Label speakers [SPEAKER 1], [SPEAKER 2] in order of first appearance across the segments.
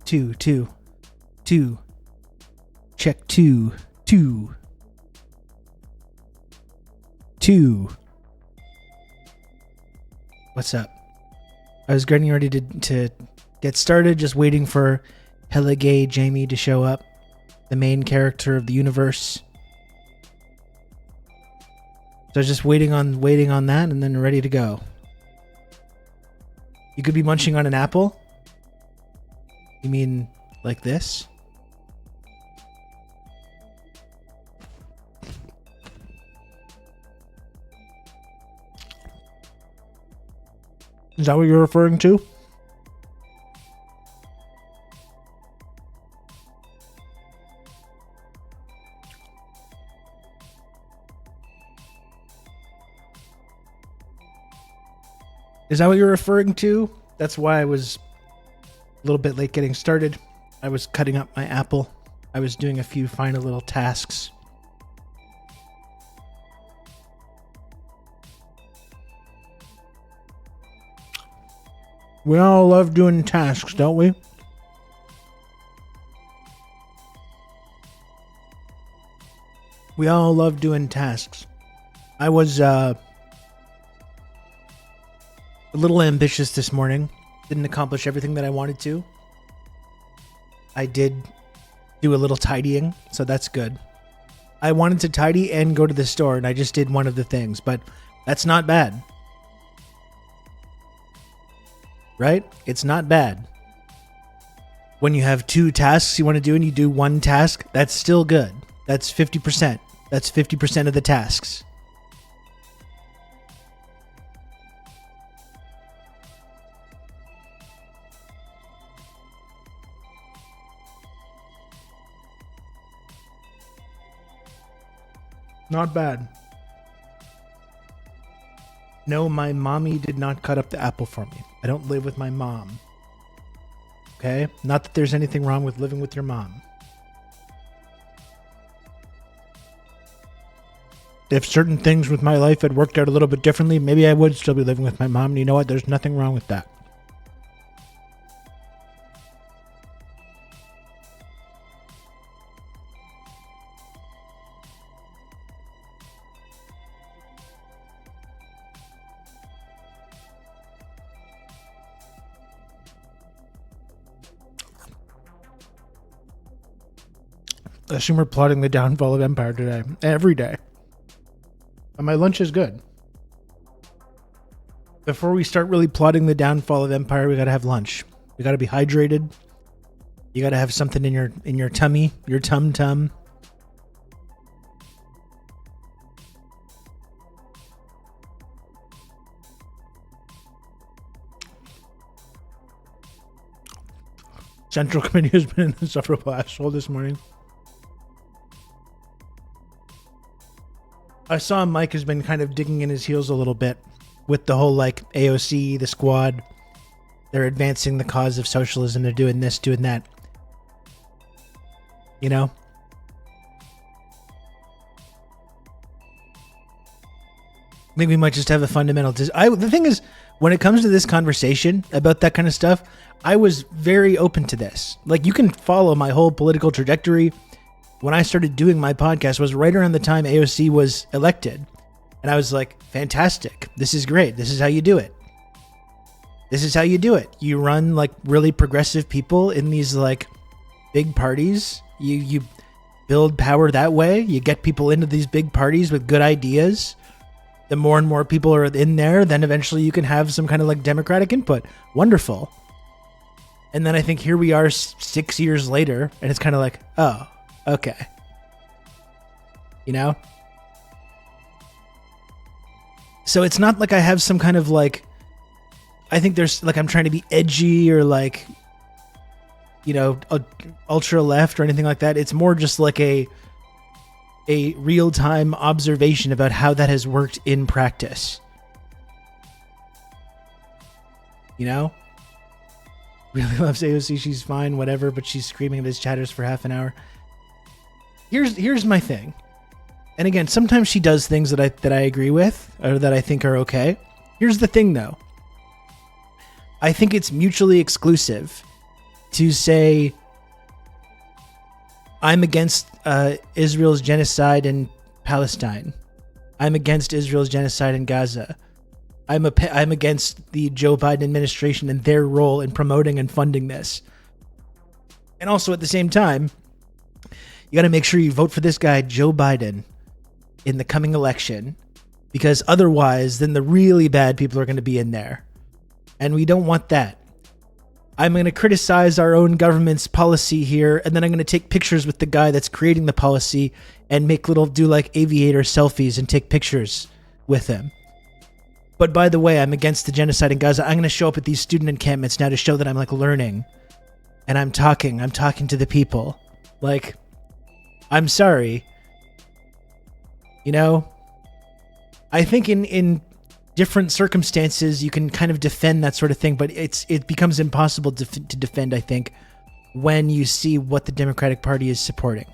[SPEAKER 1] Two. Check two. What's up? I was getting ready to get started, just waiting for hella gay Jamie to show up, the main character of the universe. So I was just waiting on that and then ready to go. You could be munching on an apple? You mean like this? Is that what you're referring to? Is that what you're referring to? That's why I was a little bit late getting started. I was cutting up my apple. I was doing a few final little tasks. We all love doing tasks, don't we? We all love doing tasks. I was a little ambitious this morning. Didn't accomplish everything that I wanted to. I did do a little tidying, so that's good. I wanted to tidy and go to the store, and I just did one of the things, but that's not bad. Right? It's not bad. When you have two tasks you want to do and you do one task, that's still good. That's 50%. That's 50% of the tasks. Not bad. No, my mommy did not cut up the apple for me. I don't live with my mom. Okay? Not that there's anything wrong with living with your mom. If certain things with my life had worked out a little bit differently, maybe I would still be living with my mom. And you know what? There's nothing wrong with that. I assume we're plotting the downfall of empire today. Every day. And my lunch is good. Before we start really plotting the downfall of empire, we gotta have lunch. We gotta be hydrated. You gotta have something in your tummy, your tum-tum. Central Committee has been an insufferable asshole this morning. I saw Mike has been kind of digging in his heels a little bit with the whole like AOC, the squad. They're advancing the cause of socialism. They're doing this, doing that. You know? I think we might just have a fundamental... the thing is, when it comes to this conversation about that kind of stuff, I was very open to this. Like, you can follow my whole political trajectory. When I started doing my podcast was right around the time AOC was elected. And I was like, fantastic. This is great. This is how you do it. This is how you do it. You run like really progressive people in these like big parties. You build power that way. You get people into these big parties with good ideas. The more and more people are in there, then eventually you can have some kind of like democratic input. Wonderful. And then I think here we are 6 years later, and it's kind of like, oh, okay. You know? So it's not like I have some kind of like, I think there's like, I'm trying to be edgy or like, you know, ultra left or anything like that. It's more just like a real-time observation about how that has worked in practice. You know? Really loves AOC, she's fine, whatever, but she's screaming at his chatters for half an hour. Here's my thing. And again, sometimes she does things that I agree with or that I think are okay. Here's the thing though. I think it's mutually exclusive to say, I'm against Israel's genocide in Palestine. I'm against Israel's genocide in Gaza. I'm against the Joe Biden administration and their role in promoting and funding this. And also at the same time, you got to make sure you vote for this guy, Joe Biden, in the coming election, because otherwise, then the really bad people are going to be in there. And we don't want that. I'm going to criticize our own government's policy here, and then I'm going to take pictures with the guy that's creating the policy and do like aviator selfies and take pictures with him. But by the way, I'm against the genocide in Gaza. I'm going to show up at these student encampments now to show that I'm like learning. And I'm talking to the people. Like, I'm sorry. You know, I think in different circumstances you can kind of defend that sort of thing, but it becomes impossible to defend, I think, when you see what the Democratic Party is supporting.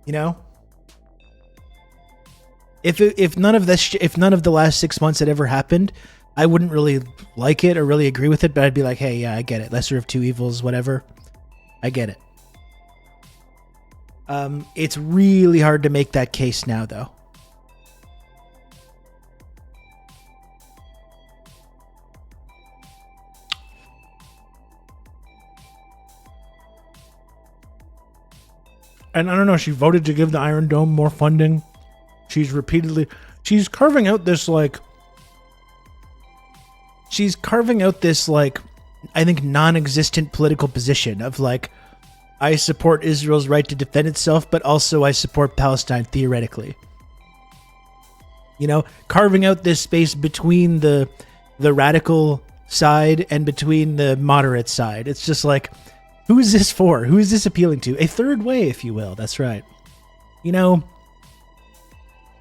[SPEAKER 1] You know, if none of the last 6 months had ever happened, I wouldn't really like it or really agree with it, but I'd be like, hey, yeah, I get it. Lesser of two evils, whatever. I get it. It's really hard to make that case now, though. And I don't know, she voted to give the Iron Dome more funding. She's carving out this, I think, non-existent political position of like, I support Israel's right to defend itself, but also I support Palestine theoretically. You know, carving out this space between the radical side and between the moderate side. It's just like, who is this for? Who is this appealing to? A third way, if you will. That's right. You know,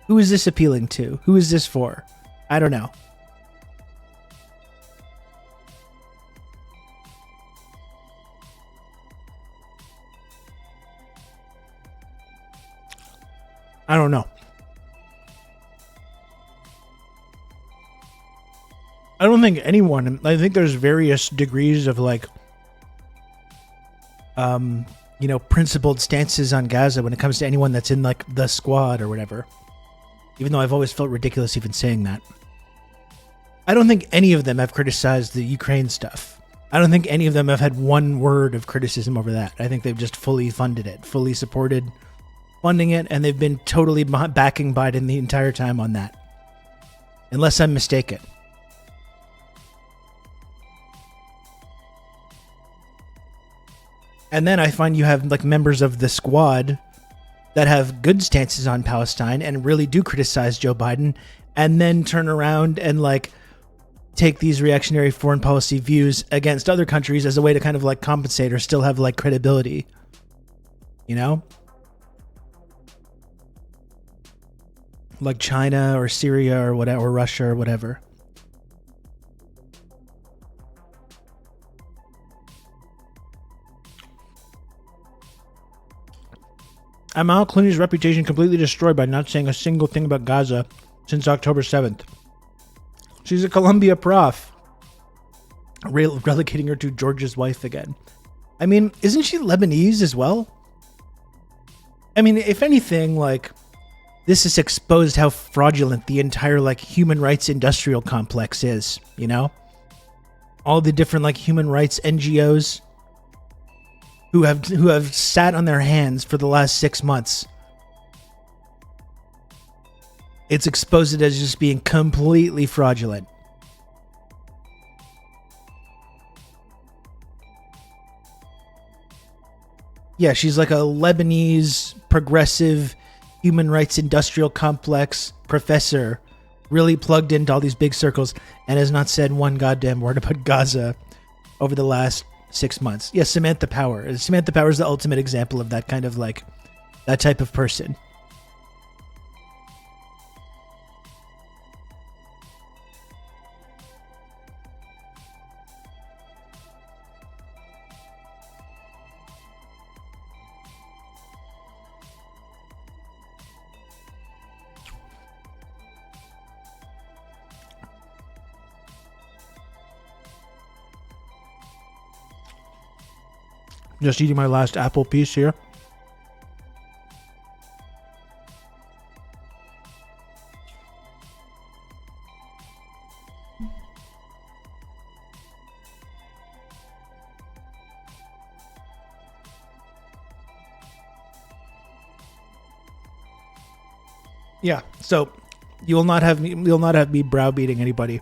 [SPEAKER 1] who is this appealing to? Who is this for? I don't know. I don't know. I don't think anyone, I think there's various degrees of like, you know, principled stances on Gaza when it comes to anyone that's in like the squad or whatever. Even though I've always felt ridiculous even saying that. I don't think any of them have criticized the Ukraine stuff. I don't think any of them have had one word of criticism over that. I think they've just fully funded it, fully supported funding it, and they've been totally backing Biden the entire time on that. Unless I'm mistaken. And then I find you have like members of the squad that have good stances on Palestine and really do criticize Joe Biden, and then turn around and like take these reactionary foreign policy views against other countries as a way to kind of like compensate or still have like credibility. You know? Like China or Syria or whatever, or Russia or whatever. Amal Clooney's reputation completely destroyed by not saying a single thing about Gaza since October 7th. She's a Columbia prof. Relegating her to George's wife again. I mean, isn't she Lebanese as well? I mean, if anything, like, this has exposed how fraudulent the entire, like, human rights industrial complex is, you know? All the different, like, human rights NGOs who have sat on their hands for the last 6 months. It's exposed it as just being completely fraudulent. Yeah, she's like a Lebanese progressive human rights industrial complex professor, really plugged into all these big circles, and has not said one goddamn word about Gaza over the last 6 months. Yes, Samantha Power. Samantha Power is the ultimate example of that kind of like, that type of person. Just eating my last apple piece here. Yeah, so you'll not have me browbeating anybody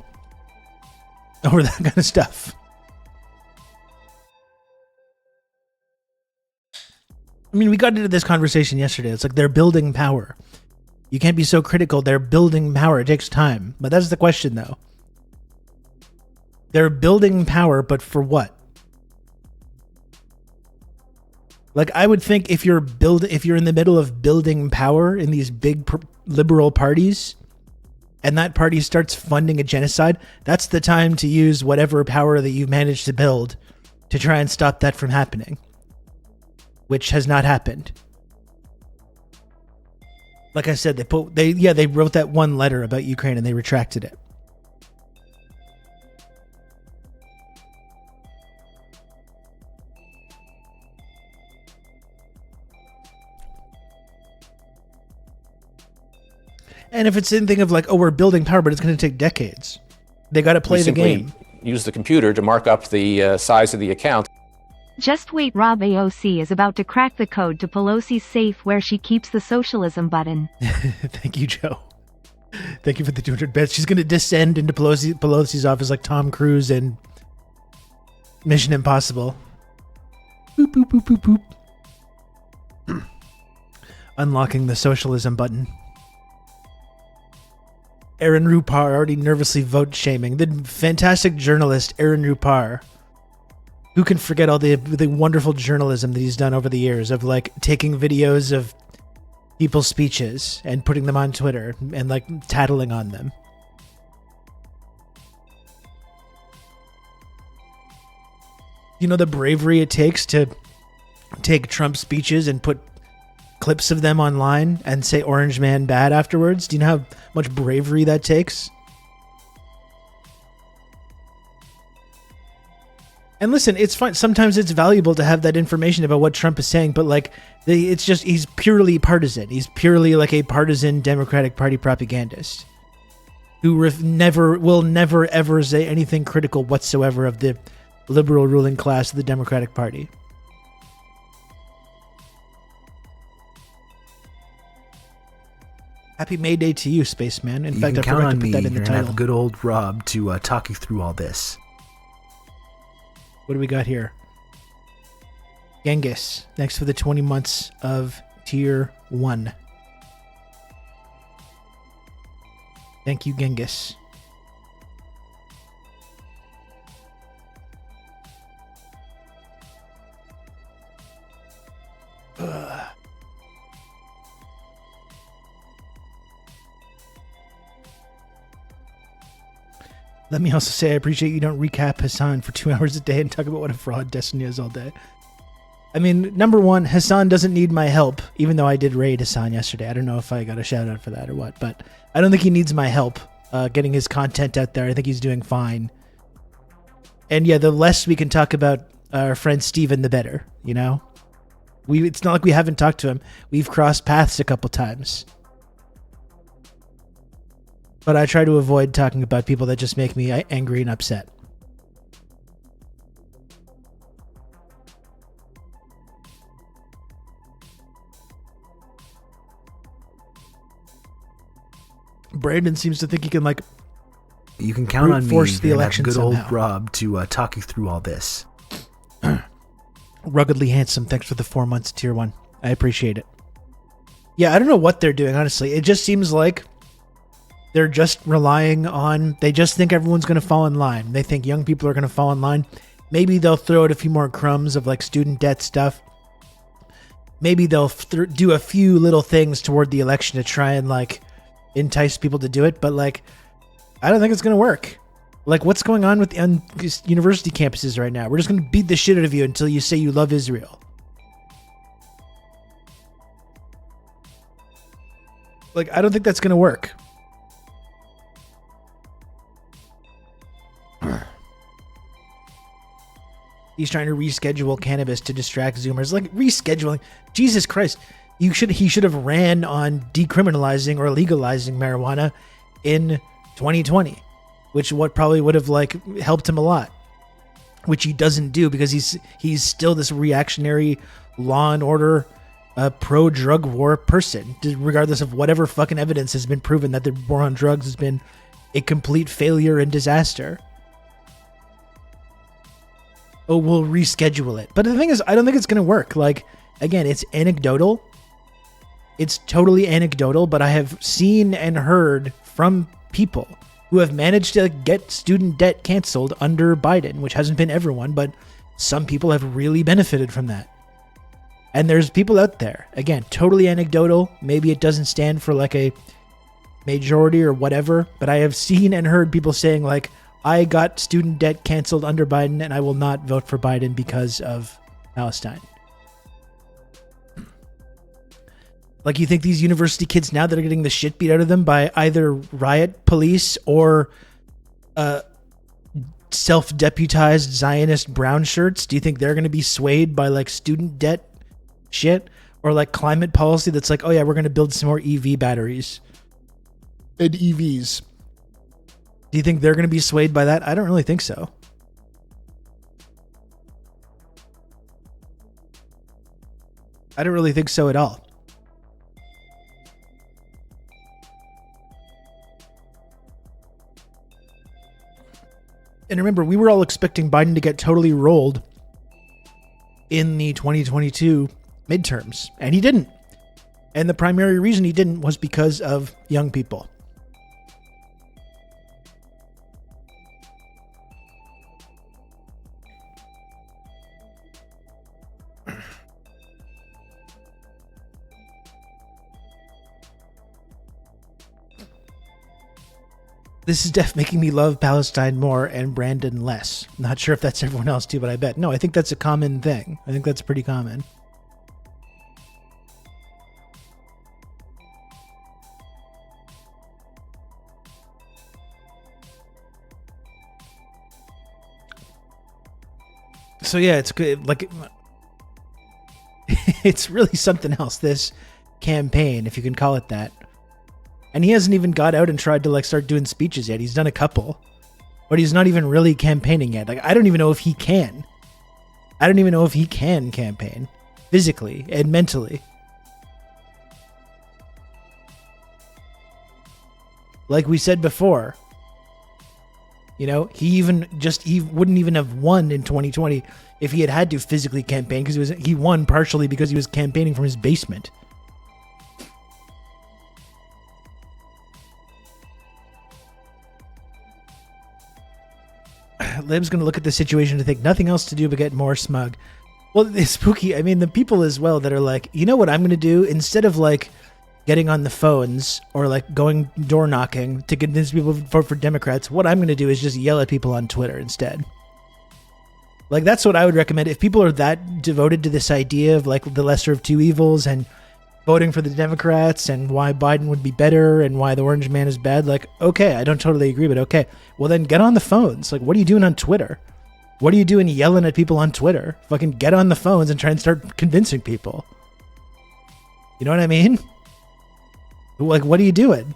[SPEAKER 1] over that kind of stuff. I mean, we got into this conversation yesterday. It's like they're building power. You can't be so critical. They're building power. It takes time. But that's the question, though. They're building power, but for what? Like, I would think if you're in the middle of building power in these big liberal parties, and that party starts funding a genocide, that's the time to use whatever power that you've managed to build to try and stop that from happening, which has not happened. Like I said, they wrote that one letter about Ukraine and they retracted it. And if it's anything of like, oh, we're building power, but it's going to take decades. They got to play the game.
[SPEAKER 2] Use the computer to mark up the size of the account.
[SPEAKER 3] Just wait, Rob AOC is about to crack the code to Pelosi's safe where she keeps the socialism button.
[SPEAKER 1] Thank you, Joe. Thank you for the 200 bits. She's going to descend into Pelosi's office like Tom Cruise in Mission Impossible. Boop, boop, boop, boop, boop. Unlocking the socialism button. Aaron Rupar already nervously vote shaming. The fantastic journalist Aaron Rupar. Who can forget all the wonderful journalism that he's done over the years of like taking videos of people's speeches and putting them on Twitter and like tattling on them. You know the bravery it takes to take Trump's speeches and put clips of them online and say Orange Man bad afterwards? Do you know how much bravery that takes? And listen, it's fine. Sometimes it's valuable to have that information about what Trump is saying, but like, it's just, he's purely partisan. He's purely like a partisan Democratic Party propagandist who will never ever say anything critical whatsoever of the liberal ruling class of the Democratic Party. Happy May Day to you, Spaceman. In fact, I forgot to put that in the title.
[SPEAKER 4] Have good old Rob to talk you through all this.
[SPEAKER 1] What do we got here? Genghis. Thanks for the 20 months of Tier 1. Thank you, Genghis. Let me also say I appreciate you don't recap Hassan for 2 hours a day and talk about what a fraud Destiny is all day. I mean, number one, Hassan doesn't need my help, even though I did raid Hassan yesterday. I don't know if I got a shout out for that or what, but I don't think he needs my help getting his content out there. I think he's doing fine. And yeah, the less we can talk about our friend Steven, the better, you know? It's not like we haven't talked to him. We've crossed paths a couple times. But I try to avoid talking about people that just make me angry and upset. Brandon seems to think he can like
[SPEAKER 4] you can count on me
[SPEAKER 1] force the election
[SPEAKER 4] good
[SPEAKER 1] somehow.
[SPEAKER 4] Old Rob to talk you through all this.
[SPEAKER 1] Ruggedly handsome, thanks for the 4 months Tier 1. I appreciate it. Yeah, I don't know what they're doing, honestly. It just seems like they're just relying on, they just think everyone's going to fall in line. They think young people are going to fall in line. Maybe they'll throw out a few more crumbs of like student debt stuff. Maybe they'll do a few little things toward the election to try and like entice people to do it. But like, I don't think it's going to work. Like, what's going on with the university campuses right now? We're just going to beat the shit out of you until you say you love Israel. Like, I don't think that's going to work. He's trying to reschedule cannabis to distract Zoomers. Like, rescheduling. Jesus Christ. He should have ran on decriminalizing or legalizing marijuana in 2020, which probably would have like helped him a lot, which he doesn't do because he's still this reactionary law and order pro drug war person, regardless of whatever fucking evidence has been proven that the war on drugs has been a complete failure and disaster. Oh, we'll reschedule it. But the thing is, I don't think it's going to work. Like, again, it's anecdotal. It's totally anecdotal, but I have seen and heard from people who have managed to get student debt canceled under Biden, which hasn't been everyone, but some people have really benefited from that. And there's people out there, again, totally anecdotal. Maybe it doesn't stand for like a majority or whatever, but I have seen and heard people saying like, I got student debt canceled under Biden and I will not vote for Biden because of Palestine. Like, you think these university kids now that are getting the shit beat out of them by either riot police or self-deputized Zionist brown shirts, do you think they're going to be swayed by like student debt shit or like climate policy that's like, oh yeah, we're going to build some more EV batteries and EVs? Do you think they're going to be swayed by that? I don't really think so. I don't really think so at all. And remember, we were all expecting Biden to get totally rolled in the 2022 midterms, and he didn't. And the primary reason he didn't was because of young people. This is making me love Palestine more and Brandon less. Not sure if that's everyone else too, but I bet. No, I think that's a common thing. I think that's pretty common. So yeah, it's good. Like, it's really something else, this campaign, if you can call it that. And he hasn't even got out and tried to like start doing speeches yet. He's done a couple, but he's not even really campaigning yet. Like, I don't even know if he can. I don't even know if he can campaign physically and mentally. Like we said before, you know, he wouldn't even have won in 2020 if he had to physically campaign, because he won partially because he was campaigning from his basement. Lib's going to look at the situation to think nothing else to do but get more smug. Well, it's spooky. I mean, the people as well that are like, you know what I'm going to do? Instead of like getting on the phones or like going door knocking to convince people to vote for Democrats, what I'm going to do is just yell at people on Twitter instead. Like, that's what I would recommend. If people are that devoted to this idea of like the lesser of two evils and voting for the Democrats and why Biden would be better and why the orange man is bad, like, okay, I don't totally agree, but okay. Well, then get on the phones. Like, what are you doing on Twitter? What are you doing yelling at people on Twitter? Fucking get on the phones and try and start convincing people. You know what I mean? Like, what are you doing?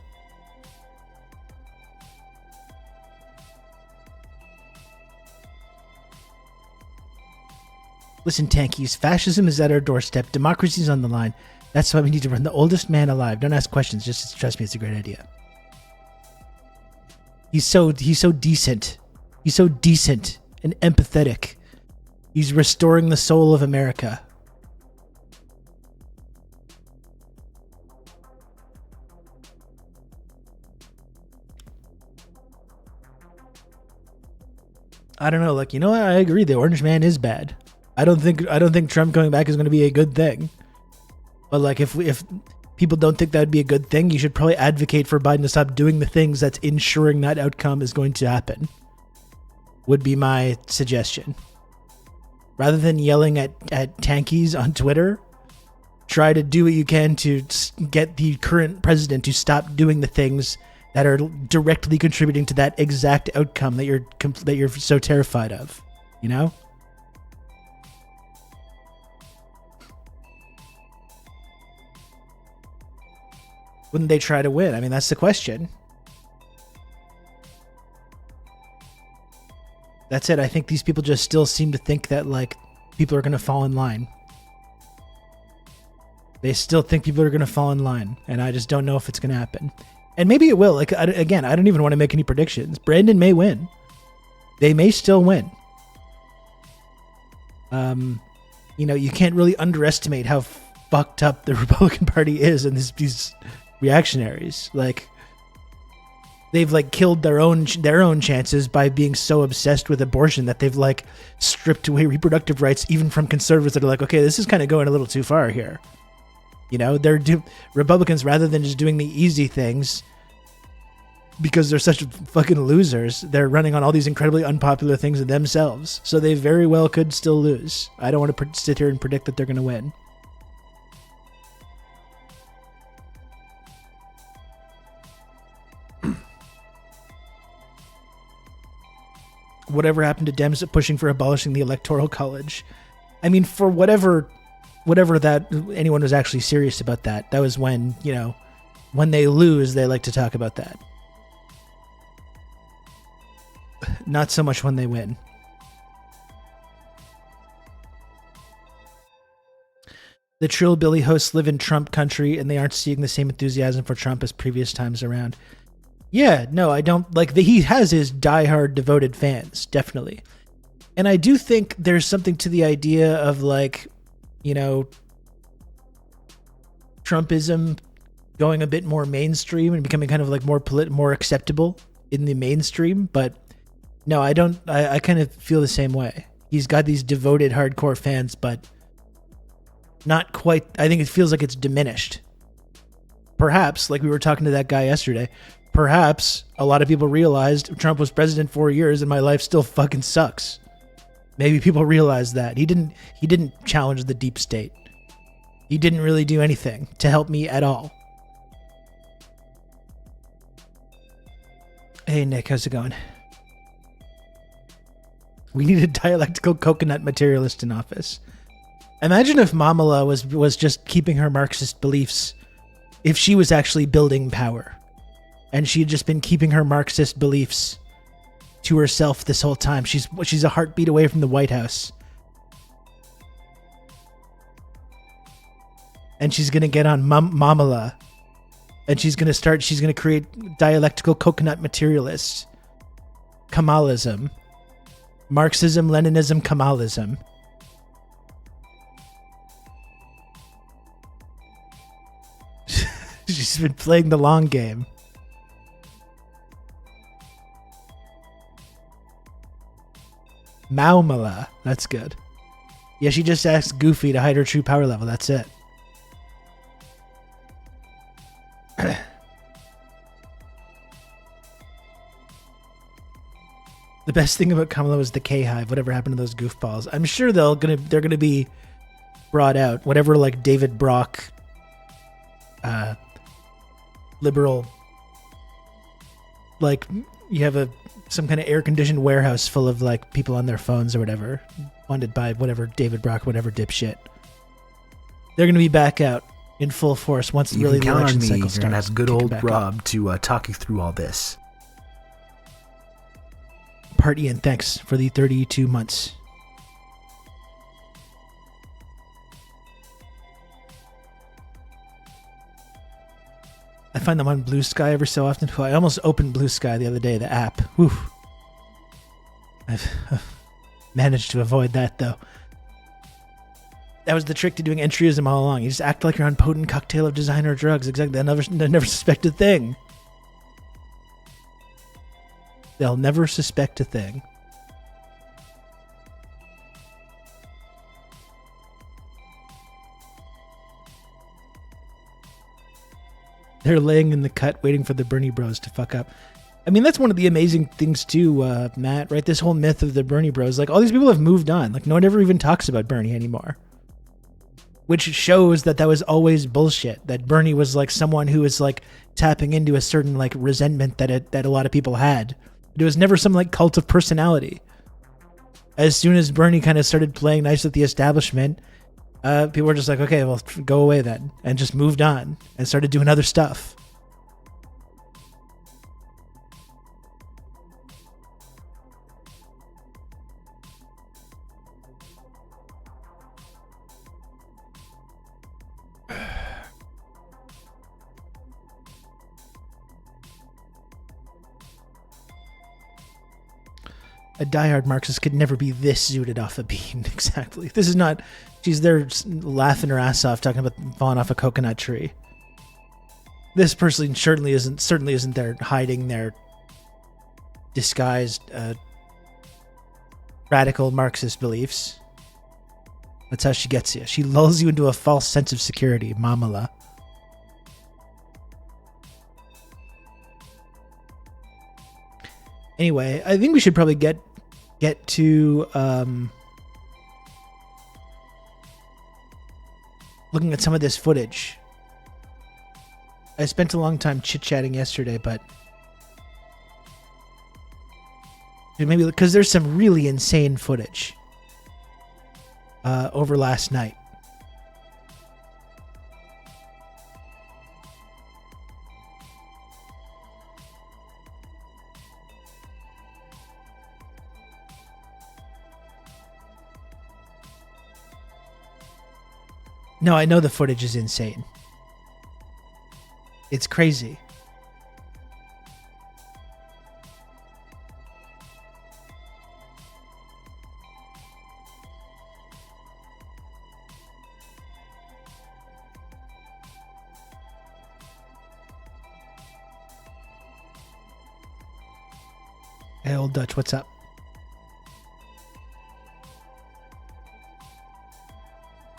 [SPEAKER 1] Listen, tankies, fascism is at our doorstep. Democracy's on the line. That's why we need to run the oldest man alive. Don't ask questions. Just trust me. It's a great idea. He's so decent. He's so decent and empathetic. He's restoring the soul of America. I don't know. Like, you know what? I agree. The orange man is bad. I don't think Trump coming back is going to be a good thing. But like, if people don't think that would be a good thing, you should probably advocate for Biden to stop doing the things that's ensuring that outcome is going to happen. Would be my suggestion. Rather than yelling at tankies on Twitter, try to do what you can to get the current president to stop doing the things that are directly contributing to that exact outcome that you're so terrified of. You know? Wouldn't they try to win? I mean, that's the question. That's it. I think these people just still seem to think that, like, people are going to fall in line. They still think people are going to fall in line, and I just don't know if it's going to happen. And maybe it will. Like, again, I don't even want to make any predictions. Brandon may win. They may still win. You know, you can't really underestimate how fucked up the Republican Party is and these reactionaries. Like, they've like killed their own chances by being so obsessed with abortion that they've like stripped away reproductive rights even from conservatives that are like, okay, this is kind of going a little too far here. You know, Republicans, rather than just doing the easy things because they're such fucking losers, they're running on all these incredibly unpopular things themselves. So they very well could still lose. I don't want to sit here and predict that they're going to win. Whatever happened to Dems pushing for abolishing the Electoral College? I mean, for whatever that anyone was actually serious about that was when, you know, when they lose, they like to talk about that. Not so much when they win. The Trillbilly hosts live in Trump country and they aren't seeing the same enthusiasm for Trump as previous times around. Yeah, no, I don't like he has his diehard devoted fans, definitely. And I do think there's something to the idea of, like, you know, Trumpism going a bit more mainstream and becoming kind of like more acceptable in the mainstream. But no, I don't. I kind of feel the same way. He's got these devoted hardcore fans, but not quite. I think it feels like it's diminished. Perhaps, like we were talking to that guy yesterday, perhaps a lot of people realized Trump was president 4 years and my life still fucking sucks. Maybe people realized that. He didn't challenge the deep state. He didn't really do anything to help me at all. Hey Nick, how's it going? We need a dialectical coconut materialist in office. Imagine if Mamala was just keeping her Marxist beliefs, if she was actually building power. And she had just been keeping her Marxist beliefs to herself this whole time. She's a heartbeat away from the White House. And she's going to get on Mamala. And she's going to create dialectical coconut materialists. Kemalism. Marxism, Leninism, Kemalism. She's been playing the long game. Maumala. That's good. Yeah, she just asked Goofy to hide her true power level. That's it. The best thing about Kamala was the K-Hive. Whatever happened to those goofballs? I'm sure they're gonna be brought out. Whatever, like David Brock, liberal, like you have some kind of air-conditioned warehouse full of like people on their phones or whatever, funded by whatever David Brock, whatever dipshit. They're gonna be back out in full force once the election cycle starts.
[SPEAKER 4] You're gonna have good old Rob to talk you through all this.
[SPEAKER 1] Part Ian, thanks for the 32 months. I find them on Blue Sky every so often. I almost opened Blue Sky the other day, the app. Whew. I've managed to avoid that, though. That was the trick to doing entryism all along. You just act like you're on potent cocktail of designer drugs. Exactly. They'll never suspect a thing. They'll never suspect a thing. They're laying in the cut waiting for the Bernie bros to fuck up. I mean, that's one of the amazing things too, Matt, right? This whole myth of the Bernie bros. Like, all these people have moved on. Like, no one ever even talks about Bernie anymore. Which shows that was always bullshit. That Bernie was like someone who was like tapping into a certain like resentment that a lot of people had. It was never some like cult of personality. As soon as Bernie kind of started playing nice with the establishment, people were just like, okay, well, go away then. And just moved on and started doing other stuff. a diehard Marxist could never be this zooted off a bean. Exactly. This is not. She's there laughing her ass off, talking about falling off a coconut tree. This person certainly isn't there hiding their disguised radical Marxist beliefs. That's how she gets you. She lulls you into a false sense of security, Mamala. Anyway, I think we should probably get to looking at some of this footage. I spent a long time chit-chatting yesterday, but maybe because there's some really insane footage over last night. No, I know the footage is insane. It's crazy. Hey, old Dutch, what's up?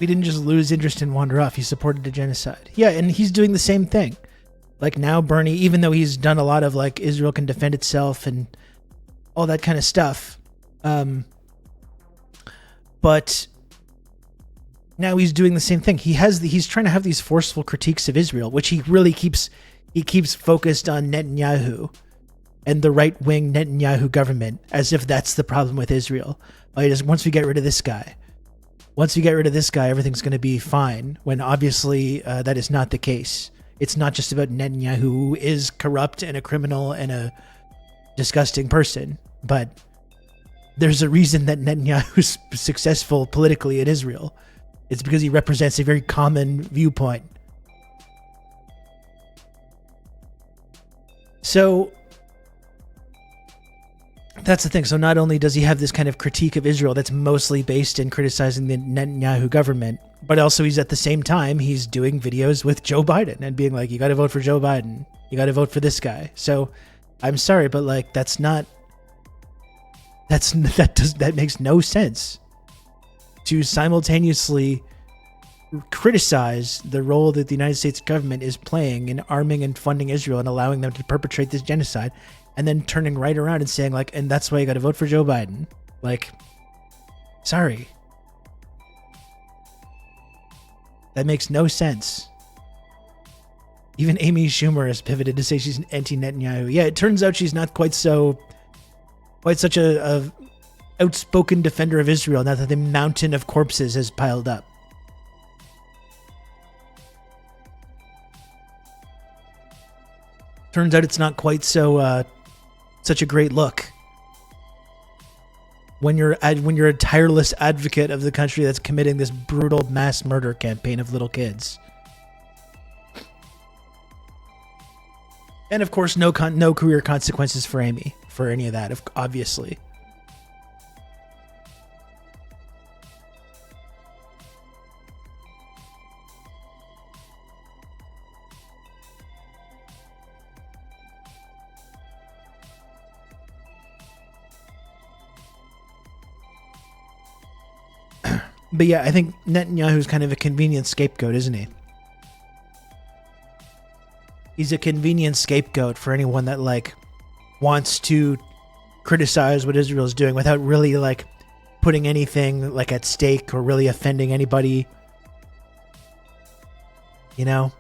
[SPEAKER 1] We didn't just lose interest and wander off. He supported the genocide. Yeah, and he's doing the same thing. Like now Bernie, even though he's done a lot of like Israel can defend itself and all that kind of stuff. But now he's doing the same thing. He's trying to have these forceful critiques of Israel, which he really keeps focused on Netanyahu and the right-wing Netanyahu government as if that's the problem with Israel. Once we get rid of this guy, everything's going to be fine, when obviously that is not the case. It's not just about Netanyahu, who is corrupt and a criminal and a disgusting person, but there's a reason that Netanyahu's successful politically in Israel. It's because he represents a very common viewpoint. So that's the thing. So not only does he have this kind of critique of Israel that's mostly based in criticizing the Netanyahu government, but also he's at the same time, he's doing videos with Joe Biden and being like, you got to vote for Joe Biden. You got to vote for this guy. So I'm sorry, but like, that makes no sense to simultaneously criticize the role that the United States government is playing in arming and funding Israel and allowing them to perpetrate this genocide, and then turning right around and saying like, and that's why you got to vote for Joe Biden. Like, sorry. That makes no sense. Even Amy Schumer has pivoted to say she's an anti-Netanyahu. Yeah, it turns out she's not quite such a outspoken defender of Israel now that the mountain of corpses has piled up. Turns out it's not quite so such a great look when you're a tireless advocate of the country that's committing this brutal mass murder campaign of little kids. And of course, no career consequences for Amy for any of that, obviously. But yeah, I think Netanyahu's kind of a convenient scapegoat, isn't he? He's a convenient scapegoat for anyone that like wants to criticize what Israel is doing without really like putting anything like at stake or really offending anybody. You know?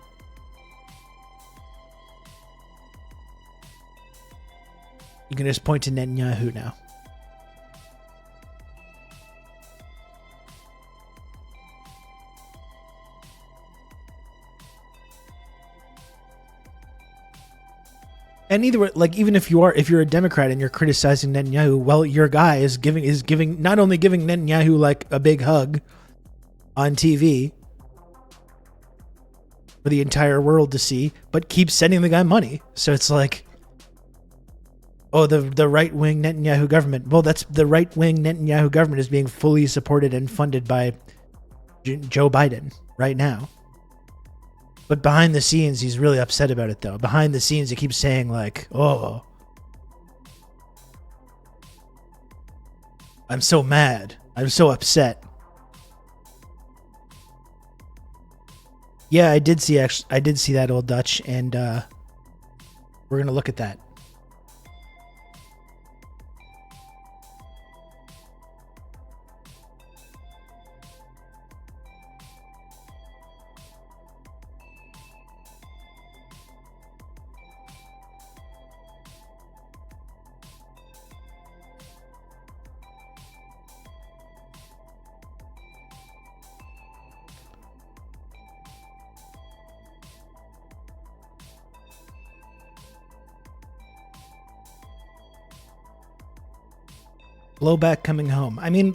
[SPEAKER 1] You can just point to Netanyahu now. And either way, like even if you're a Democrat and you're criticizing Netanyahu, well, your guy is giving not only giving Netanyahu like a big hug on TV for the entire world to see, but keeps sending the guy money. So it's like, Oh, the right-wing Netanyahu government. Well, that's the right-wing Netanyahu government is being fully supported and funded by Joe Biden right now. But behind the scenes, he's really upset about it, though. Behind the scenes, he keeps saying, like, oh, I'm so mad. I'm so upset. Yeah, I did see that Old Dutch, and we're going to look at that. Blowback coming home. I mean,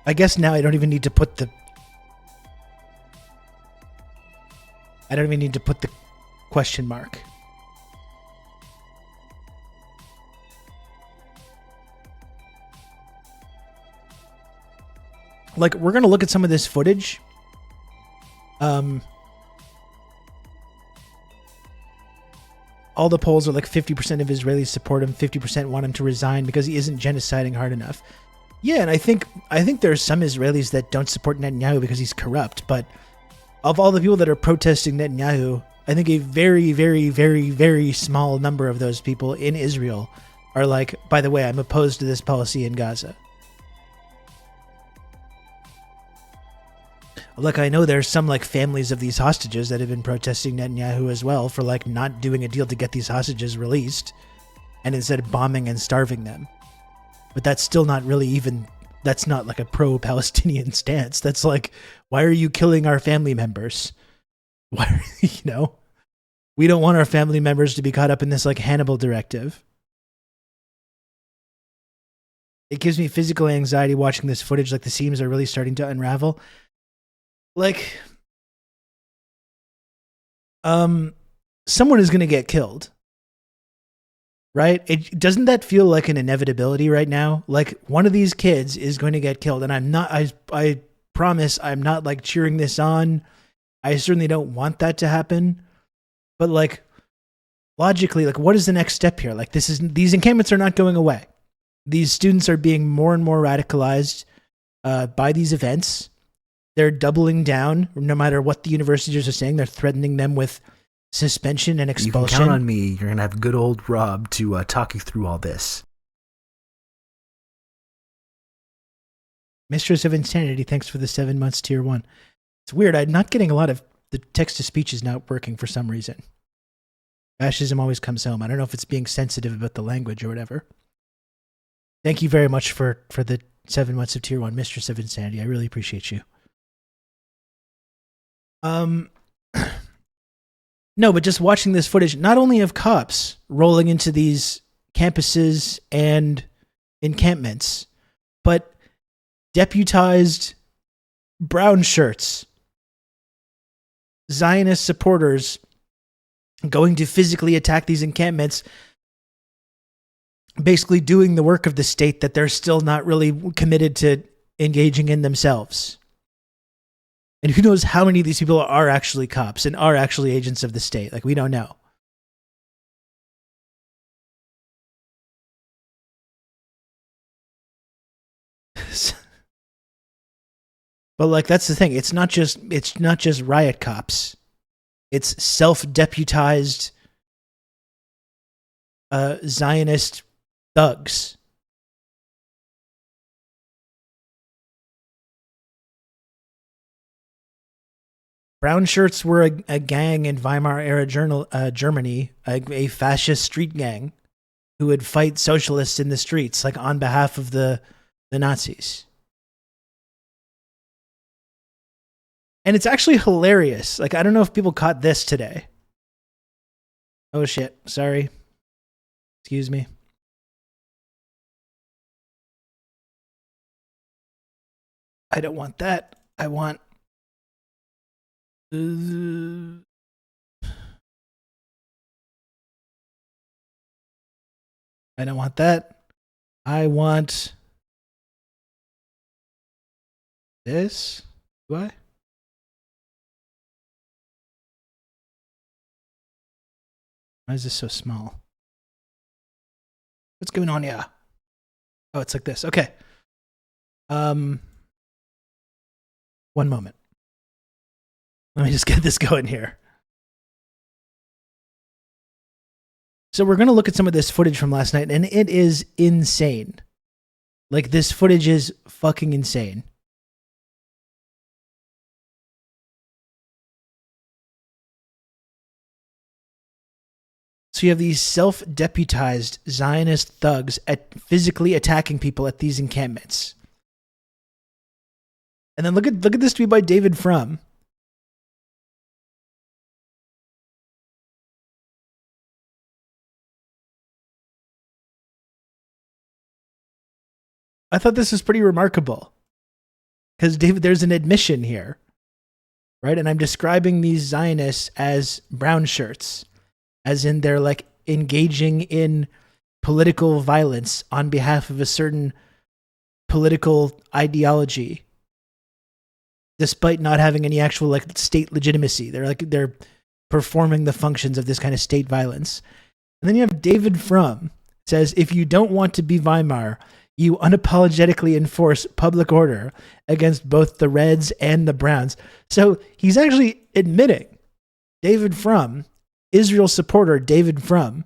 [SPEAKER 1] I guess now I don't even need to put the question mark. Like, we're going to look at some of this footage. All the polls are like 50% of Israelis support him, 50% want him to resign because he isn't genociding hard enough. Yeah, and I think there are some Israelis that don't support Netanyahu because he's corrupt, but of all the people that are protesting Netanyahu, I think a very, very, very, very small number of those people in Israel are like, by the way, I'm opposed to this policy in Gaza. Look, I know there's some like families of these hostages that have been protesting Netanyahu as well for like not doing a deal to get these hostages released and instead bombing and starving them. But that's still not really even, that's not like a pro-Palestinian stance. That's like, why are you killing our family members? Why, we don't want our family members to be caught up in this like Hannibal directive. It gives me physical anxiety watching this footage, like the seams are really starting to unravel. Like, someone is going to get killed, right? Doesn't that feel like an inevitability right now? Like, one of these kids is going to get killed, and I promise I'm not like cheering this on. I certainly don't want that to happen, but like, logically, like, what is the next step here? Like, these encampments are not going away. These students are being more and more radicalized by these events. They're doubling down, no matter what the universities are saying. They're threatening them with suspension and expulsion.
[SPEAKER 4] You can count on me. You're going to have good old Rob to talk you through all this.
[SPEAKER 1] Mistress of Insanity, thanks for the 7 months tier 1. It's weird. I'm not getting a lot of the text-to-speech is not working for some reason. Fascism always comes home. I don't know if it's being sensitive about the language or whatever. Thank you very much for the 7 months of tier 1, Mistress of Insanity. I really appreciate you. No, but just watching this footage, not only of cops rolling into these campuses and encampments, but deputized brown shirts, Zionist supporters going to physically attack these encampments, basically doing the work of the state that they're still not really committed to engaging in themselves. And who knows how many of these people are actually cops and are actually agents of the state. Like, we don't know. But like, that's the thing. It's not just riot cops. It's self-deputized Zionist thugs. Brown shirts were a gang in Weimar-era Germany, a fascist street gang who would fight socialists in the streets, like on behalf of the Nazis. And it's actually hilarious. Like, I don't know if people caught this today. Oh shit, sorry. Excuse me. I don't want that. I want... I don't want that. I want this. Do I? Why is this so small? What's going on here? Oh, it's like this. Okay. One moment. Let me just get this going here. So we're going to look at some of this footage from last night, and it is insane. Like, this footage is fucking insane. So you have these self-deputized Zionist thugs physically attacking people at these encampments. And then look at this tweet by David Frum. I thought this was pretty remarkable. Because David, there's an admission here. Right? And I'm describing these Zionists as brown shirts. As in they're like engaging in political violence on behalf of a certain political ideology, despite not having any actual like state legitimacy. They're performing the functions of this kind of state violence. And then you have David Frum says, if you don't want to be Weimar, you unapologetically enforce public order against both the Reds and the Browns. So he's actually admitting, David Frum, Israel supporter David Frum,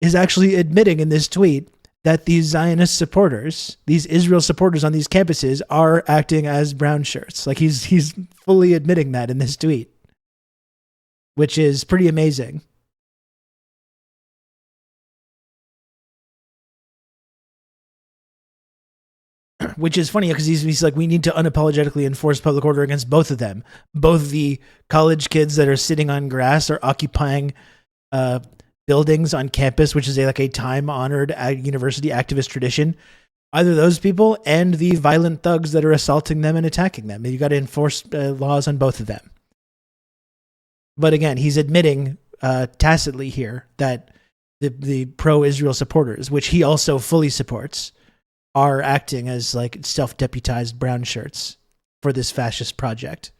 [SPEAKER 1] is actually admitting in this tweet that these Zionist supporters, these Israel supporters on these campuses, are acting as brown shirts. Like he's fully admitting that in this tweet, which is pretty amazing. Which is funny because he's like, we need to unapologetically enforce public order against both of them. Both the college kids that are sitting on grass or occupying buildings on campus, which is a time-honored university activist tradition. Either those people and the violent thugs that are assaulting them and attacking them. You got to enforce laws on both of them. But again, he's admitting tacitly here that the pro-Israel supporters, which he also fully supports, are acting as like self-deputized brown shirts for this fascist project.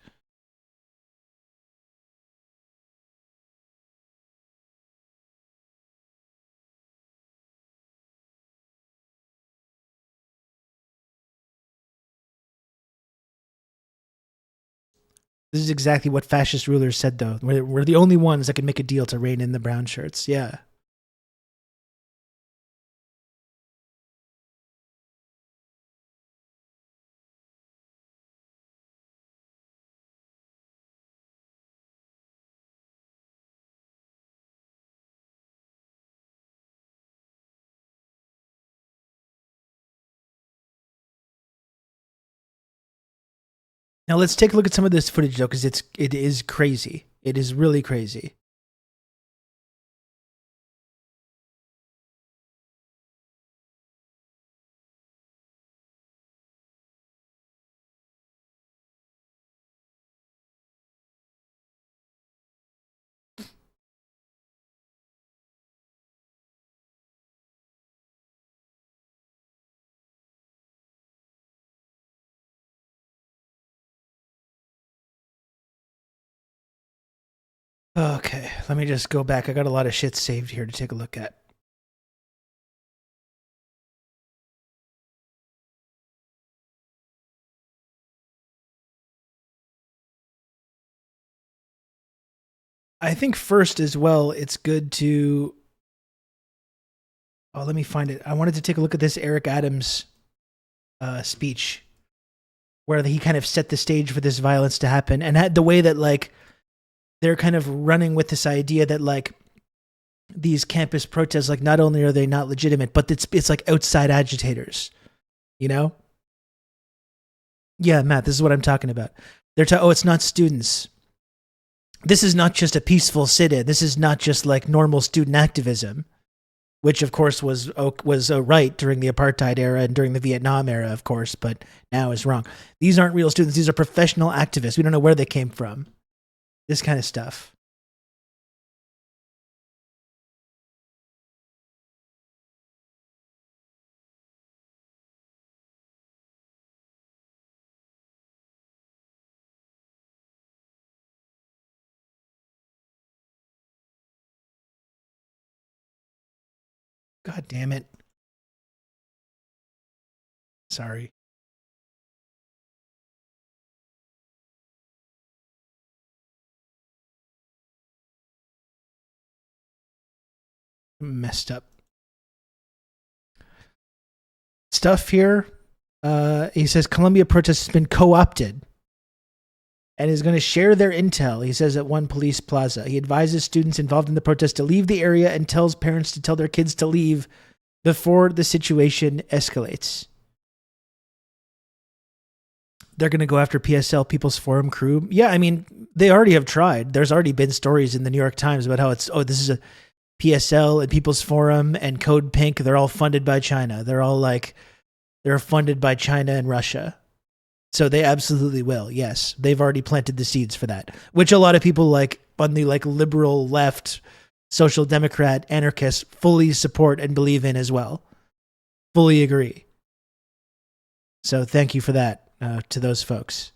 [SPEAKER 1] This is exactly what fascist rulers said, though. We're the only ones that can make a deal to rein in the brown shirts. Yeah. Now let's take a look at some of this footage, though, because it is crazy. It is really crazy. Okay, let me just go back. I got a lot of shit saved here to take a look at. I think first as well, it's good to... Oh, let me find it. I wanted to take a look at this Eric Adams speech where he kind of set the stage for this violence to happen, and had the way that like they're kind of running with this idea that like these campus protests, like not only are they not legitimate, but it's like outside agitators, you know? Yeah, Matt, this is what I'm talking about. Oh, it's not students. This is not just a peaceful sit-in. This is not just like normal student activism, which of course was right during the apartheid era and during the Vietnam era, of course, but now is wrong. These aren't real students. These are professional activists. We don't know where they came from. This kind of stuff. God damn it. Sorry. Messed up. Stuff here. He says Colombia protests has been co-opted and is going to share their intel, he says at one police plaza. He advises students involved in the protest to leave the area and tells parents to tell their kids to leave before the situation escalates. They're going to go after PSL, People's Forum crew. Yeah, I mean, they already have tried. There's already been stories in the New York Times about how it's, this is a PSL and People's Forum and Code Pink. They're all funded by China. They're funded by China and Russia. So they absolutely will. Yes, they've already planted the seeds for that, which a lot of people like on the like liberal left, social democrat, anarchists fully support and believe in as well. Fully agree. So thank you for that to those folks.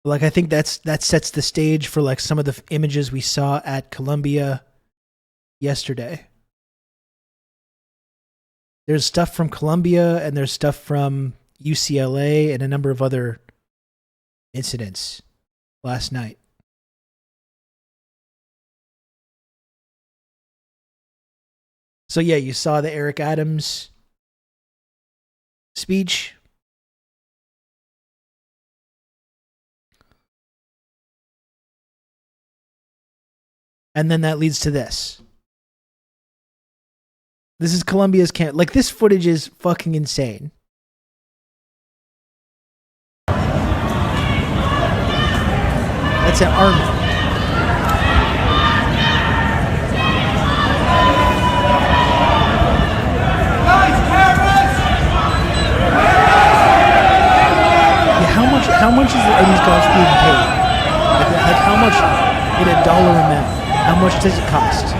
[SPEAKER 1] Like, I think that sets the stage for like some of the images we saw at Columbia yesterday. There's stuff from Columbia and there's stuff from UCLA and a number of other incidents last night. So yeah, you saw the Eric Adams speech. And then that leads to this. This is Columbia's camp. Like, this footage is fucking insane. That's an army. Yeah, how much are these guys being paid? Like how much in a dollar amount? How much does it cost?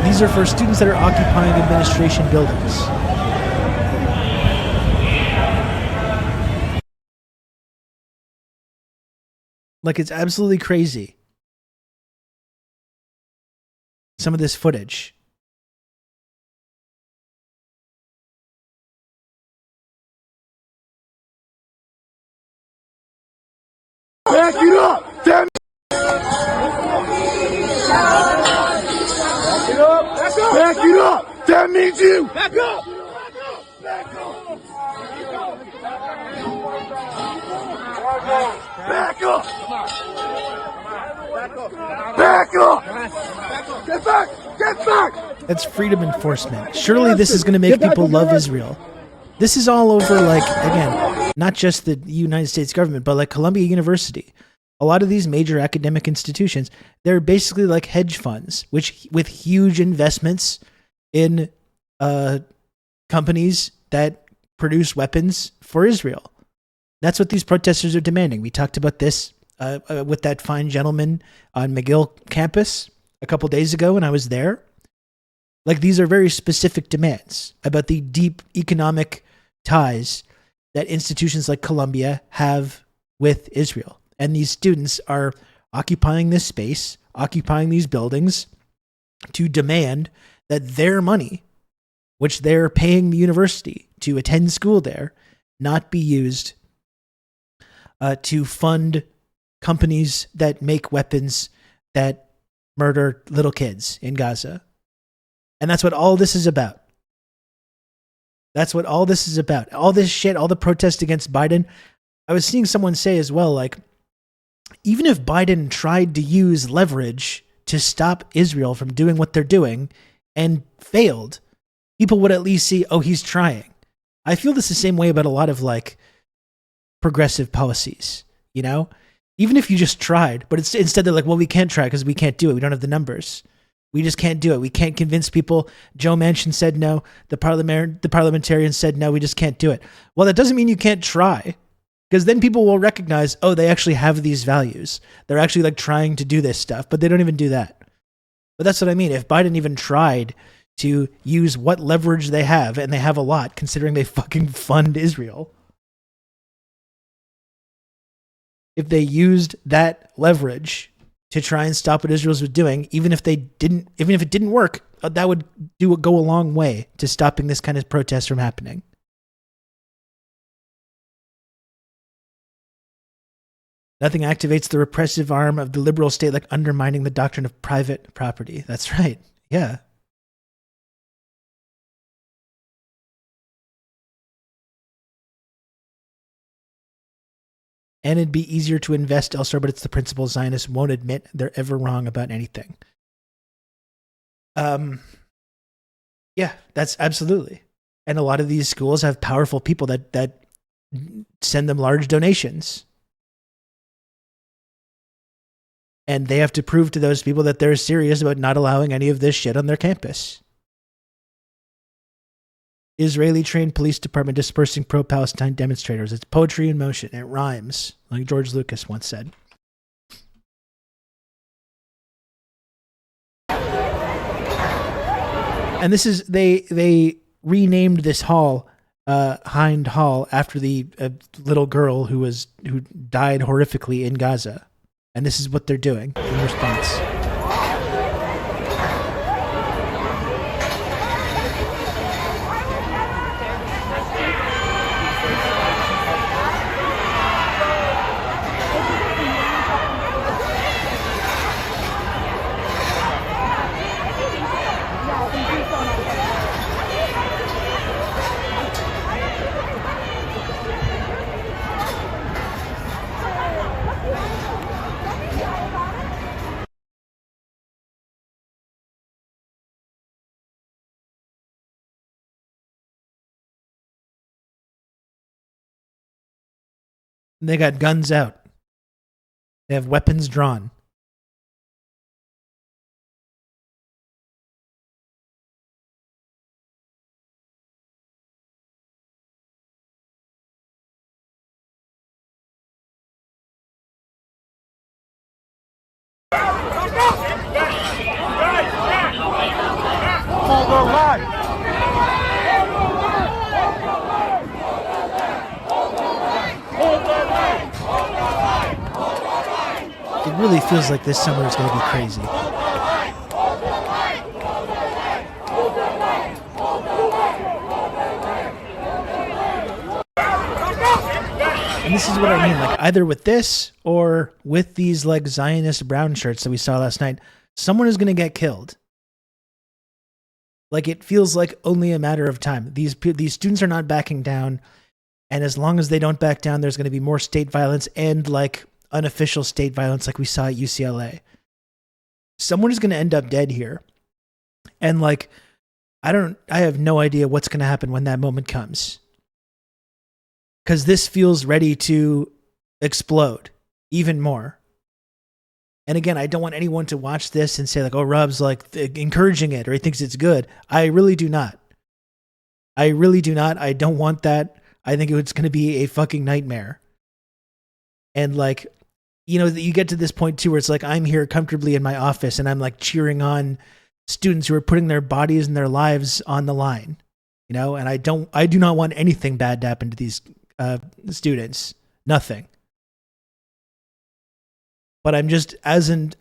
[SPEAKER 1] These are for students that are occupying administration buildings. Like, it's absolutely crazy. Some of this footage.
[SPEAKER 5] Back it up! Damn it! Back it up! That means you! Back up! Back up! Back up! Back up! Get back! Get back!
[SPEAKER 1] That's freedom enforcement. Surely this is going to make people love Israel. This is all over, like, again, not just the United States government, but like Columbia University. A lot of these major academic institutions, they're basically like hedge funds, which with huge investments in companies that produce weapons for Israel. That's what these protesters are demanding. We talked about this with that fine gentleman on McGill campus a couple days ago when I was there. Like, these are very specific demands about the deep economic ties that institutions like Columbia have with Israel. And these students are occupying this space, occupying these buildings to demand that their money, which they're paying the university to attend school there, not be used to fund companies that make weapons that murder little kids in Gaza. And that's what all this is about. That's what all this is about. All this shit, all the protest against Biden. I was seeing someone say as well, like, even if Biden tried to use leverage to stop Israel from doing what they're doing and failed, people would at least see, oh, he's trying. I feel this the same way about a lot of like progressive policies, you know? Even if you just tried, but it's instead they're like, well, we can't try because we can't do it. We don't have the numbers. We just can't do it. We can't convince people. Joe Manchin said no. The parliamentarians said no. We just can't do it. Well, that doesn't mean you can't try, because then people will recognize, oh, they actually have these values. They're actually like trying to do this stuff, but they don't even do that. But that's what I mean. If Biden even tried to use what leverage they have, and they have a lot considering they fucking fund Israel. If they used that leverage to try and stop what Israel was doing, even if it didn't work, that would go a long way to stopping this kind of protest from happening. Nothing activates the repressive arm of the liberal state like undermining the doctrine of private property. That's right. Yeah. And it'd be easier to invest elsewhere, but it's the principle Zionists won't admit they're ever wrong about anything. Yeah, that's absolutely. And a lot of these schools have powerful people that send them large donations. And they have to prove to those people that they're serious about not allowing any of this shit on their campus. Israeli-trained police department dispersing pro-Palestine demonstrators. It's poetry in motion. It rhymes, like George Lucas once said. And this is, they renamed this hall Hind Hall after the little girl who died horrifically in Gaza. And this is what they're doing in response. They got guns out. They have weapons drawn. It really feels like this summer is going to be crazy. And this is what I mean, like either with this or with these like Zionist brown shirts that we saw last night, someone is going to get killed. Like it feels like only a matter of time. These students are not backing down, and as long as they don't back down, there's going to be more state violence and like unofficial state violence like we saw at UCLA. Someone is going to end up dead here. And like, I have no idea what's going to happen when that moment comes. Because this feels ready to explode even more. And again, I don't want anyone to watch this and say like, oh, Rob's like encouraging it or he thinks it's good. I really do not. I really do not. I don't want that. I think it's going to be a fucking nightmare. And like, you know, you get to this point too where it's like I'm here comfortably in my office and I'm like cheering on students who are putting their bodies and their lives on the line, you know, and I do not want anything bad to happen to these students. Nothing. But I'm just as an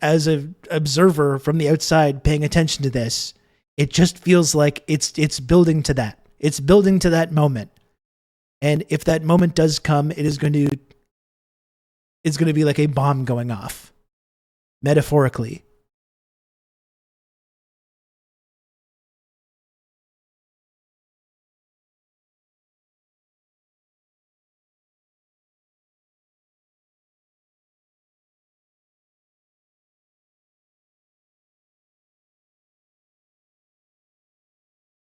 [SPEAKER 1] observer from the outside paying attention to this, it just feels like it's building to that. It's building to that moment. And if that moment does come, it's going to be like a bomb going off, metaphorically.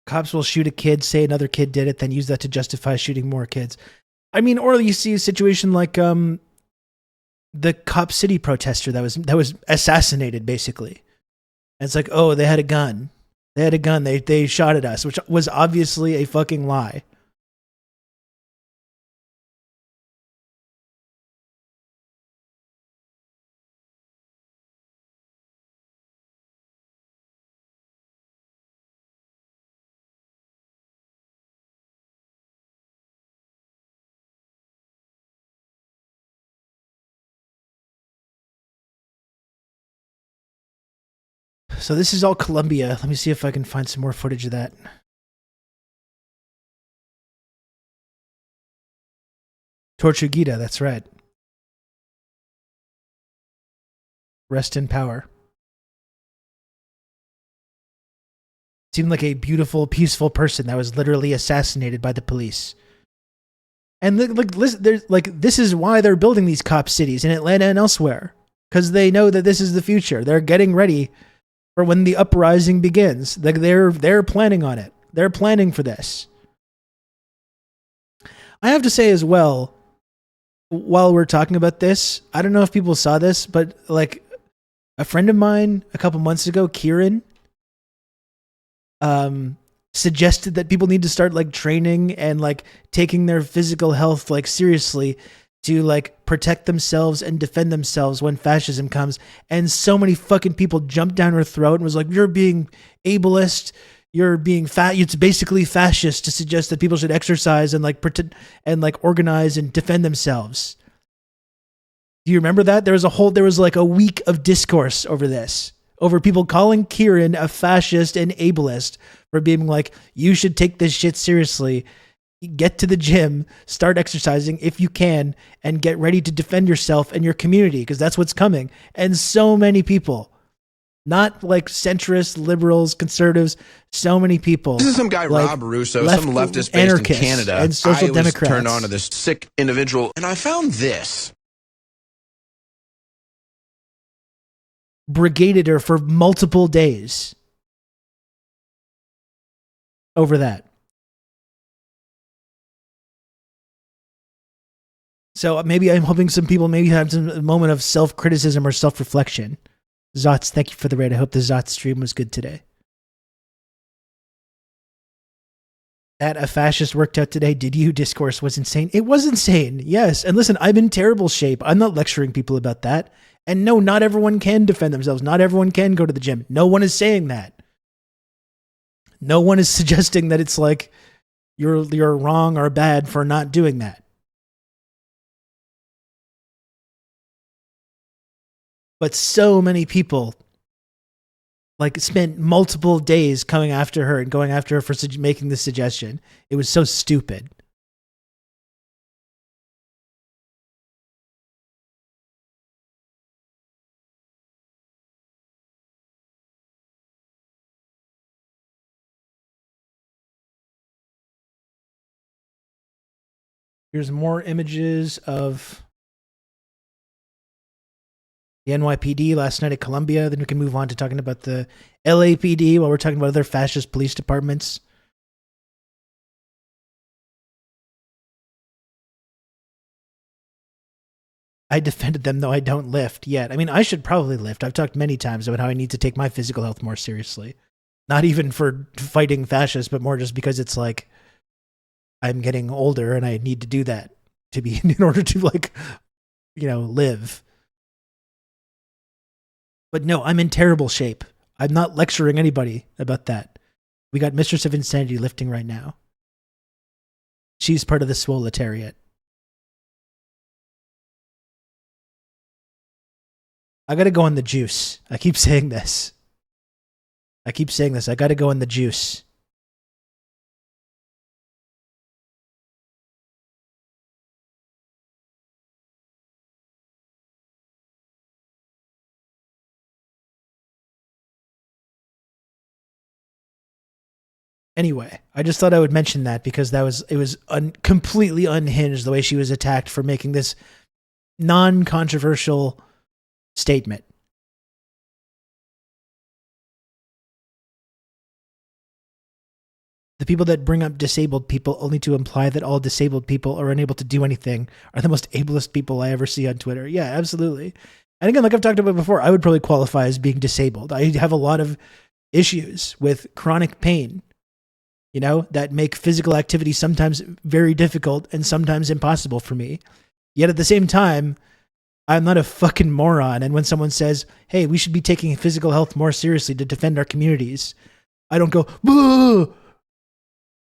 [SPEAKER 1] Cops will shoot a kid, say another kid did it, then use that to justify shooting more kids. I mean, or you see a situation like the Cop City protester that was assassinated, basically. And it's like, oh, they had a gun. They shot at us, which was obviously a fucking lie. So this is all Colombia. Let me see if I can find some more footage of that. Tortuguita, that's right. Rest in power. Seemed like a beautiful, peaceful person that was literally assassinated by the police. And like, listen, there's like, this is why they're building these cop cities in Atlanta and elsewhere, because they know that this is the future. They're getting ready for when the uprising begins. Like they're planning on it. They're planning for this. I have to say as well, while we're talking about this, I don't know if people saw this, but like a friend of mine a couple months ago, Kieran, suggested that people need to start like training and like taking their physical health like seriously to like protect themselves and defend themselves when fascism comes. And so many fucking people jumped down her throat and was like, you're being ableist, you're being fat. It's basically fascist to suggest that people should exercise and like pretend and like organize and defend themselves. Do you remember that? There was like a week of discourse over this, over people calling Kieran a fascist and ableist for being like, you should take this shit seriously. Get to the gym, start exercising if you can, and get ready to defend yourself and your community, because that's what's coming. And so many people, not like centrists, liberals, conservatives, so many people.
[SPEAKER 6] This is some guy, like Rob Russo, some leftist based in Canada.
[SPEAKER 1] And social
[SPEAKER 6] I
[SPEAKER 1] democrats.
[SPEAKER 6] was turned on to this sick individual, and I found this.
[SPEAKER 1] Brigaded her for multiple days over that. So maybe I'm hoping some people maybe have some moment of self-criticism or self-reflection. Zots, thank you for the raid. I hope the Zots stream was good today. That a fascist worked out today. Did you? Discourse was insane. It was insane. Yes. And listen, I'm in terrible shape. I'm not lecturing people about that. And no, not everyone can defend themselves. Not everyone can go to the gym. No one is saying that. No one is suggesting that it's like you're wrong or bad for not doing that. But so many people like spent multiple days coming after her and going after her for making this suggestion. It was so stupid. Here's more images of the NYPD last night at Columbia. Then we can move on to talking about the LAPD while we're talking about other fascist police departments. I defended them, though I don't lift yet. I mean, I should probably lift. I've talked many times about how I need to take my physical health more seriously. Not even for fighting fascists, but more just because it's like I'm getting older and I need to do that to be in order to like, you know, live. But no, I'm in terrible shape. I'm not lecturing anybody about that. We got Mistress of Insanity lifting right now. She's part of the swoletariat. I gotta go on the juice. I keep saying this. I gotta go on the juice. Anyway, I just thought I would mention that because it was completely unhinged the way she was attacked for making this non-controversial statement. The people that bring up disabled people only to imply that all disabled people are unable to do anything are the most ableist people I ever see on Twitter. Yeah, absolutely. And again, like I've talked about before, I would probably qualify as being disabled. I have a lot of issues with chronic pain, you know, that make physical activity sometimes very difficult and sometimes impossible for me. Yet at the same time, I'm not a fucking moron. And when someone says, hey, we should be taking physical health more seriously to defend our communities, I don't go, boo!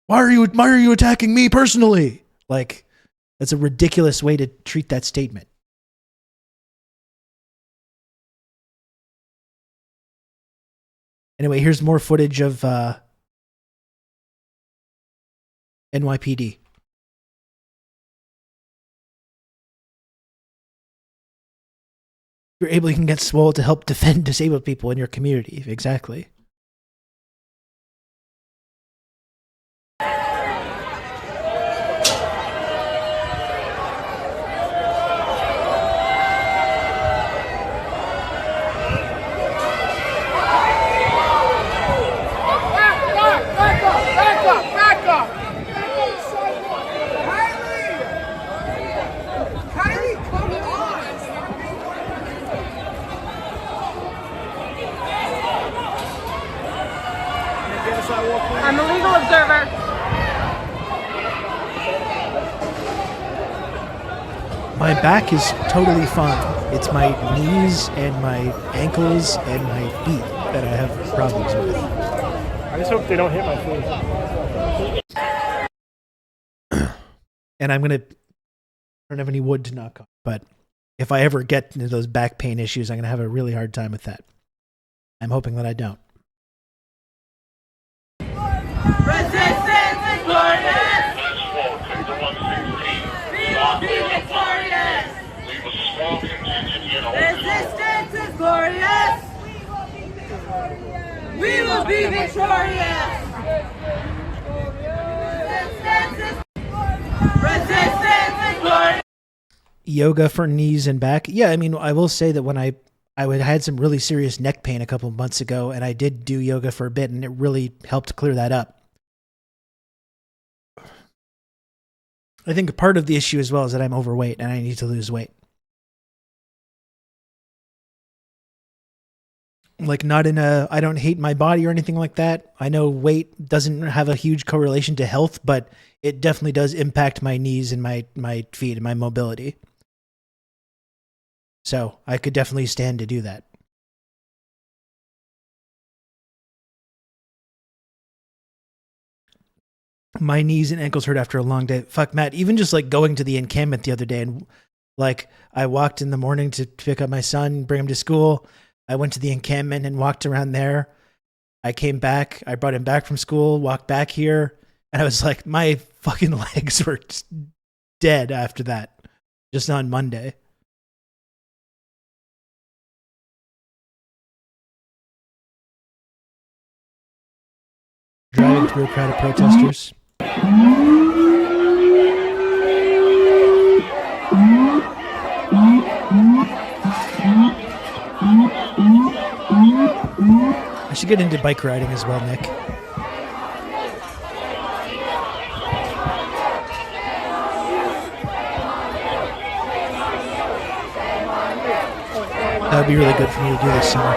[SPEAKER 1] Why are you attacking me personally? Like, that's a ridiculous way to treat that statement. Anyway, here's more footage of NYPD. If you're able, you can get swole to help defend disabled people in your community. Exactly.
[SPEAKER 7] I'm a legal observer.
[SPEAKER 1] My back is totally fine. It's my knees and my ankles and my feet that I have problems with.
[SPEAKER 8] I just hope they don't hit my face.
[SPEAKER 1] And I don't have any wood to knock on. But if I ever get into those back pain issues, I'm going to have a really hard time with that. I'm hoping that I don't.
[SPEAKER 7] Resistance is glorious! We will be victorious! Resistance is glorious! We will be victorious! Resistance is glorious!
[SPEAKER 1] Yoga for knees and back. Yeah, I mean, I will say that when I had some really serious neck pain a couple of months ago, and I did do yoga for a bit, and it really helped clear that up. I think part of the issue as well is that I'm overweight and I need to lose weight. Like, not in a, I don't hate my body or anything like that. I know weight doesn't have a huge correlation to health, but it definitely does impact my knees and my feet and my mobility. So I could definitely stand to do that. My knees and ankles hurt after a long day. Fuck, Matt, even just like going to the encampment the other day, and like I walked in the morning to pick up my son, bring him to school. I went to the encampment and walked around there. I came back. I brought him back from school, walked back here. And I was like, my fucking legs were dead after that. Just on Monday. Driving through a crowd of protesters. I should get into bike riding as well, Nick. That would be really good for me to do this summer.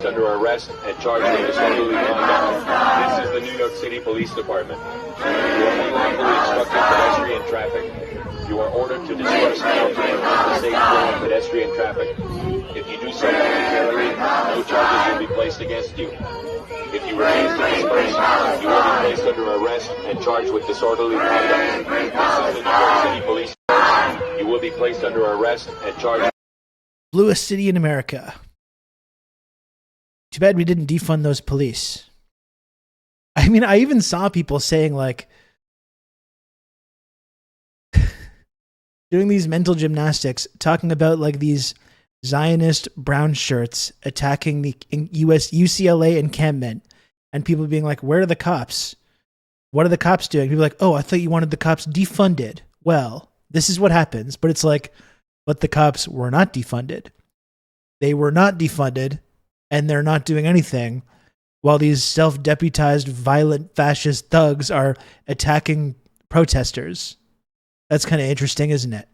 [SPEAKER 9] Under arrest and charged with disorderly conduct. This is the New York City Police Department. You are unlawfully obstructing pedestrian traffic. You are ordered to disperse now to maintain the safe flow of pedestrian traffic. If you do so voluntarily, no charges will be placed against you. If you refuse to disperse, you will be placed under arrest and charged with disorderly conduct. This is the New York City Police Department. You will be placed under arrest and charged.
[SPEAKER 1] Bluest city in America. Too bad we didn't defund those police. I mean, I even saw people saying like, doing these mental gymnastics, talking about like these Zionist brown shirts attacking the UCLA encampment, and people being like, where are the cops? What are the cops doing? People are like, oh, I thought you wanted the cops defunded. Well, this is what happens. But it's like, but the cops were not defunded. They were not defunded. And they're not doing anything while these self-deputized violent fascist thugs are attacking protesters. That's kind of interesting, isn't it?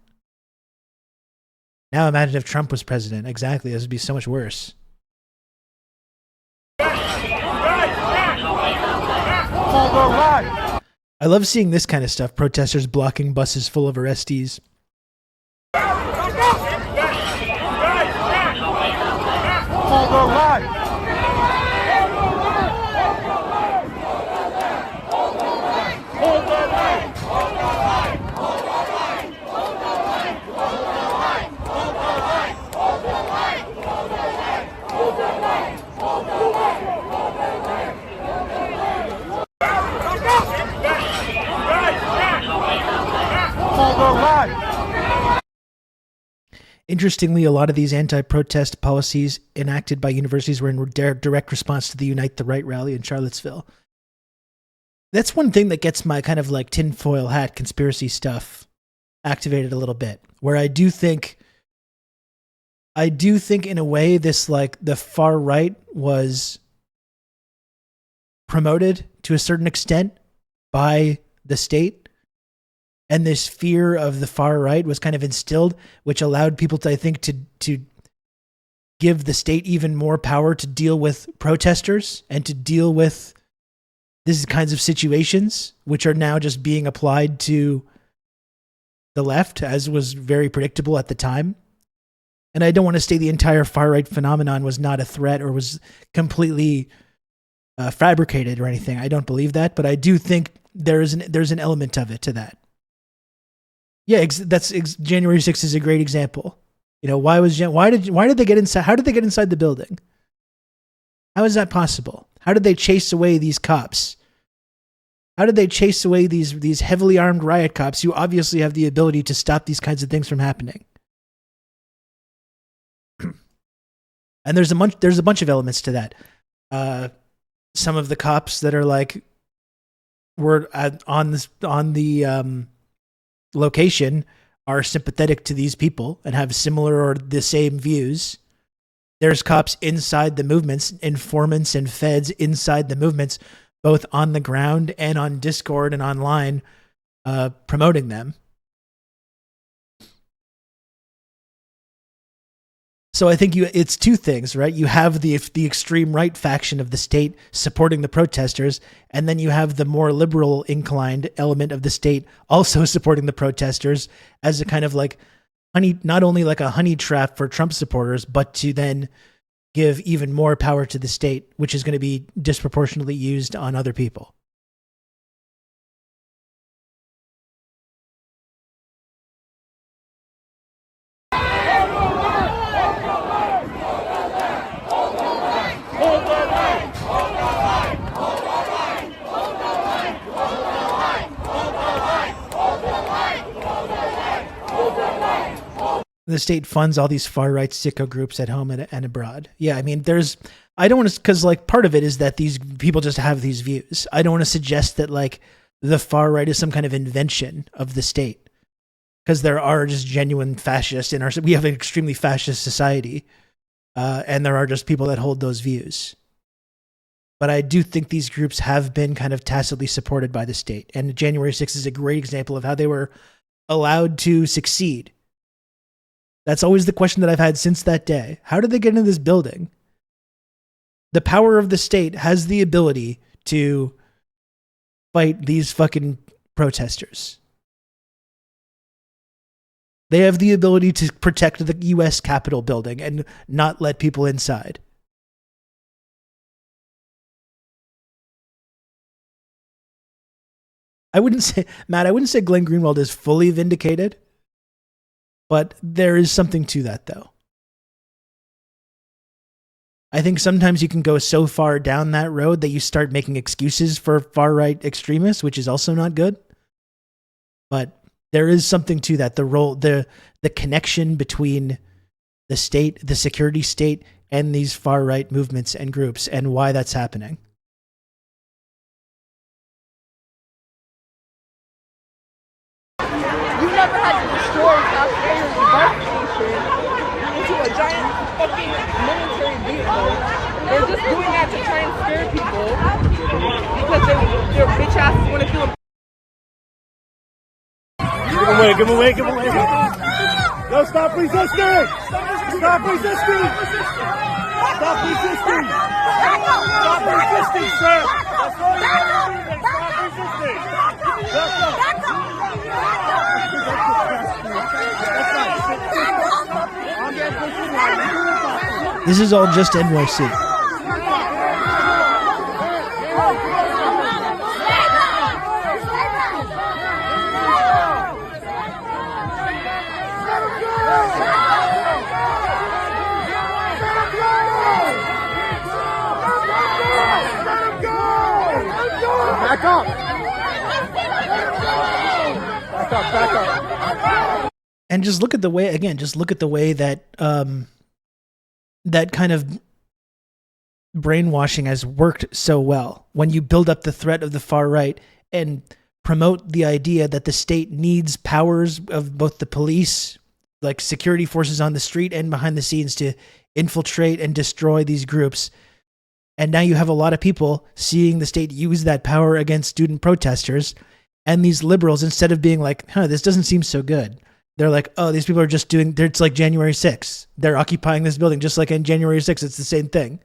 [SPEAKER 1] Now imagine if Trump was president. Exactly. This would be so much worse. I love seeing this kind of stuff. Protesters blocking buses full of arrestees. interestingly, a lot of these anti-protest policies enacted by universities were in direct response to the Unite the Right rally in Charlottesville. That's one thing that gets my kind of like tinfoil hat conspiracy stuff activated a little bit, where I do think in a way this like the far right was promoted to a certain extent by the state, and this fear of the far right was kind of instilled, which allowed people to, I think, to give the state even more power to deal with protesters and to deal with these kinds of situations, which are now just being applied to the left, as was very predictable at the time. And I don't want to say the entire far right phenomenon was not a threat or was completely fabricated or anything. I don't believe that, but I do think there's an element of it to that. Yeah, January 6th is a great example. You know, why did they get inside? How did they get inside the building? How is that possible? How did they chase away these cops? How did they chase away these heavily armed riot cops who obviously have the ability to stop these kinds of things from happening? And there's a bunch of elements to that. Some of the cops that are like were on the location are sympathetic to these people and have similar or the same views. There's cops inside the movements, informants and feds inside the movements, both on the ground and on Discord and online, promoting them. So I think it's two things, right? You have the extreme right faction of the state supporting the protesters, and then you have the more liberal inclined element of the state also supporting the protesters as a kind of like not only like a honey trap for Trump supporters, but to then give even more power to the state, which is going to be disproportionately used on other people. The state funds all these far right sicko groups at home and abroad. Yeah, I mean, I don't want to, because like part of it is that these people just have these views. I don't want to suggest that like the far right is some kind of invention of the state, because there are just genuine fascists in we have an extremely fascist society, and there are just people that hold those views. But I do think these groups have been kind of tacitly supported by the state, and January 6th is a great example of how they were allowed to succeed. That's always the question that I've had since that day. How did they get into this building? The power of the state has the ability to fight these fucking protesters. They have the ability to protect the U.S. Capitol building and not let people inside. I wouldn't say Glenn Greenwald is fully vindicated, but there is something to that, though. I think sometimes you can go so far down that road that you start making excuses for far-right extremists, which is also not good. But there is something to that. The connection between the state, the security state, and these far-right movements and groups, and why that's happening.
[SPEAKER 10] You never had to destroy South Carolina's bus station into a giant fucking military vehicle. They're just doing that to try and scare people because their bitch asses want to feel.
[SPEAKER 5] Give him away. Yo, stop resisting! Stop resisting! Stop resisting! Stop resisting, sir! That's all you gotta do, then. Stop resisting! Back up!
[SPEAKER 1] This is all just NYC.
[SPEAKER 5] Back up! Back up!
[SPEAKER 1] And just look at the way, again, that that kind of brainwashing has worked so well. When you build up the threat of the far right and promote the idea that the state needs powers of both the police, like security forces on the street and behind the scenes, to infiltrate and destroy these groups. And now you have a lot of people seeing the state use that power against student protesters, and these liberals, instead of being like, this doesn't seem so good, they're like, oh, these people are just it's like January 6th. They're occupying this building just like in January 6th. It's the same thing.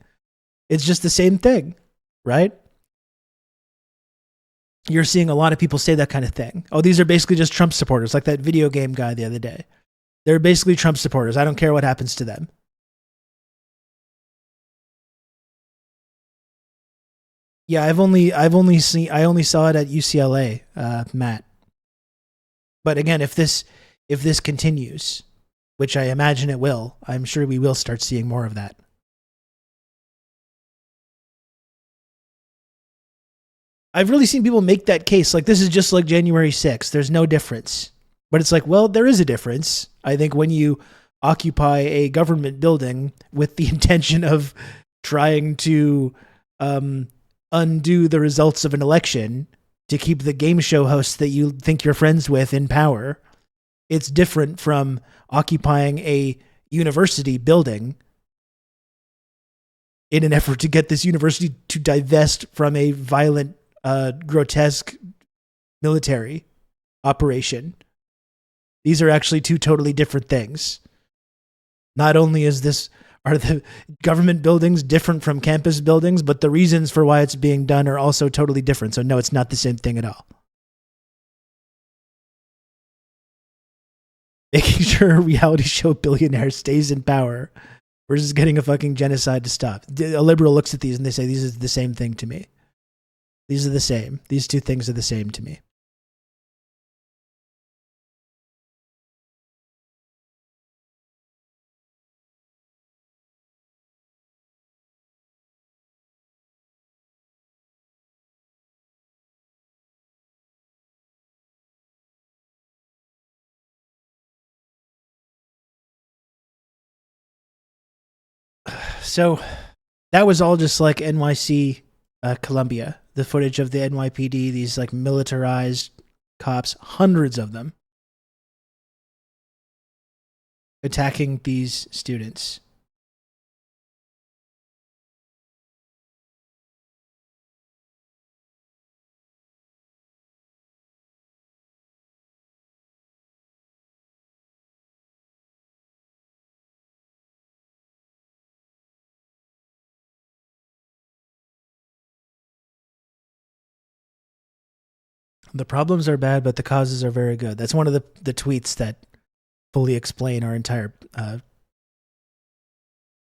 [SPEAKER 1] It's just the same thing, right? You're seeing a lot of people say that kind of thing. Oh, these are basically just Trump supporters, like that video game guy the other day. They're basically Trump supporters. I don't care what happens to them. Yeah, I only saw it at UCLA, Matt. But again, if this continues, which I imagine it will, I'm sure we will start seeing more of that. I've really seen people make that case, like this is just like January 6th. There's no difference. But it's like, well, there is a difference. I think when you occupy a government building with the intention of trying to undo the results of an election to keep the game show hosts that you think you're friends with in power, it's different from occupying a university building in an effort to get this university to divest from a violent, grotesque military operation. These are actually two totally different things. Not only are the government buildings different from campus buildings, but the reasons for why it's being done are also totally different. So no, it's not the same thing at all. Making sure a reality show billionaire stays in power versus getting a fucking genocide to stop. A liberal looks at these and they say, these are the same thing to me. These are the same. These two things are the same to me. So that was all just like NYC, Columbia, the footage of the NYPD, these like militarized cops, hundreds of them, attacking these students. The problems are bad, but the causes are very good. That's one of the tweets that fully explain our entire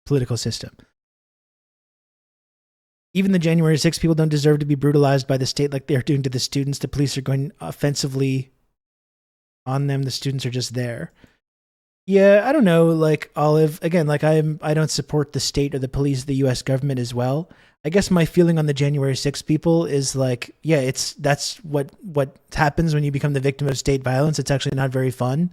[SPEAKER 1] political system. Even the January 6th people don't deserve to be brutalized by the state like they're doing to the students. The police are going offensively on them. The students are just there. Yeah, I don't know, like Olive, again, like I don't support the state or the police, the US government as well. I guess my feeling on the January 6th people is like, yeah, that's what happens when you become the victim of state violence. It's actually not very fun.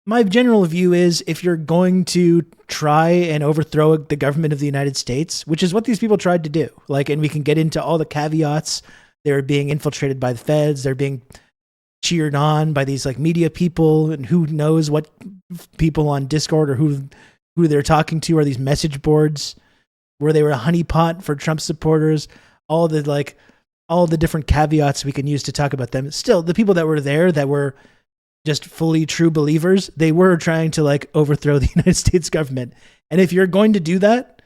[SPEAKER 1] My general view is if you're going to try and overthrow the government of the United States, which is what these people tried to do, like, and we can get into all the caveats. They're being infiltrated by the feds. They're being cheered on by these like media people, and who knows what people on Discord or who they're talking to, are these message boards where they were a honeypot for Trump supporters, all the different caveats we can use to talk about them. Still, the people that were there that were just fully true believers, they were trying to like overthrow the United States government. And if you're going to do that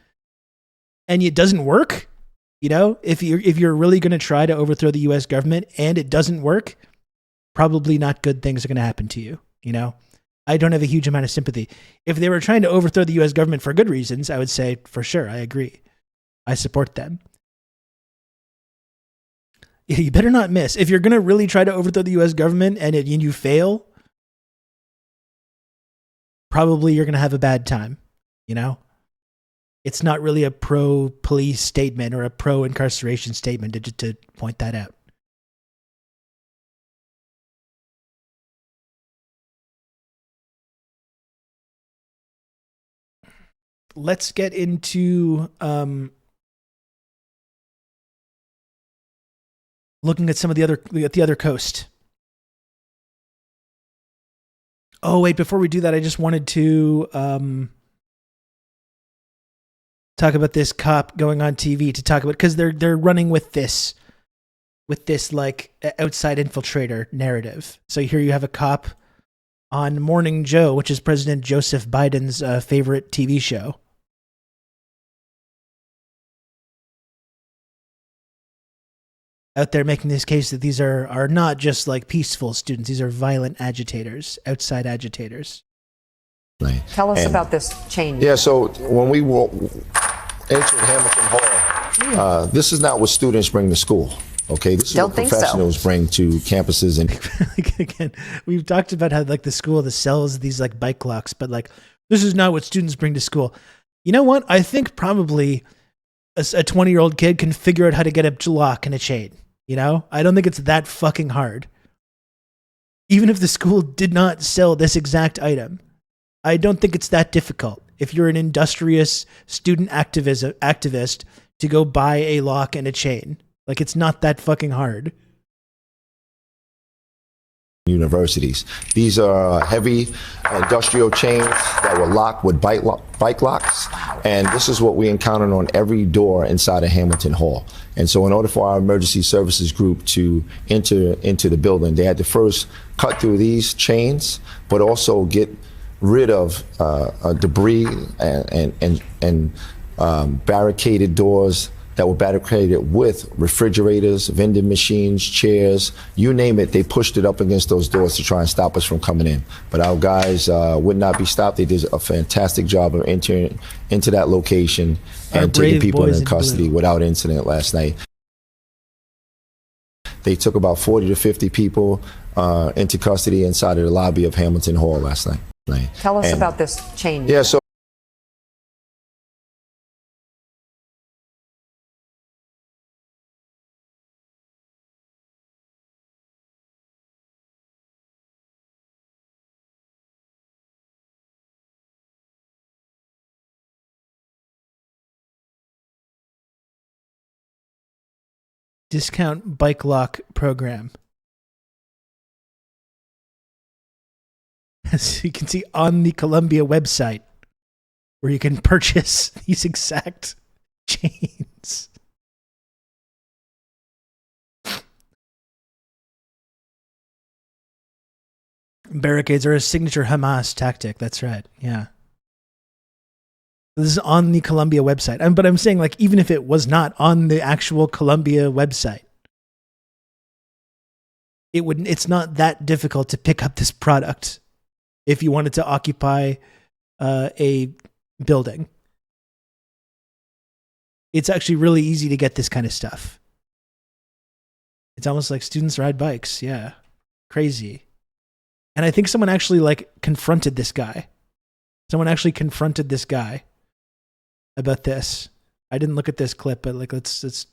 [SPEAKER 1] and it doesn't work, you know, if you're really going to try to overthrow the US government and it doesn't work, probably not good things are going to happen to you, you know? I don't have a huge amount of sympathy. If they were trying to overthrow the US government for good reasons, I would say, for sure, I agree. I support them. Yeah, you better not miss. If you're going to really try to overthrow the US government and you fail, probably you're going to have a bad time, you know? It's not really a pro-police statement or a pro-incarceration statement to point that out. let's get into looking at some of the other coast. Oh wait, before we do that, I just wanted to talk about this cop going on TV to talk about, because they're running with this like outside infiltrator narrative. So here you have a cop on Morning Joe, which is President Joseph Biden's favorite TV show. Out there making this case that these are not just like peaceful students. These are violent agitators, outside agitators.
[SPEAKER 11] Right.
[SPEAKER 12] Tell us about this change.
[SPEAKER 11] Yeah, so when we entered Hamilton Hall, this is not what students bring to school. Okay, this is what professionals bring to campuses. And
[SPEAKER 1] again, we've talked about how like the school that sells these like bike locks, but like this is not what students bring to school. You know what? I think probably a 20-year-old kid can figure out how to get a lock and a chain. You know, I don't think it's that fucking hard. Even if the school did not sell this exact item, I don't think it's that difficult. If you're an industrious student activist to go buy a lock and a chain, like it's not that fucking hard.
[SPEAKER 11] Universities. These are heavy industrial chains that were locked with bike locks. And this is what we encountered on every door inside of Hamilton Hall. And so in order for our emergency services group to enter into the building, they had to first cut through these chains, but also get rid of debris and barricaded doors that were barricaded with refrigerators, vending machines, chairs, you name it. They pushed it up against those doors to try and stop us from coming in. But our guys would not be stopped. They did a fantastic job of entering into that location and taking people in custody without incident last night. They took about 40 to 50 people into custody inside of the lobby of Hamilton Hall last night.
[SPEAKER 12] Tell us about this change.
[SPEAKER 11] Yeah, so
[SPEAKER 1] discount bike lock program. As you can see on the Columbia website, where you can purchase these exact chains. Barricades are a signature Hamas tactic. That's right. Yeah. This is on the Columbia website. But I'm saying, like, even if it was not on the actual Columbia website, it's not that difficult to pick up this product if you wanted to occupy a building. It's actually really easy to get this kind of stuff. It's almost like students ride bikes. Yeah. Crazy. And I think someone actually like confronted this guy. Someone actually confronted this guy about this. I didn't look at this clip, but like let's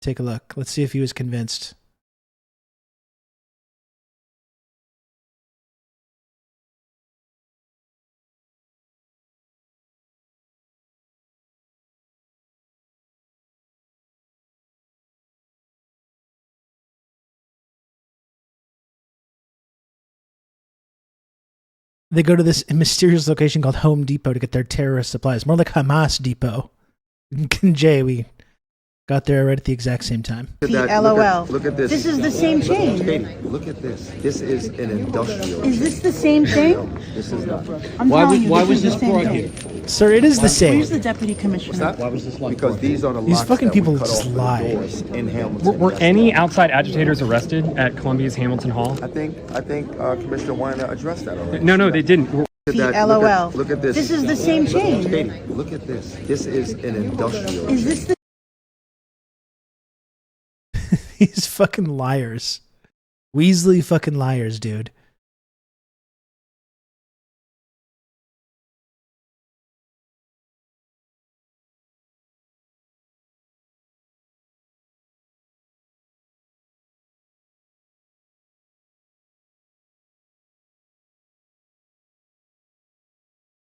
[SPEAKER 1] take a look. Let's see if he was convinced. They go to this mysterious location called Home Depot to get their terrorist supplies. More like Hamas Depot. Jay, we got there right at the exact same time.
[SPEAKER 13] LOL.
[SPEAKER 14] Look at this.
[SPEAKER 13] This is the same chain.
[SPEAKER 14] Katie, look at this. This is an industrial.
[SPEAKER 13] Is this the same thing?
[SPEAKER 14] This is not.
[SPEAKER 13] Why was this brought here?
[SPEAKER 1] Sir, it is the same.
[SPEAKER 13] Where's the deputy commissioner?
[SPEAKER 14] Why was this like? Because these are the
[SPEAKER 1] These
[SPEAKER 14] locks
[SPEAKER 1] fucking
[SPEAKER 14] that we
[SPEAKER 1] people
[SPEAKER 14] cut
[SPEAKER 1] just
[SPEAKER 14] off the
[SPEAKER 1] lie.
[SPEAKER 14] doors in Hamilton.
[SPEAKER 15] Were any outside agitators arrested at Columbia's Hamilton Hall?
[SPEAKER 14] I think Commissioner wanted to address that already.
[SPEAKER 15] No, they didn't.
[SPEAKER 13] LOL.
[SPEAKER 14] Look at this.
[SPEAKER 13] This is the same chain.
[SPEAKER 14] Katie, look at this. This is an industrial.
[SPEAKER 13] Is this the
[SPEAKER 1] These fucking liars. Weasley fucking liars, dude.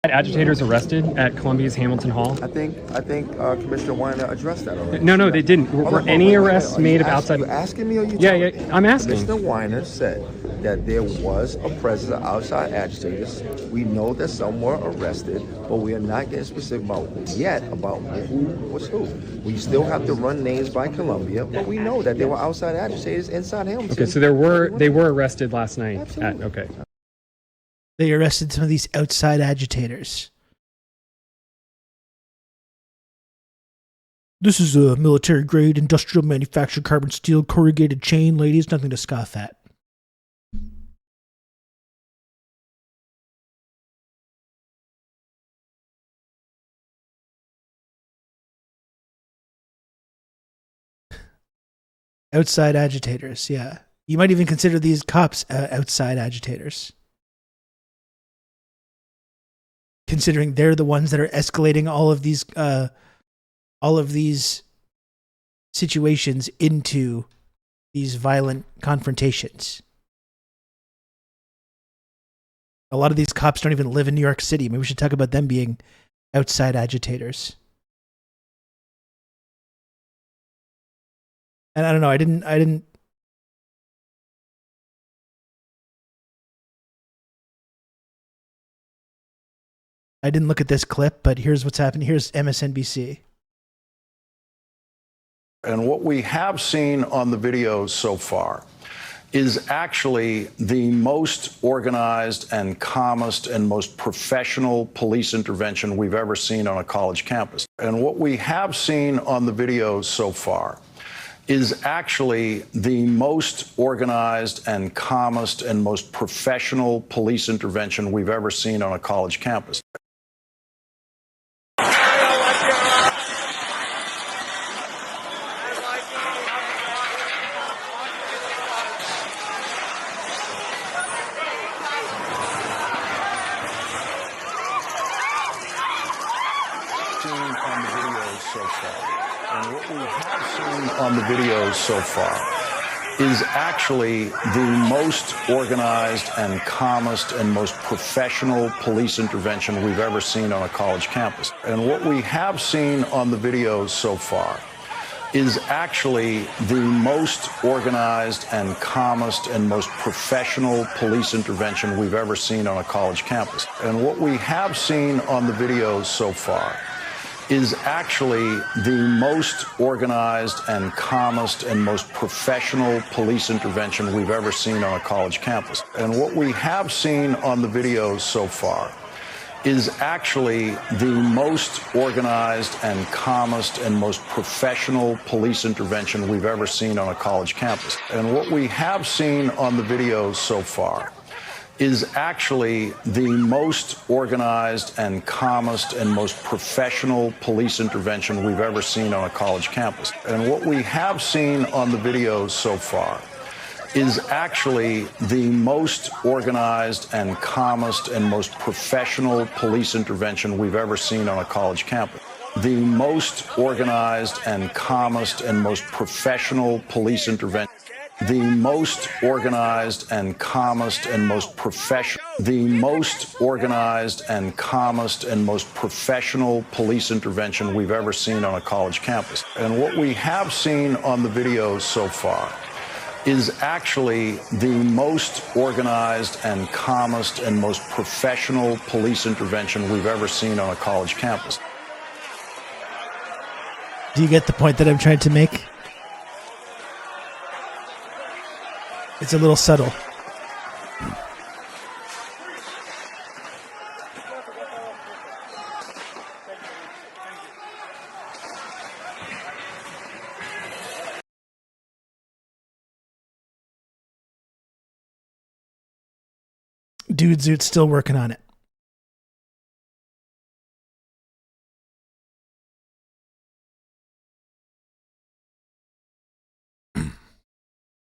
[SPEAKER 15] Agitators arrested at Columbia's Hamilton Hall?
[SPEAKER 14] I think Commissioner Weiner addressed that already.
[SPEAKER 15] No, they didn't. Were any arrests made of outside?
[SPEAKER 14] Are you asking me or are you
[SPEAKER 15] Yeah,
[SPEAKER 14] telling me?
[SPEAKER 15] I'm asking.
[SPEAKER 14] Commissioner Weiner said that there was a presence of outside agitators. We know that some were arrested, but we are not getting specific about who was who. We still have to run names by Columbia, but we know that there were outside agitators inside Hamilton.
[SPEAKER 15] Okay, so they were arrested last night. Okay.
[SPEAKER 1] They arrested some of these outside agitators. This is a military-grade, industrial manufactured carbon steel corrugated chain, ladies. Nothing to scoff at. Outside agitators, yeah. You might even consider these cops outside agitators. Considering they're the ones that are escalating all of these situations into these violent confrontations. A lot of these cops don't even live in New York City. Maybe we should talk about them being outside agitators. And I don't know, I didn't look at this clip, but here's what's happening. Here's MSNBC.
[SPEAKER 16] And what we have seen on the videos so far is actually the most organized and calmest and most professional police intervention we've ever seen on a college campus. And what we have seen on the videos so far is actually the most organized and calmest and most professional police intervention we've ever seen on a college campus. On the videos so far is actually the most organized and calmest and most professional police intervention we've ever seen on a college campus. And what we have seen on the videos so far is actually the most organized and calmest and most professional police intervention we've ever seen on a college campus. And what we have seen on the videos so far is actually the most organized and calmest and most professional police intervention we've ever seen on a college campus. And what we have seen on the videos so far is actually the most organized and calmest and most professional police intervention we've ever seen on a college campus. And what we have seen on the videos so far is actually the most organized and calmest and most professional police intervention we've ever seen on a college campus. And what we have seen on the videos so far is actually the most organized and calmest and most professional police intervention we've ever seen on a college campus. The most organized and calmest and most professional police intervention. The most organized and calmest and most professional. The most organized and calmest and most professional police intervention we've ever seen on a college campus. And what we have seen on the videos so far is actually the most organized and calmest and most professional police intervention we've ever seen on a college campus.
[SPEAKER 1] Do you get the point that I'm trying to make? It's a little subtle. Dude Zoot's still working on it.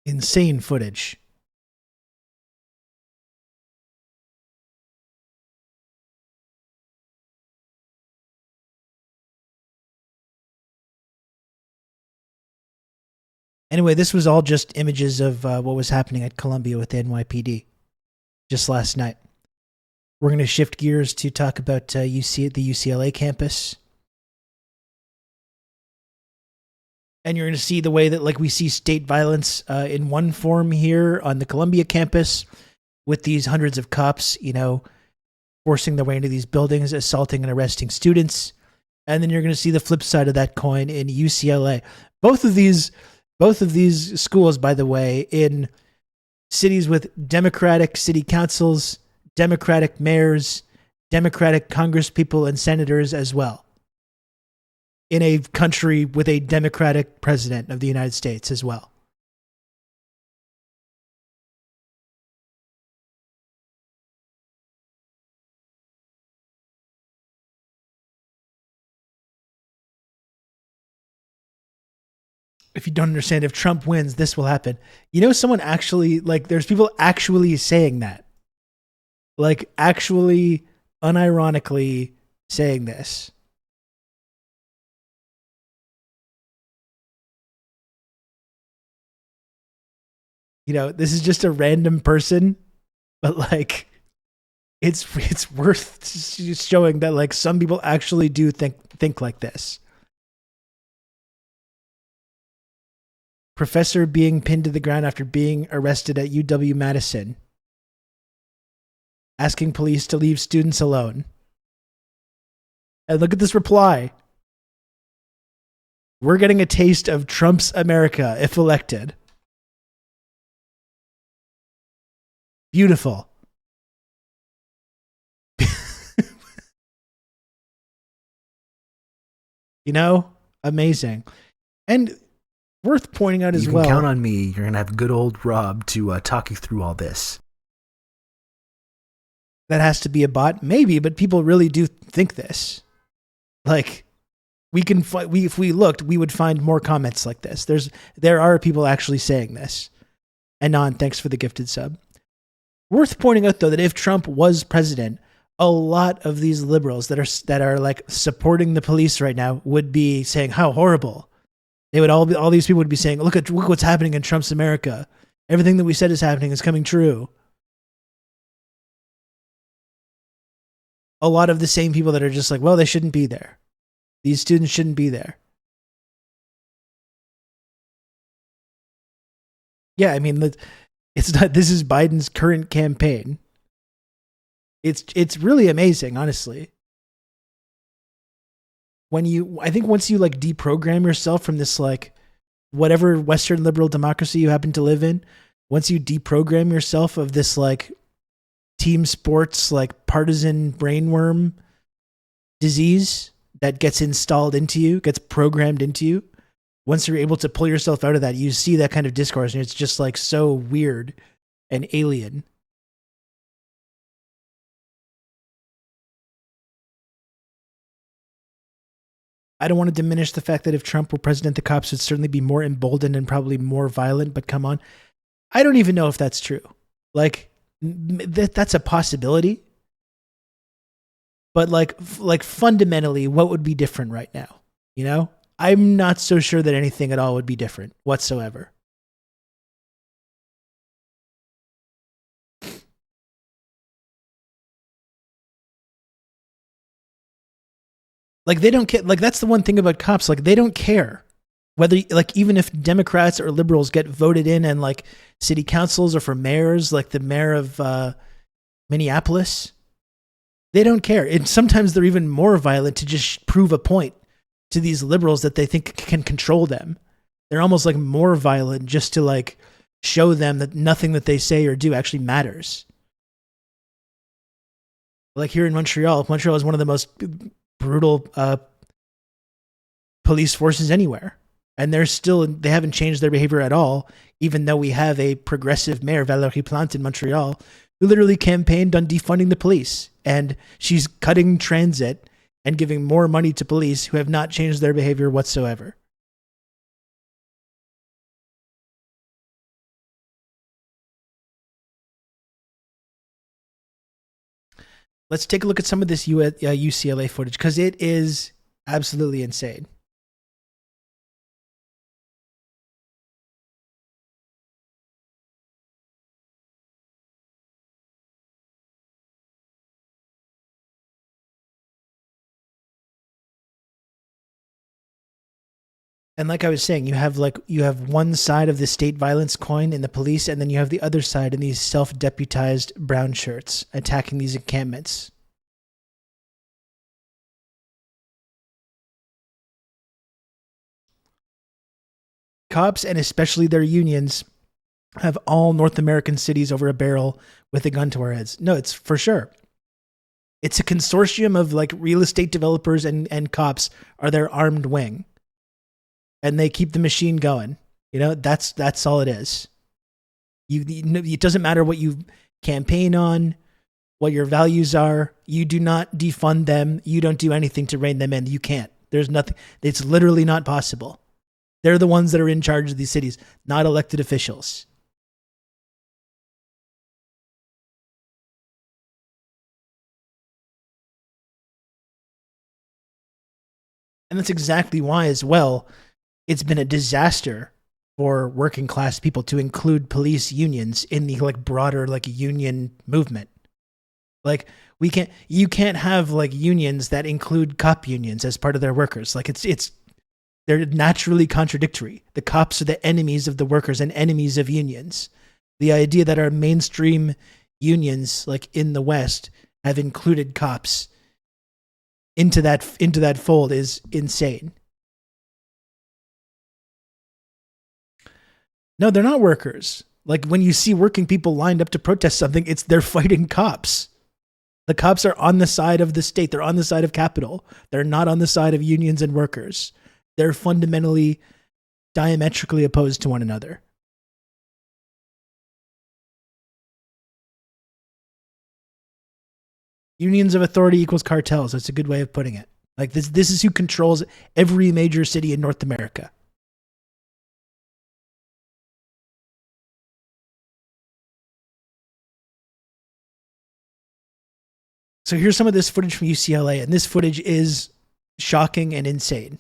[SPEAKER 1] Insane footage. Anyway, this was all just images of what was happening at Columbia with the NYPD just last night. We're going to shift gears to talk about the UCLA campus. And you're going to see the way that, like, we see state violence in one form here on the Columbia campus with these hundreds of cops, you know, forcing their way into these buildings, assaulting and arresting students. And then you're going to see the flip side of that coin in UCLA. Both of these schools, by the way, in cities with Democratic city councils, Democratic mayors, Democratic congresspeople and senators as well. In a country with a Democratic president of the United States as well. If you don't understand, if Trump wins, this will happen. You know, someone actually, like, there's people actually saying that. Like, actually, unironically saying this. You know, this is just a random person, but, like, it's worth showing that, like, some people actually do think like this. Professor being pinned to the ground after being arrested at UW-Madison. Asking police to leave students alone. And look at this reply. We're getting a taste of Trump's America if elected. Beautiful. You know, amazing. And worth pointing out as well.
[SPEAKER 4] You can count on me. You're going to have good old Rob to talk you through all this.
[SPEAKER 1] That has to be a bot? Maybe, but people really do think this. Like, if we looked, we would find more comments like this. There are people actually saying this. Anon, thanks for the gifted sub. Worth pointing out, though, that if Trump was president, a lot of these liberals that are like supporting the police right now would be saying how horrible. They would all these people would be saying, look what's happening in Trump's America. Everything that we said is happening is coming true. A lot of the same people that are just like, well, they shouldn't be there. These students shouldn't be there. Yeah, I mean, it's not. This is Biden's current campaign. It's really amazing, honestly. I think once you like deprogram yourself from this like whatever Western liberal democracy you happen to live in, once you deprogram yourself of this like team sports like partisan brainworm disease that gets installed into you, gets programmed into you, once you're able to pull yourself out of that, you see that kind of discourse and it's just like so weird and alien. I don't want to diminish the fact that if Trump were president, the cops would certainly be more emboldened and probably more violent, but come on. I don't even know if that's true. Like, that's a possibility. But like fundamentally, what would be different right now? You know? I'm not so sure that anything at all would be different whatsoever. Like, they don't care. Like, that's the one thing about cops. Like, they don't care whether, like, even if Democrats or liberals get voted in and like city councils or for mayors, like the mayor of Minneapolis, they don't care. And sometimes they're even more violent to just prove a point to these liberals that they think can control them. They're almost like more violent just to like show them that nothing that they say or do actually matters. Like here in Montreal is one of the most brutal police forces anywhere. And they haven't changed their behavior at all, even though we have a progressive mayor, Valérie Plante in Montreal, who literally campaigned on defunding the police. And she's cutting transit and giving more money to police who have not changed their behavior whatsoever. Let's take a look at some of this UCLA footage because it is absolutely insane. And like I was saying, you have one side of the state violence coin in the police, and then you have the other side in these self-deputized brown shirts attacking these encampments. Cops, and especially their unions, have all North American cities over a barrel with a gun to our heads. No, it's for sure. It's a consortium of like real estate developers and cops are their armed wing. And they keep the machine going. You know, that's all it is. It doesn't matter what you campaign on, what your values are. You do not defund them. You don't do anything to rein them in. You can't. There's nothing. It's literally not possible. They're the ones that are in charge of these cities, not elected officials. And that's exactly why, as well, it's been a disaster for working class people to include police unions in the like broader like union movement. Like you can't have like unions that include cop unions as part of their workers. Like they're naturally contradictory. The cops are the enemies of the workers and enemies of unions. The idea that our mainstream unions like in the West have included cops into that fold is insane. No, they're not workers. Like when you see working people lined up to protest something, they're fighting cops. The cops are on the side of the state. They're on the side of capital. They're not on the side of unions and workers. They're fundamentally diametrically opposed to one another. Unions of authority equals cartels. That's a good way of putting it. Like this is who controls every major city in North America. So here's some of this footage from UCLA, and this footage is shocking and insane.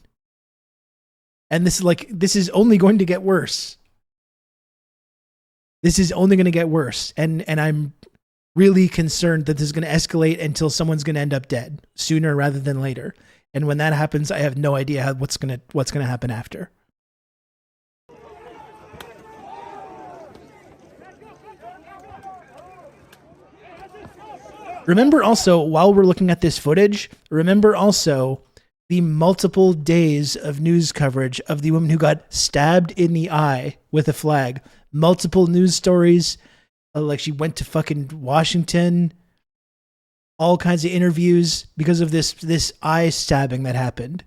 [SPEAKER 1] And this is only going to get worse. This is only going to get worse. And I'm really concerned that this is going to escalate until someone's going to end up dead sooner rather than later. And when that happens, I have no idea what's going to happen after. Remember also, while we're looking at this footage, remember also the multiple days of news coverage of the woman who got stabbed in the eye with a flag. Multiple news stories, like she went to fucking Washington, all kinds of interviews because of this eye stabbing that happened.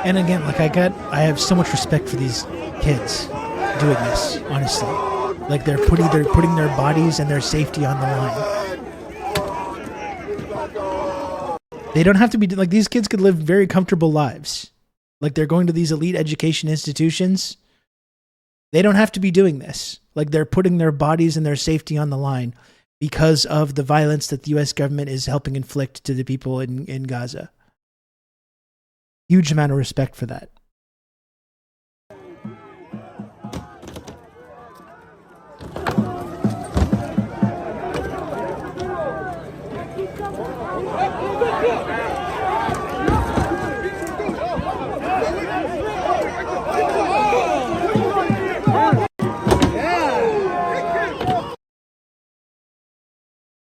[SPEAKER 1] And again, like I have so much respect for these kids doing this, honestly. Like they're putting their bodies and their safety on the line. They don't have to be like, these kids could live very comfortable lives. Like they're going to these elite education institutions. They don't have to be doing this. Like they're putting their bodies and their safety on the line because of the violence that the US government is helping inflict to the people in Gaza. Huge amount of respect for that.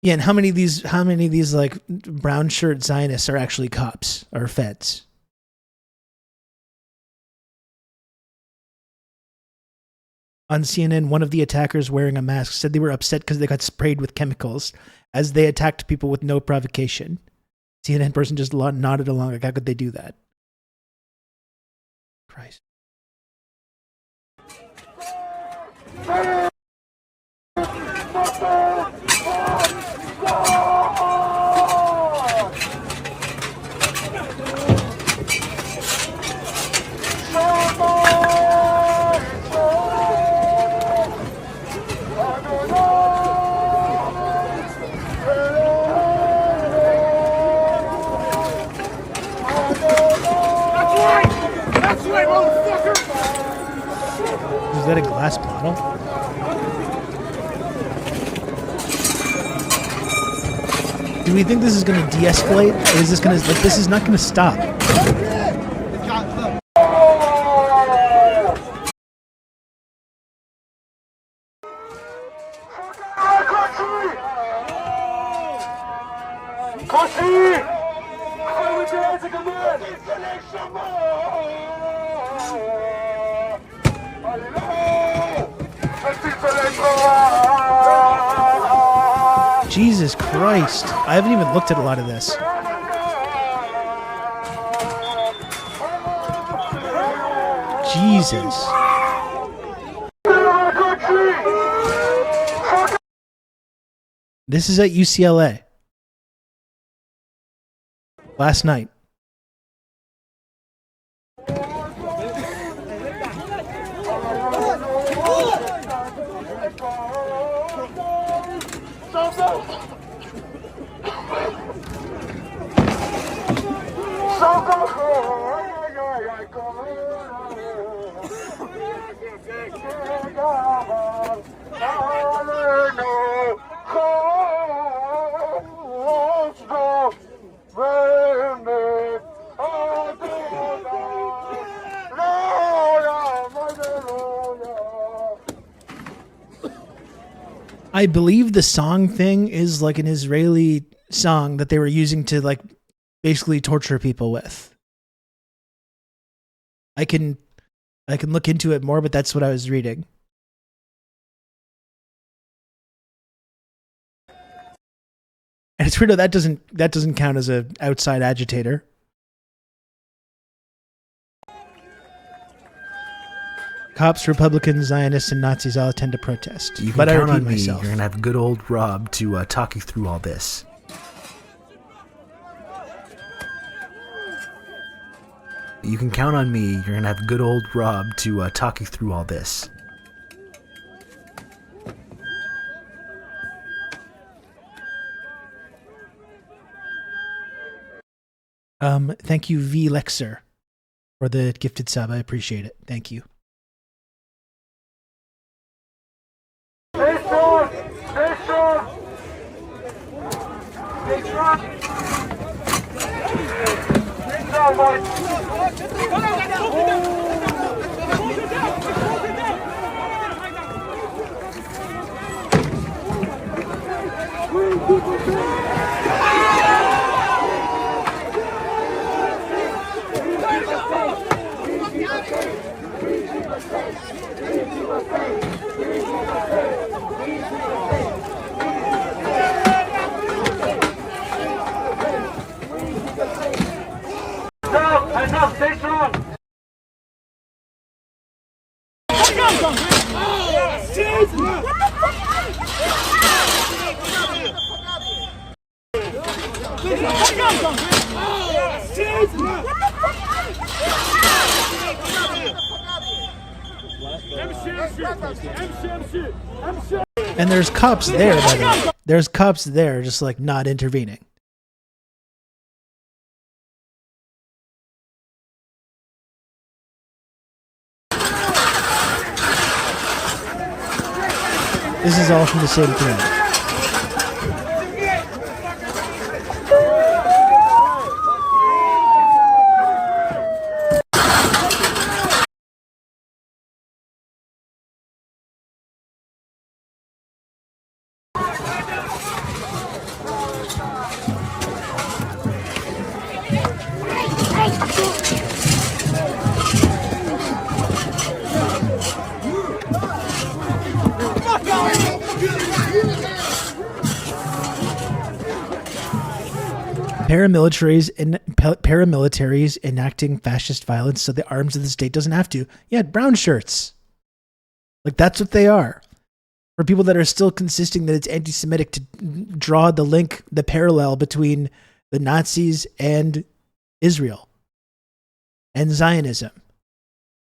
[SPEAKER 1] Yeah, and how many of these like brown shirt Zionists are actually cops or feds? On CNN, one of the attackers wearing a mask said they were upset because they got sprayed with chemicals as they attacked people with no provocation. CNN person just nodded along. Like, how could they do that? Christ. Is that a glass bottle? Do we think this is going to de-escalate? Or is this going to, like, this is not going to stop? Jesus Christ. I haven't even looked at a lot of this. Jesus. This is at UCLA. Last night. I believe the song thing is like an Israeli song that they were using to like basically torture people with. I can look into it more, but that's what I was reading. And it's weird that doesn't count as an outside agitator. Cops, Republicans, Zionists, and Nazis all attend to protest.
[SPEAKER 4] You can
[SPEAKER 1] but
[SPEAKER 4] count
[SPEAKER 1] I repeat
[SPEAKER 4] on me.
[SPEAKER 1] myself.
[SPEAKER 4] You're gonna have good old Rob to talk you through all this. You can count on me. You're gonna have good old Rob to talk you through all this.
[SPEAKER 1] Thank you, V Lexer, for the gifted sub. I appreciate it. Thank you.
[SPEAKER 5] Stay strong! Stay strong! Stay strong! Stay strong, Enough, stay strong!
[SPEAKER 1] And there's cops there, by the way. There's cops there just like not intervening. This is all from the same thing. Paramilitaries enacting fascist violence so the arms of the state doesn't have to. Yeah, brown shirts. Like, that's what they are. For people that are still consisting that it's anti-Semitic to draw the link, the parallel between the Nazis and Israel and Zionism.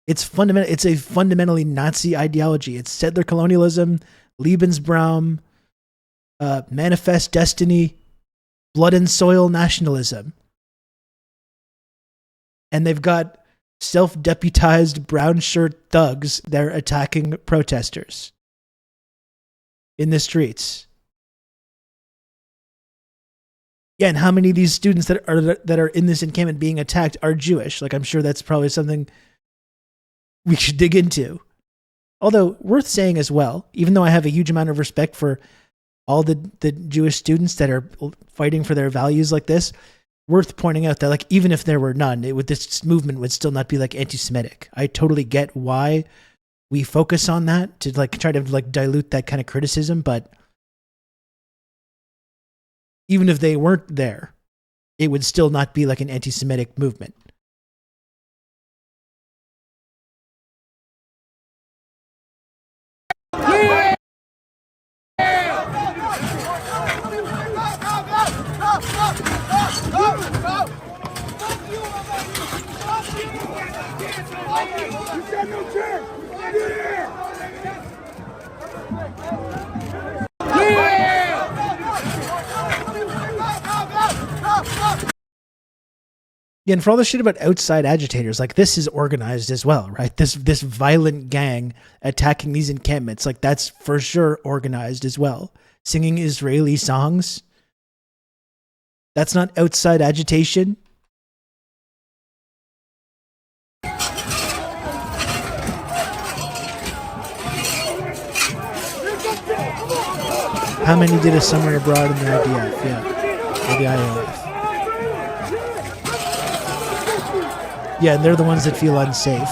[SPEAKER 1] It's a fundamentally Nazi ideology. It's settler colonialism, Lebensraum, manifest destiny, blood and soil nationalism. And they've got self-deputized brown shirt thugs that are attacking protesters in the streets. Yeah, and how many of these students that are in this encampment being attacked are Jewish? Like, I'm sure that's probably something we should dig into. Although, worth saying as well, even though I have a huge amount of respect for all the Jewish students that are fighting for their values like this, worth pointing out that, like, even if there were none, this movement would still not be like anti-Semitic. I totally get why we focus on that to like try to like dilute that kind of criticism, but even if they weren't there, it would still not be like an anti-Semitic movement. Yeah, and for all the shit about outside agitators, like, this is organized as well, right? This violent gang attacking these encampments, like, that's for sure organized as well. Singing Israeli songs, that's not outside agitation. How many did a summer abroad in the IDF? Yeah, or the IAF. Yeah, and they're the ones that feel unsafe.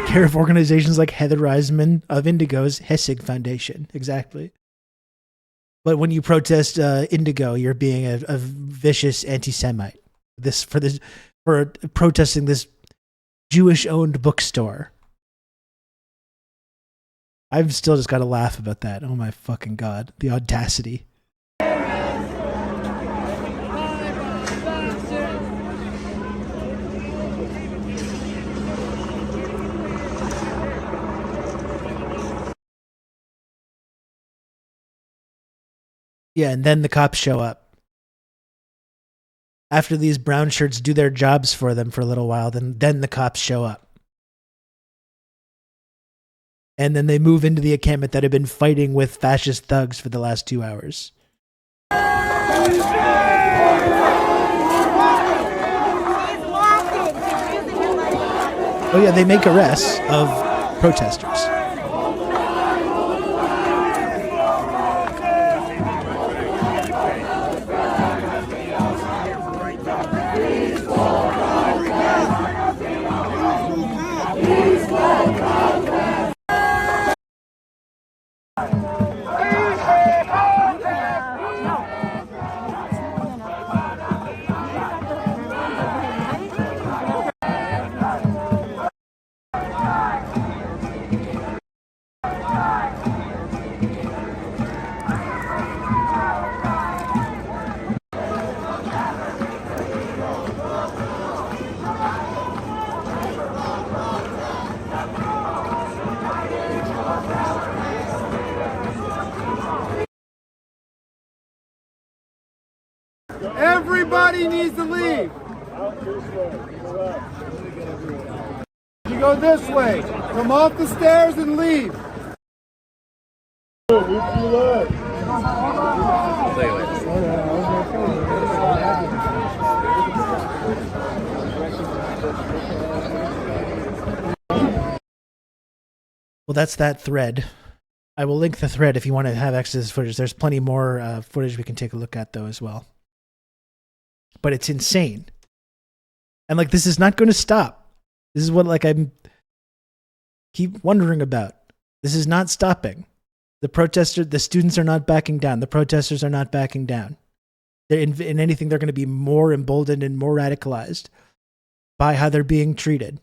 [SPEAKER 1] Care of organizations like Heather Reisman of Indigo's Hessig Foundation. Exactly. But when you protest Indigo, you're being a vicious anti-Semite. For protesting this Jewish-owned bookstore. I've still just got to laugh about that. Oh my fucking god, the audacity. Yeah, and then the cops show up. After these brown shirts do their jobs for them for a little while, then the cops show up. And then they move into the encampment that had been fighting with fascist thugs for the last 2 hours. Oh yeah, they make arrests of protesters.
[SPEAKER 5] Everybody needs to leave. You go this way. Come off the stairs and leave.
[SPEAKER 1] Well, that's that thread. I will link the thread if you want to have access to this footage. There's plenty more footage we can take a look at, though, as well. But it's insane. And, like, this is not going to stop. This is what I'm keep wondering about. This is not stopping. The students are not backing down. The protesters are not backing down. In anything, they're going to be more emboldened and more radicalized by how they're being treated.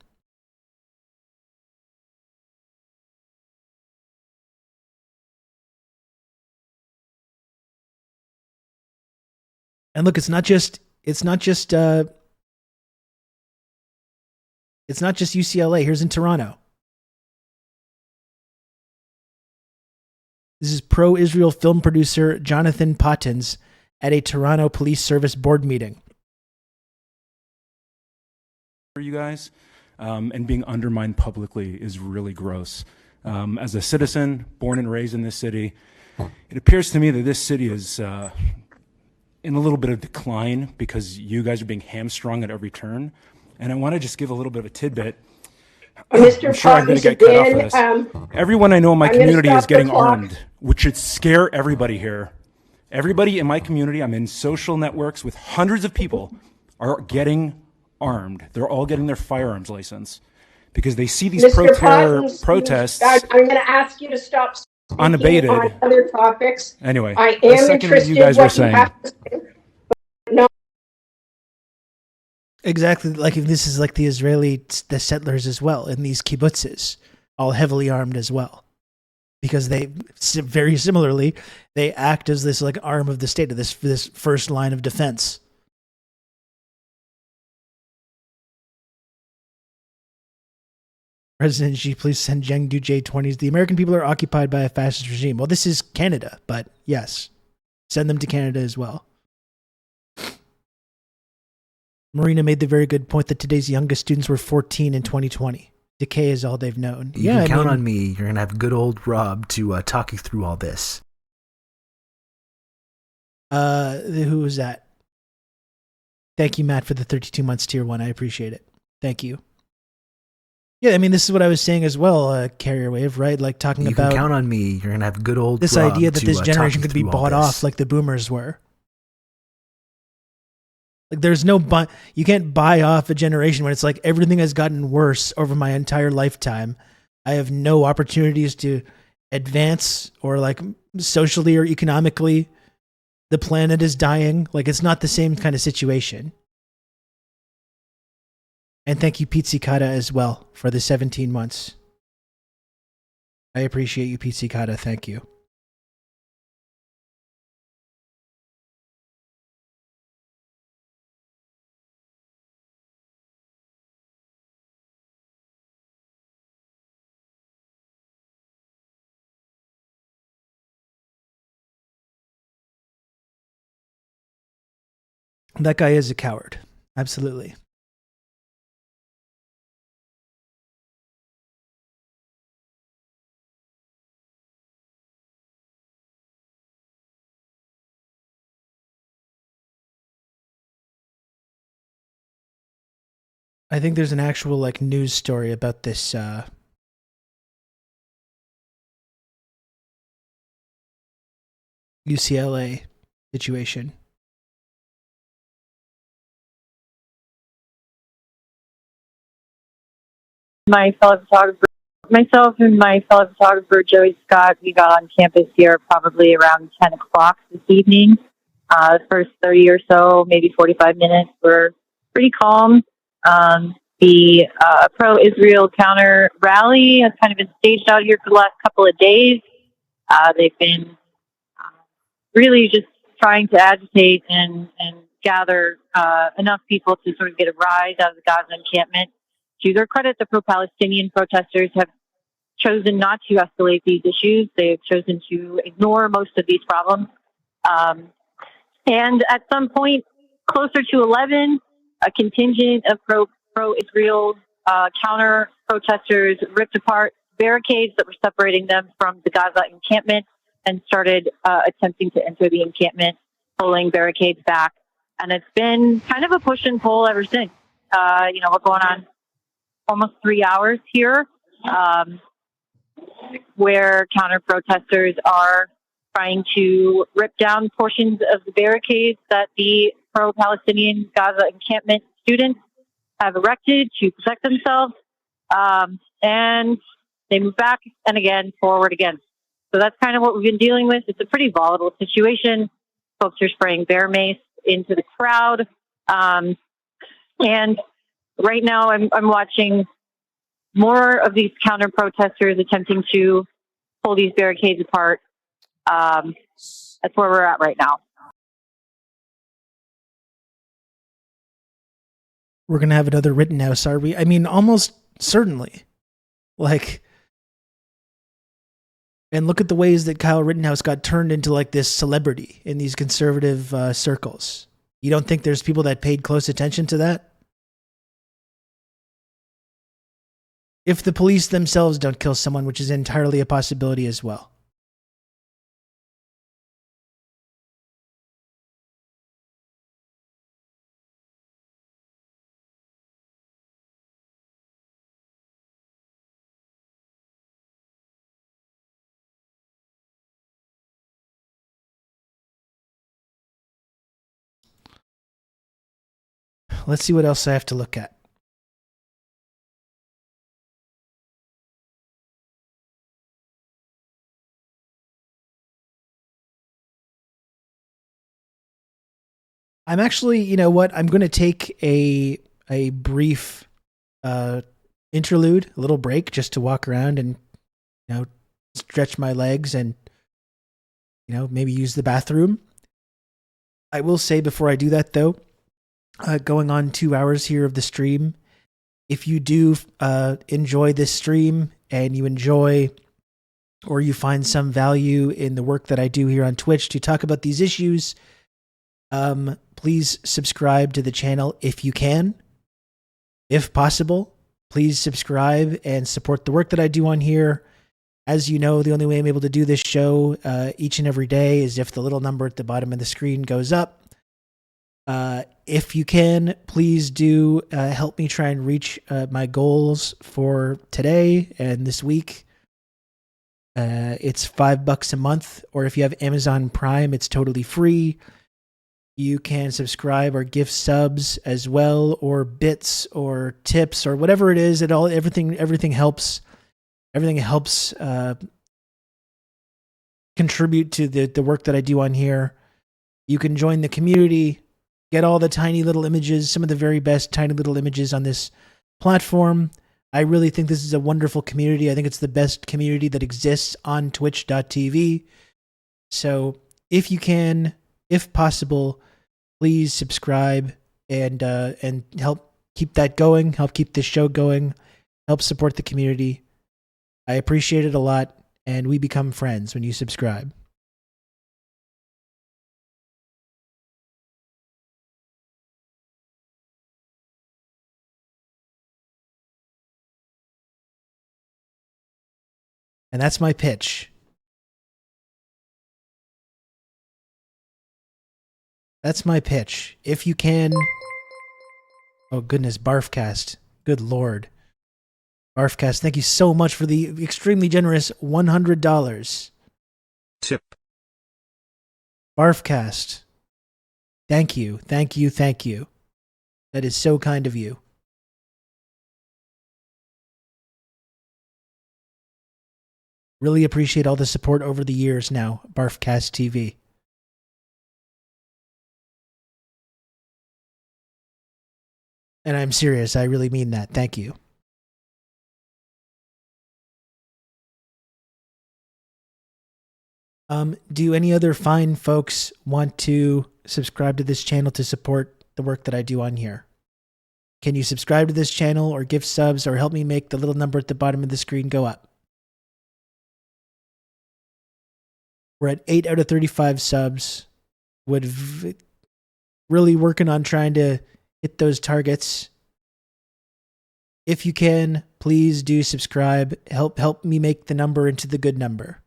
[SPEAKER 1] And look, it's not just UCLA. Here's in Toronto. This is pro-Israel film producer Jonathan Pottins at a Toronto Police Service board meeting.
[SPEAKER 17] For you guys, and being undermined publicly is really gross. As a citizen born and raised in this city, it appears to me that this city is in a little bit of decline because you guys are being hamstrung at every turn. And I want to just give a little bit of a tidbit.
[SPEAKER 18] Mr.
[SPEAKER 17] I'm sure I'm going to get cut off for this. Everyone I know in my community is getting armed, which should scare everybody here. Everybody in my community, I'm in social networks with hundreds of people, are getting armed. They're all getting their firearms license because they see these protests.
[SPEAKER 18] I'm going to ask you to stop
[SPEAKER 17] unabated
[SPEAKER 18] on other topics.
[SPEAKER 17] Anyway,
[SPEAKER 18] I am interested
[SPEAKER 17] you guys
[SPEAKER 18] in
[SPEAKER 17] were
[SPEAKER 18] what you
[SPEAKER 17] saying.
[SPEAKER 18] have to say. No.
[SPEAKER 1] Exactly, like if this is like the settlers as well in these kibbutzes, all heavily armed as well, because they very similarly they act as this like arm of the state, of this first line of defense. President Xi, please send Chengdu J-20s. The American people are occupied by a fascist regime. Well, this is Canada, but yes, send them to Canada as well. Marina made the very good point that today's youngest students were 14 in 2020. Decay is all they've known.
[SPEAKER 4] You can count on me. You're going to have good old Rob to talk you through all this.
[SPEAKER 1] Who was that? Thank you, Matt, for the 32 months tier 1. I appreciate it. Thank you. Yeah, I mean, this is what I was saying as well, Carrier Wave, right? Like talking about...
[SPEAKER 4] You can count on me. You're going to have good old
[SPEAKER 1] this
[SPEAKER 4] Rob
[SPEAKER 1] idea that this generation could be bought
[SPEAKER 4] off
[SPEAKER 1] off like the boomers were. Like there's no you can't buy off a generation when it's like everything has gotten worse over my entire lifetime. I have no opportunities to advance or like socially or economically. The planet is dying. Like it's not the same kind of situation. And thank you, Pete Cicada, as well for the 17 months. I appreciate you, Pete Cicada. Thank you. That guy is a coward. Absolutely. I think there's an actual like news story about this UCLA situation.
[SPEAKER 19] Myself and my fellow photographer, Joey Scott, we got on campus here probably around 10 o'clock this evening. The first 30 or so, maybe 45 minutes, were pretty calm. The pro-Israel counter rally has kind of been staged out here for the last couple of days. They've been really just trying to agitate and gather enough people to sort of get a rise out of the Gaza encampment. To their credit, the pro-Palestinian protesters have chosen not to escalate these issues. They've chosen to ignore most of these problems. And at some point, closer to 11, a contingent of pro-Israel counter protesters ripped apart barricades that were separating them from the Gaza encampment and started attempting to enter the encampment, pulling barricades back. And it's been kind of a push and pull ever since. We're going on almost 3 hours here, where counter protesters are trying to rip down portions of the barricades that the pro-Palestinian Gaza encampment students have erected to protect themselves. And they move back and again, forward again. So that's kind of what we've been dealing with. It's a pretty volatile situation. Folks are spraying bear mace into the crowd. And right now I'm watching more of these counter protesters attempting to pull these barricades apart. That's where we're at right now.
[SPEAKER 1] We're going to have another Rittenhouse, are we? I mean, almost certainly. Like, and look at the ways that Kyle Rittenhouse got turned into like this celebrity in these conservative circles. You don't think there's people that paid close attention to that? If the police themselves don't kill someone, which is entirely a possibility as well. Let's see what else I have to look at. I'm actually, you know what? I'm going to take a brief interlude, a little break, just to walk around and, you know, stretch my legs and, you know, maybe use the bathroom. I will say before I do that, though, going on 2 hours here of the stream, if you do enjoy this stream and you enjoy or you find some value in the work that I do here on Twitch to talk about these issues, please subscribe to the channel if you can. If possible, please subscribe and support the work that I do on here. As you know, the only way I'm able to do this show each and every day is if the little number at the bottom of the screen goes up. If you can, please do help me try and reach my goals for today and this week. It's $5 a month, or if you have Amazon Prime, it's totally free. You can subscribe or gift subs as well, or bits or tips or whatever it is. Everything helps. Everything helps contribute to the work that I do on here. You can join the community, get all the tiny little images, some of the very best tiny little images on this platform. I really think this is a wonderful community. I think it's the best community that exists on twitch.tv. So if you can, if possible, please subscribe and help keep that going, help keep this show going, help support the community. I appreciate it a lot, and we become friends when you subscribe. And that's my pitch. That's my pitch. If you can... Oh, goodness, Barfcast. Good Lord. Barfcast, thank you so much for the extremely generous $100.
[SPEAKER 6] Tip.
[SPEAKER 1] Barfcast. Thank you, thank you, thank you. That is so kind of you. Really appreciate all the support over the years now, Barfcast TV. And I'm serious, I really mean that. Thank you. Do any other fine folks want to subscribe to this channel to support the work that I do on here? Can you subscribe to this channel or give subs or help me make the little number at the bottom of the screen go up? We're at 8 out of 35 subs. Really working on trying to hit those targets. If you can, please do subscribe. Help me make the number into the good number.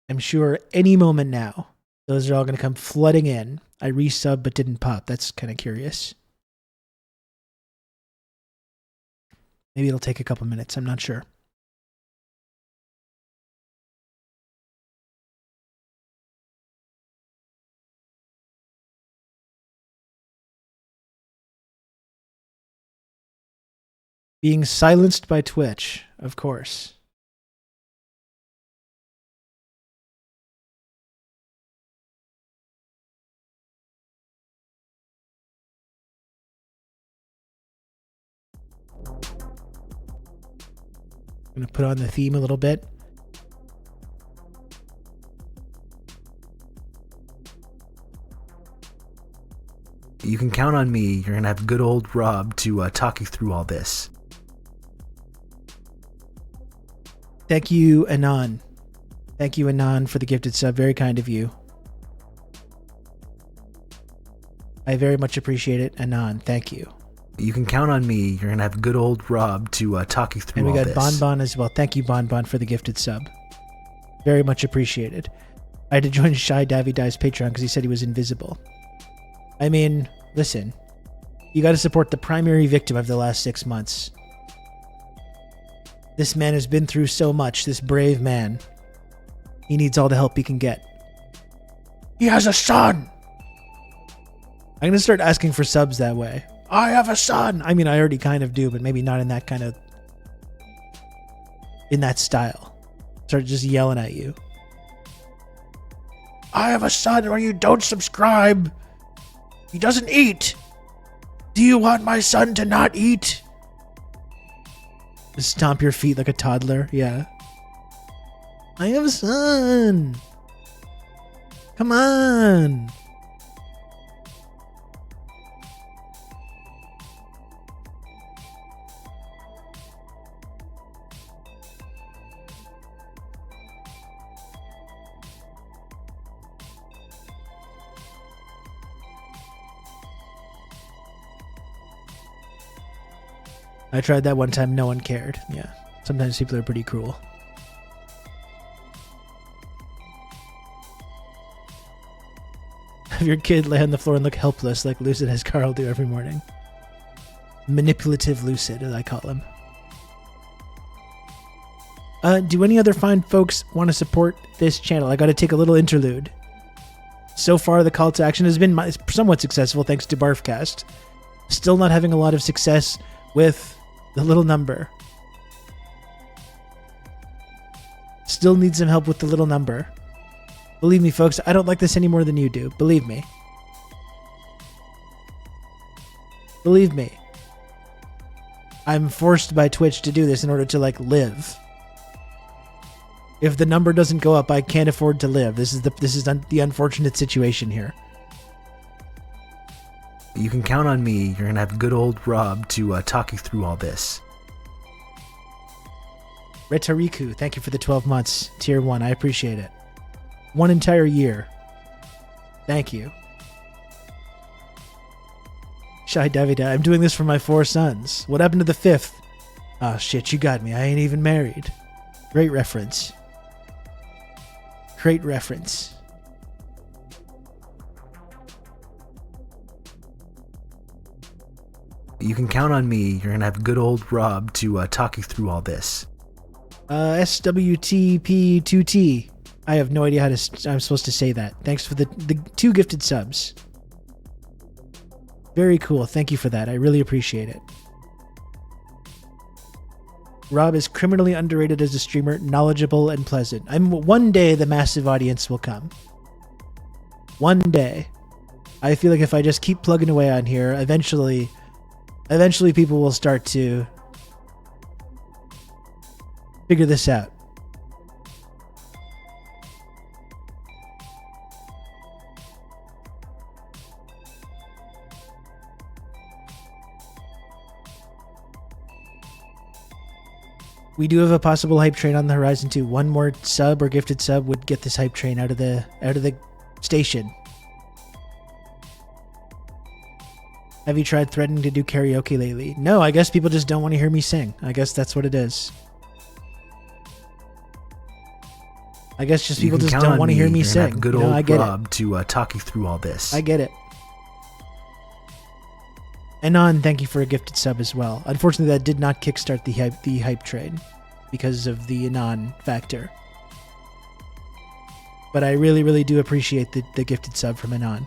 [SPEAKER 1] I'm sure any moment now, those are all going to come flooding in. I resub but didn't pop. That's kind of curious. Maybe it'll take a couple minutes. I'm not sure. Being silenced by Twitch, of course. I'm going to put on the theme a little bit.
[SPEAKER 4] You can count on me. You're going to have good old Rob to talk you through all this.
[SPEAKER 1] Thank you, Anon. Thank you, Anon, for the gifted sub. Very kind of you. I very much appreciate it, Anon. Thank you.
[SPEAKER 4] You can count on me. You're going to have good old Rob to talk you through all this.
[SPEAKER 1] And we got Bonbon as well. Thank you, Bonbon, for the gifted sub. Very much appreciated. I had to join Shy Davidai's Patreon because he said he was invisible. I mean, listen. You got to support the primary victim of the last 6 months. This man has been through so much, this brave man. He needs all the help he can get. He has a son! I'm going to start asking for subs that way. I have a son! I mean, I already kind of do, but maybe not in that kind of... in that style. Start just yelling at you. I have a son or you don't subscribe! He doesn't eat! Do you want my son to not eat? Stomp your feet like a toddler, yeah. I have a son! Come on! I tried that one time, no one cared. Yeah. Sometimes people are pretty cruel. Have your kid lay on the floor and look helpless like Lucid has Carl do every morning. Manipulative Lucid, as I call him. Do any other fine folks want to support this channel? I gotta take a little interlude. So far, the call to action has been somewhat successful thanks to Barfcast. Still not having a lot of success with the little number. Still need some help with the little number. Believe me, folks, I don't like this any more than you do. Believe me. Believe me. I'm forced by Twitch to do this in order to, like, live. If the number doesn't go up, I can't afford to live. This is the unfortunate situation here.
[SPEAKER 4] You can count on me. You're going to have good old Rob to talk you through all this.
[SPEAKER 1] Retariku, thank you for the 12 months. Tier 1, I appreciate it. 1 entire year. Thank you. Shy Davida, I'm doing this for my 4 sons. What happened to the 5th? Oh shit, you got me. I ain't even married. Great reference. Great reference.
[SPEAKER 4] You can count on me. You're going to have good old Rob to talk you through all this.
[SPEAKER 1] SWTP2T. I have no idea how I'm supposed to say that. Thanks for the 2 gifted subs. Very cool. Thank you for that. I really appreciate it. Rob is criminally underrated as a streamer, knowledgeable and pleasant. One day the massive audience will come. One day. I feel like if I just keep plugging away on here, eventually people will start to figure this out. We do have a possible hype train on the horizon too. One more sub or gifted sub would get this hype train out of the station. Have you tried threatening to do karaoke lately? No, I guess people just don't want to hear me sing. I guess that's what it is. I guess just people just don't want to hear me sing.
[SPEAKER 4] Good old Rob to talk you through all this.
[SPEAKER 1] I get it. Anon, thank you for a gifted sub as well. Unfortunately, that did not kickstart the hype train because of the Anon factor. But I really, really do appreciate the gifted sub from Anon.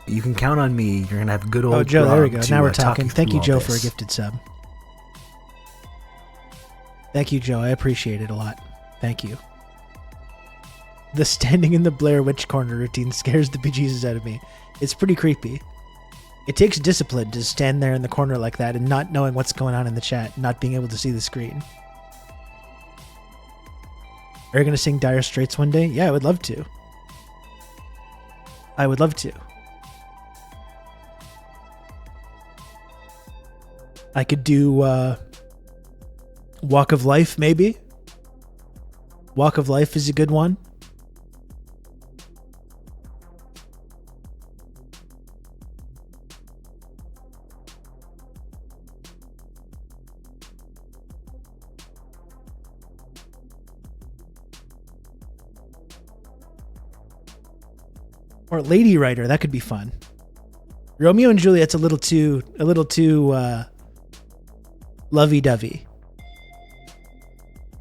[SPEAKER 4] You can count on me. You're gonna have good old.
[SPEAKER 1] Joe, there we
[SPEAKER 4] Rob
[SPEAKER 1] go.
[SPEAKER 4] to,
[SPEAKER 1] Now we're
[SPEAKER 4] talk
[SPEAKER 1] talking.
[SPEAKER 4] you
[SPEAKER 1] Thank
[SPEAKER 4] through
[SPEAKER 1] you, Joe,
[SPEAKER 4] all
[SPEAKER 1] for a
[SPEAKER 4] this.
[SPEAKER 1] gifted sub. Thank you, Joe. I appreciate it a lot. Thank you. The standing in the Blair Witch corner routine scares the bejesus out of me. It's pretty creepy. It takes discipline to stand there in the corner like that and not knowing what's going on in the chat, not being able to see the screen. Are you going to sing Dire Straits one day? Yeah, I would love to. I would love to. I could do Walk of Life, maybe. Walk of Life is a good one. Or Lady Writer, that could be fun. Romeo and Juliet's a little too lovey-dovey.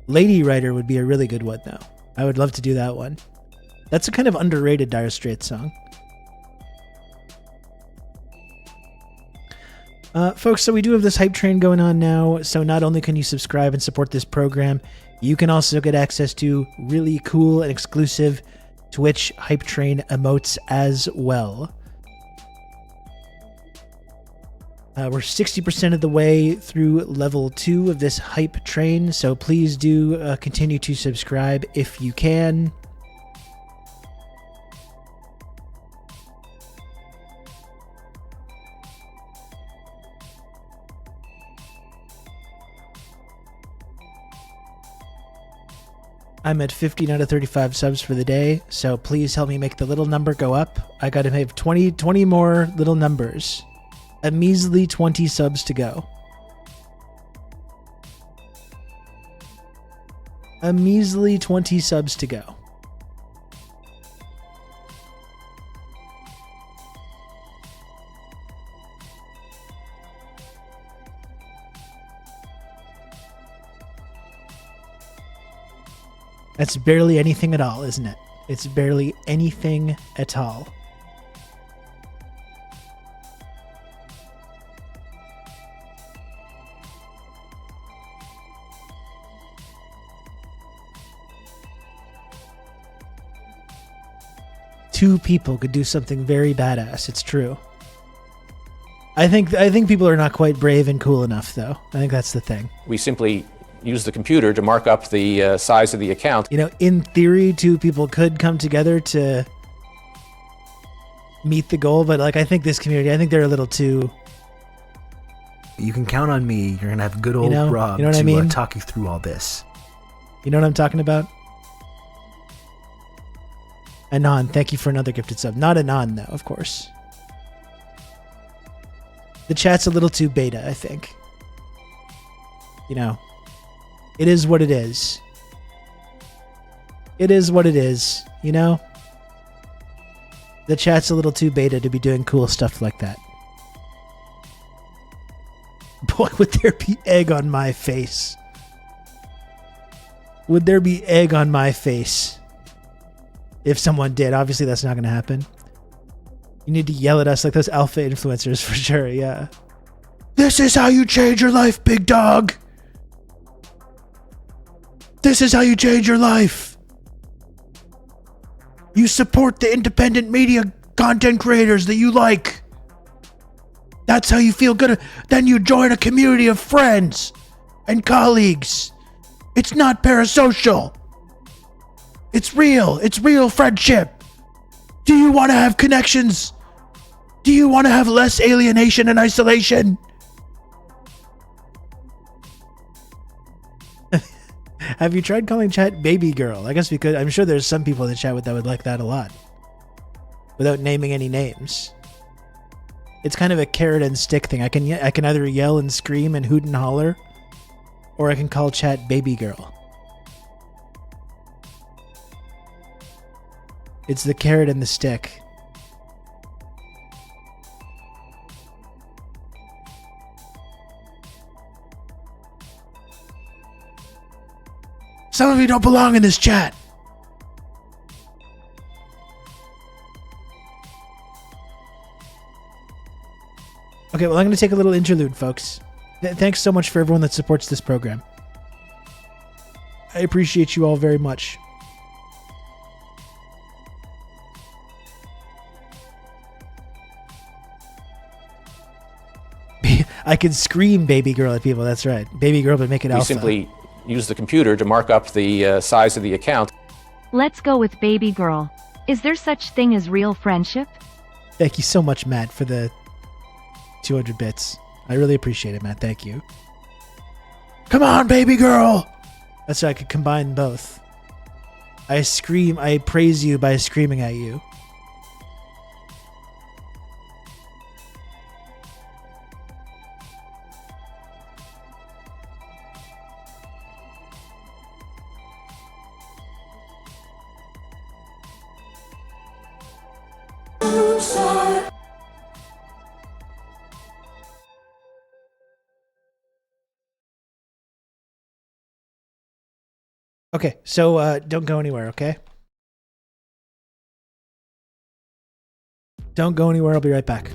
[SPEAKER 1] Lady Writer would be a really good one, though. I would love to do that one. That's a kind of underrated Dire Straits song. Folks, so we do have this hype train going on now, so not only can you subscribe and support this program, you can also get access to really cool and exclusive Twitch hype train emotes as well. We're 60% of the way through level 2 of this hype train, so please do continue to subscribe if you can. I'm at 15 out of 35 subs for the day, so please help me make the little number go up. I gotta have 20 more little numbers. A measly 20 subs to go. A measly 20 subs to go. That's barely anything at all, isn't it? It's barely anything at all. Two people could do something very badass. It's true. I think people are not quite brave and cool enough, though. I think that's the thing.
[SPEAKER 2] We simply use the computer to mark up the size of the account.
[SPEAKER 1] You know, in theory, two people could come together to meet the goal, but like I think this community, I think they're a little too.
[SPEAKER 4] You can count on me. You're gonna have good old Rob
[SPEAKER 1] you know what
[SPEAKER 4] to
[SPEAKER 1] I mean?
[SPEAKER 4] talk you through all this.
[SPEAKER 1] You know what I'm talking about? Anon, thank you for another gifted sub. Not Anon, though, of course. The chat's a little too beta, I think. You know, it is what it is. It is what it is, you know? The chat's a little too beta to be doing cool stuff like that. Boy, would there be egg on my face. Would there be egg on my face? If someone did. Obviously, that's not going to happen. You need to yell at us like those alpha influencers for sure, yeah. This is how you change your life, big dog. This is how you change your life. You support the independent media content creators that you like. That's how you feel good. Then you join a community of friends and colleagues. It's not parasocial. It's real. It's real friendship. Do you want to have connections? Do you want to have less alienation and isolation? Have you tried calling chat baby girl? I guess we could. I'm sure there's some people in the chat that would like that a lot. Without naming any names. It's kind of a carrot and stick thing. I can either yell and scream and hoot and holler, or I can call chat baby girl. It's the carrot and the stick. Some of you don't belong in this chat. Okay, well, I'm going to take a little interlude, folks. Thanks so much for everyone that supports this program. I appreciate you all very much. I could scream baby girl at people, that's right. Baby girl, but make it
[SPEAKER 2] We
[SPEAKER 1] alpha.
[SPEAKER 2] simply use the computer to mark up the size of the account.
[SPEAKER 3] Let's go with baby girl. Is there such thing as real friendship?
[SPEAKER 1] Thank you so much, Matt, for the 200 bits. I really appreciate it, Matt. Thank you. Come on, baby girl! That's right, I could combine both. I praise you by screaming at you. Okay, so don't go anywhere, okay? Don't go anywhere, I'll be right back.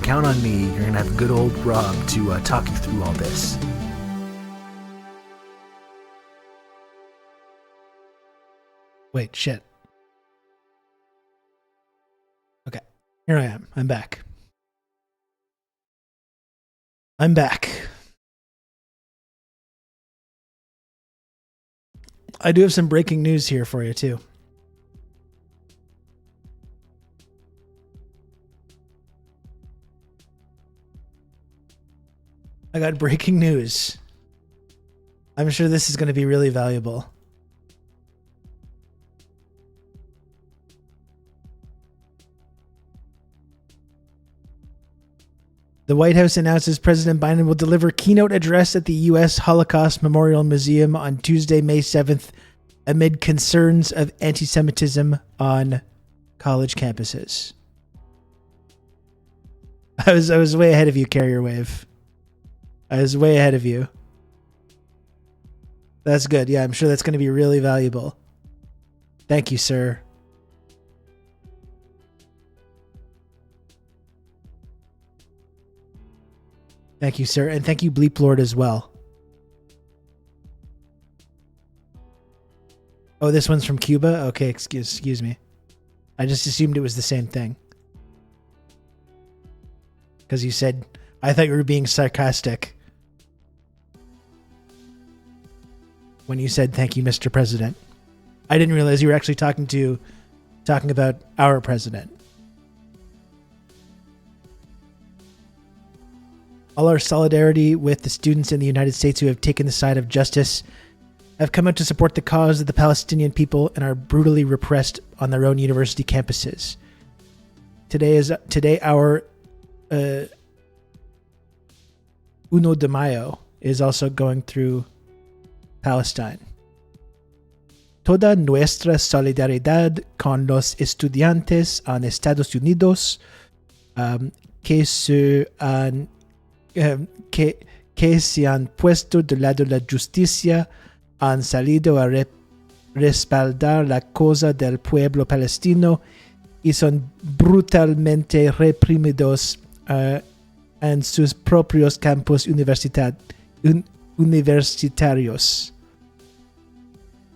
[SPEAKER 4] count on me. You're going to have good old Rob to talk you through all this.
[SPEAKER 1] Wait, shit. Okay, here I am. I'm back. I'm back. I do have some breaking news here for you, too. I got breaking news. I'm sure this is going to be really valuable. The White House announces President Biden will deliver keynote address at the U.S. Holocaust Memorial Museum on Tuesday, May 7th, amid concerns of anti-Semitism on college campuses. I was way ahead of you, Carrier Wave. I was way ahead of you. That's good. Yeah, I'm sure that's going to be really valuable. Thank you, sir. Thank you, sir. And thank you, Bleep Lord, as well. Oh, this one's from Cuba? Okay, excuse me. I just assumed it was the same thing. Because you said, I thought you were being sarcastic when you said, thank you, Mr. President. I didn't realize you were actually talking about our president. All our solidarity with the students in the United States who have taken the side of justice, have come out to support the cause of the Palestinian people and are brutally repressed on their own university campuses. Today our 1 de Mayo is also going through Palestine. Toda nuestra solidaridad con los estudiantes en Estados Unidos que se han puesto del lado de la justicia, han salido a respaldar la causa del pueblo palestino y son brutalmente reprimidos en sus propios campus universitarios.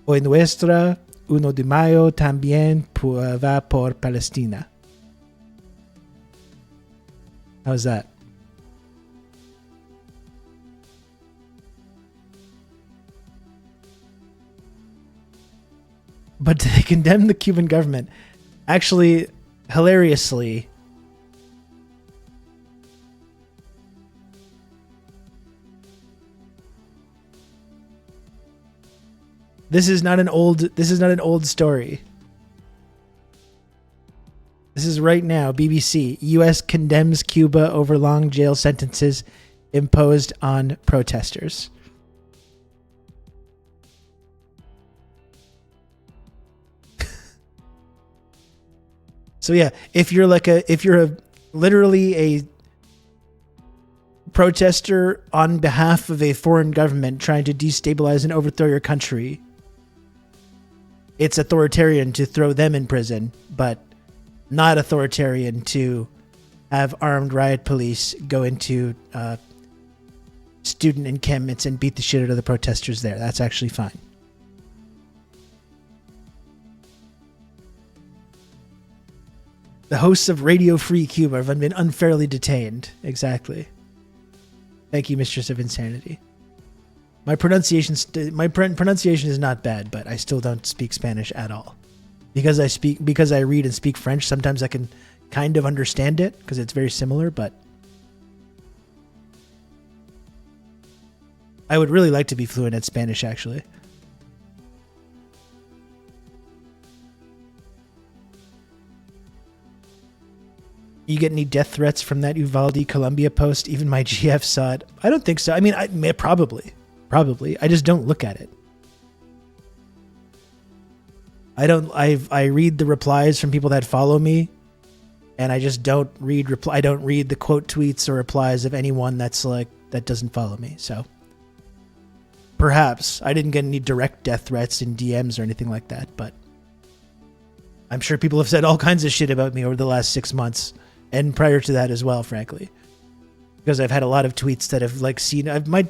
[SPEAKER 1] Hoy nuestra 1 de Mayo también va por Palestina. How's that? But they condemn the Cuban government. Actually, hilariously, this is not an old story. This is right now, BBC. US condemns Cuba over long jail sentences imposed on protesters. So yeah, if you're literally a protester on behalf of a foreign government trying to destabilize and overthrow your country, it's authoritarian to throw them in prison, but not authoritarian to have armed riot police go into student encampments and beat the shit out of the protesters there. That's actually fine. The hosts of Radio Free Cuba have been unfairly detained. Exactly. Thank you, Mistress of Insanity. My pronunciation is not bad, but I still don't speak Spanish at all. Because I read and speak French, sometimes I can kind of understand it because it's very similar, but I would really like to be fluent at Spanish, actually. You get any death threats from that Uvalde, Colombia post? Even my GF saw it. I don't think so. I mean, probably. I just don't look at it. I read the replies from people that follow me, and I just don't read I don't read the quote tweets or replies of anyone that doesn't follow me. So perhaps I didn't get any direct death threats in DMs or anything like that, but I'm sure people have said all kinds of shit about me over the last 6 months. And prior to that as well, frankly. Because I've had a lot of tweets that have like seen, my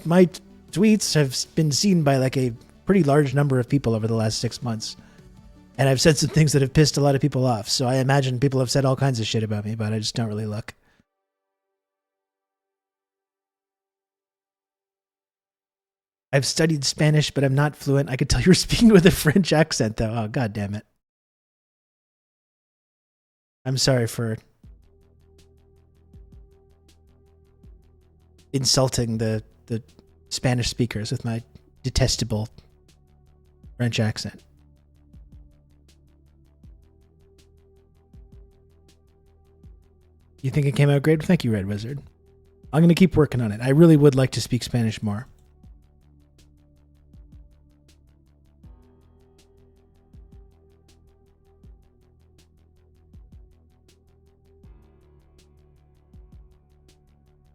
[SPEAKER 1] tweets have been seen by like a pretty large number of people over the last 6 months. And I've said some things that have pissed a lot of people off. So I imagine people have said all kinds of shit about me, but I just don't really look. I've studied Spanish, but I'm not fluent. I could tell you were speaking with a French accent, though. Oh, God damn it. I'm sorry for insulting the Spanish speakers with my detestable French accent. You think it came out great? Thank you, Red Wizard. I'm going to keep working on it. I really would like to speak Spanish more.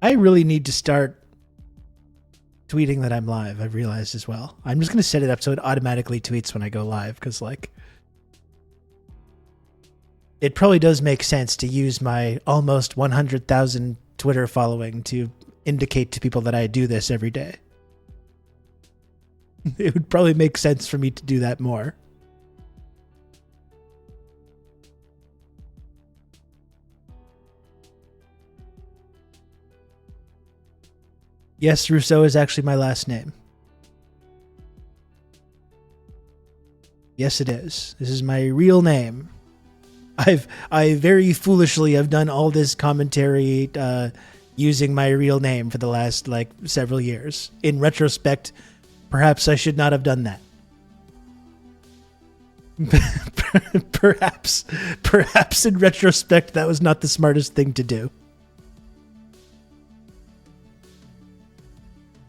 [SPEAKER 1] I really need to start tweeting that I'm live, I've realized as well. I'm just going to set it up so it automatically tweets when I go live, because, like, it probably does make sense to use my almost 100,000 Twitter following to indicate to people that I do this every day. It would probably make sense for me to do that more. Yes, Rousseau is actually my last name. Yes, it is. This is my real name. I very foolishly have done all this commentary using my real name for the last like several years. In retrospect, perhaps I should not have done that. Perhaps in retrospect, that was not the smartest thing to do.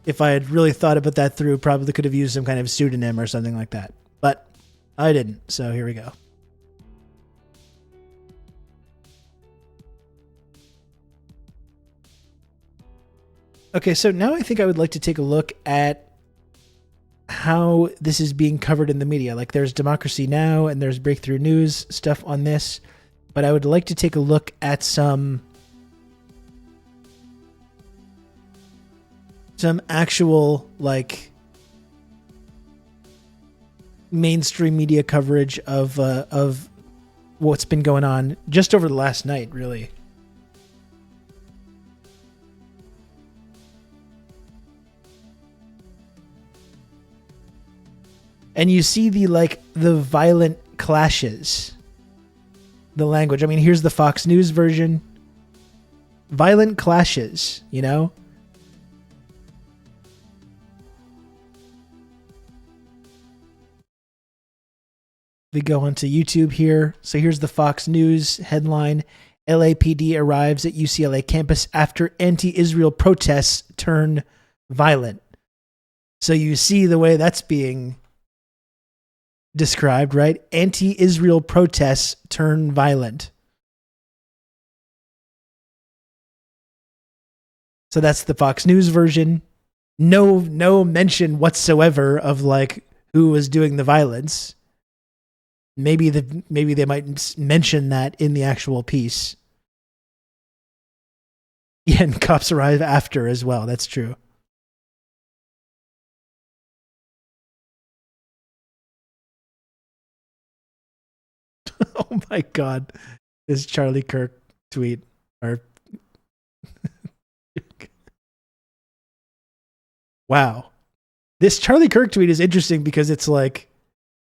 [SPEAKER 1] If I had really thought about that through, probably could have used some kind of pseudonym or something like that. But I didn't, so here we go. Okay, so now I think I would like to take a look at how this is being covered in the media. Like, there's Democracy Now! And there's Breakthrough News stuff on this. But I would like to take a look at some actual, like, mainstream media coverage of what's been going on just over the last night, really. And you see the violent clashes. The language. I mean, here's the Fox News version. Violent clashes, you know? We go onto YouTube here. So here's the Fox News headline. LAPD arrives at UCLA campus after anti-Israel protests turn violent. So you see the way that's being described, right? Anti-Israel protests turn violent. So that's the Fox News version. No mention whatsoever of like who was doing the violence. Maybe they might mention that in the actual piece. Yeah, and cops arrive after as well. That's true. Oh my God. This Charlie Kirk tweet. Or wow. This Charlie Kirk tweet is interesting because it's like,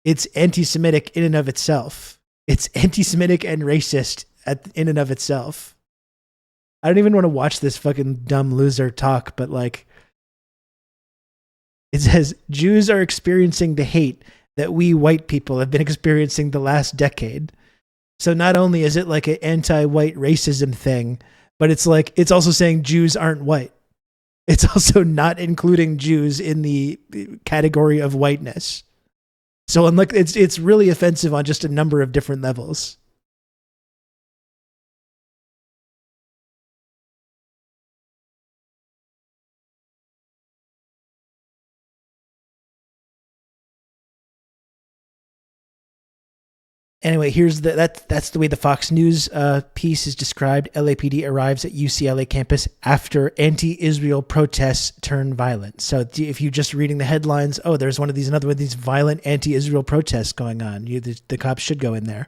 [SPEAKER 1] it's anti-Semitic in and of itself. It's anti-Semitic and racist in and of itself. I don't even want to watch this fucking dumb loser talk, but like, it says, Jews are experiencing the hate that we white people have been experiencing the last decade. So not only is it like an anti-white racism thing, but it's like, it's also saying Jews aren't white. It's also not including Jews in the category of whiteness. So unlike, it's really offensive on just a number of different levels. Anyway, here's that's the way the Fox News piece is described. LAPD arrives at UCLA campus after anti-Israel protests turn violent. So if you're just reading the headlines, oh, there's another one of these violent anti-Israel protests going on. The cops should go in there.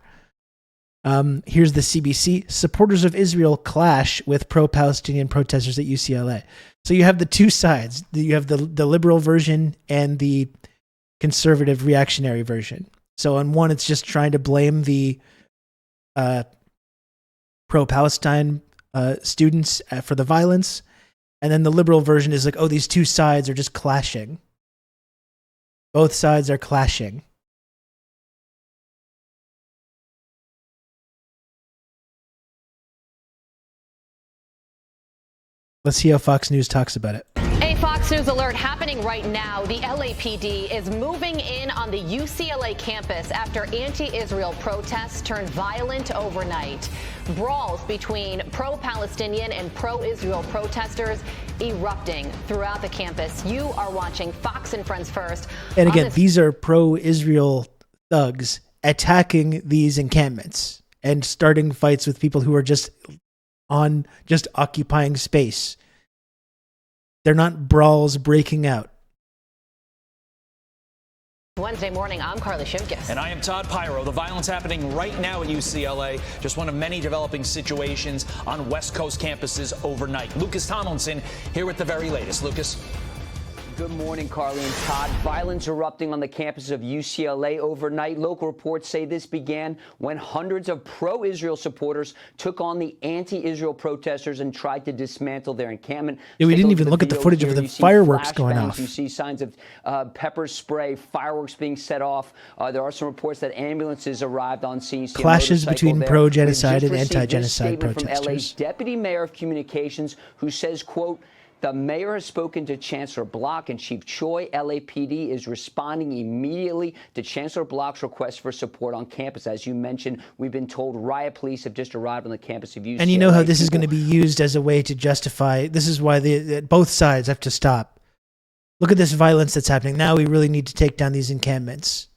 [SPEAKER 1] Here's the CBC. Supporters of Israel clash with pro-Palestinian protesters at UCLA. So you have the two sides. You have the liberal version and the conservative reactionary version. So on one, it's just trying to blame the pro-Palestine students for the violence. And then the liberal version is like, oh, these two sides are just clashing. Both sides are clashing. Let's see how Fox News talks about it.
[SPEAKER 20] A Fox News alert happening right now. The LAPD is moving in on the UCLA campus after anti-Israel protests turned violent overnight. Brawls between pro-Palestinian and pro-Israel protesters erupting throughout the campus. You are watching Fox and Friends First.
[SPEAKER 1] And again, these are pro-Israel thugs attacking these encampments and starting fights with people who are just occupying space. They're not brawls breaking out.
[SPEAKER 20] Wednesday morning, I'm Carly Shimkus.
[SPEAKER 21] And I am Todd Pyro. The violence happening right now at UCLA, just one of many developing situations on West Coast campuses overnight. Lucas Tomlinson here with the very latest. Lucas.
[SPEAKER 22] Good morning, Carly and Todd. Violence erupting on the campus of UCLA overnight. Local reports say this began when hundreds of pro-Israel supporters took on the anti-Israel protesters and tried to dismantle their encampment.
[SPEAKER 1] Yeah, we didn't even look at the footage of the fireworks going off.
[SPEAKER 22] You see signs of pepper spray, fireworks being set off. There are some reports that ambulances arrived on scene.
[SPEAKER 1] Clashes between pro-genocide and anti-genocide protesters.
[SPEAKER 22] From LA's Deputy Mayor of Communications, who says, quote, "The mayor has spoken to Chancellor Block and Chief Choi. LAPD is responding immediately to Chancellor Block's request for support on campus. As you mentioned, we've been told riot police have just arrived on the campus of UCLA."
[SPEAKER 1] And you know how this is going to be used as a way to justify. This is why both sides have to stop. Look at this violence that's happening. Now we really need to take down these encampments.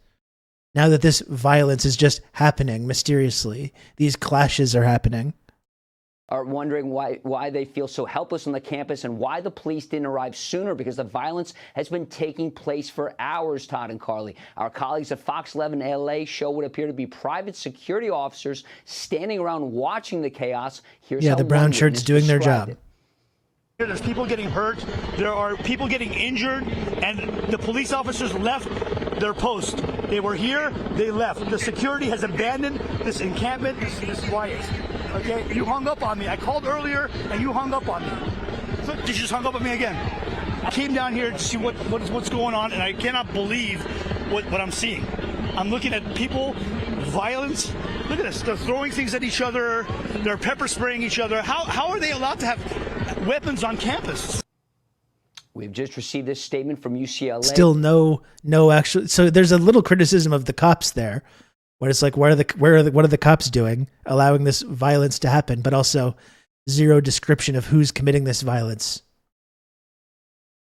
[SPEAKER 1] Now that this violence is just happening mysteriously, these clashes are happening.
[SPEAKER 22] Are wondering why they feel so helpless on the campus and why the police didn't arrive sooner, because the violence has been taking place for hours, Todd and Carly. Our colleagues at Fox 11 LA show what appear to be private security officers standing around watching the chaos. Here's how
[SPEAKER 1] the brown shirts doing their job.
[SPEAKER 5] There's people getting hurt, there are people getting injured, and the police officers left their post. They were here, they left. The security has abandoned this encampment, this riot. Okay, you hung up on me. I called earlier and you hung up on me. So you just hung up on me again. I came down here to see what's going on, and I cannot believe what I'm seeing. I'm looking at people, violence. Look at this. They're throwing things at each other. They're pepper spraying each other. How are they allowed to have weapons on campus?
[SPEAKER 22] We've just received this statement from UCLA.
[SPEAKER 1] Still no actual. So there's a little criticism of the cops there, where it's like, what are the cops doing, allowing this violence to happen, but also zero description of who's committing this violence.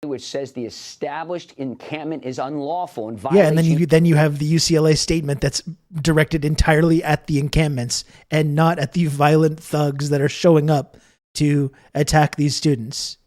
[SPEAKER 22] Which says the established encampment is unlawful and violation.
[SPEAKER 1] Yeah, and then you have the UCLA statement that's directed entirely at the encampments and not at the violent thugs that are showing up to attack these students.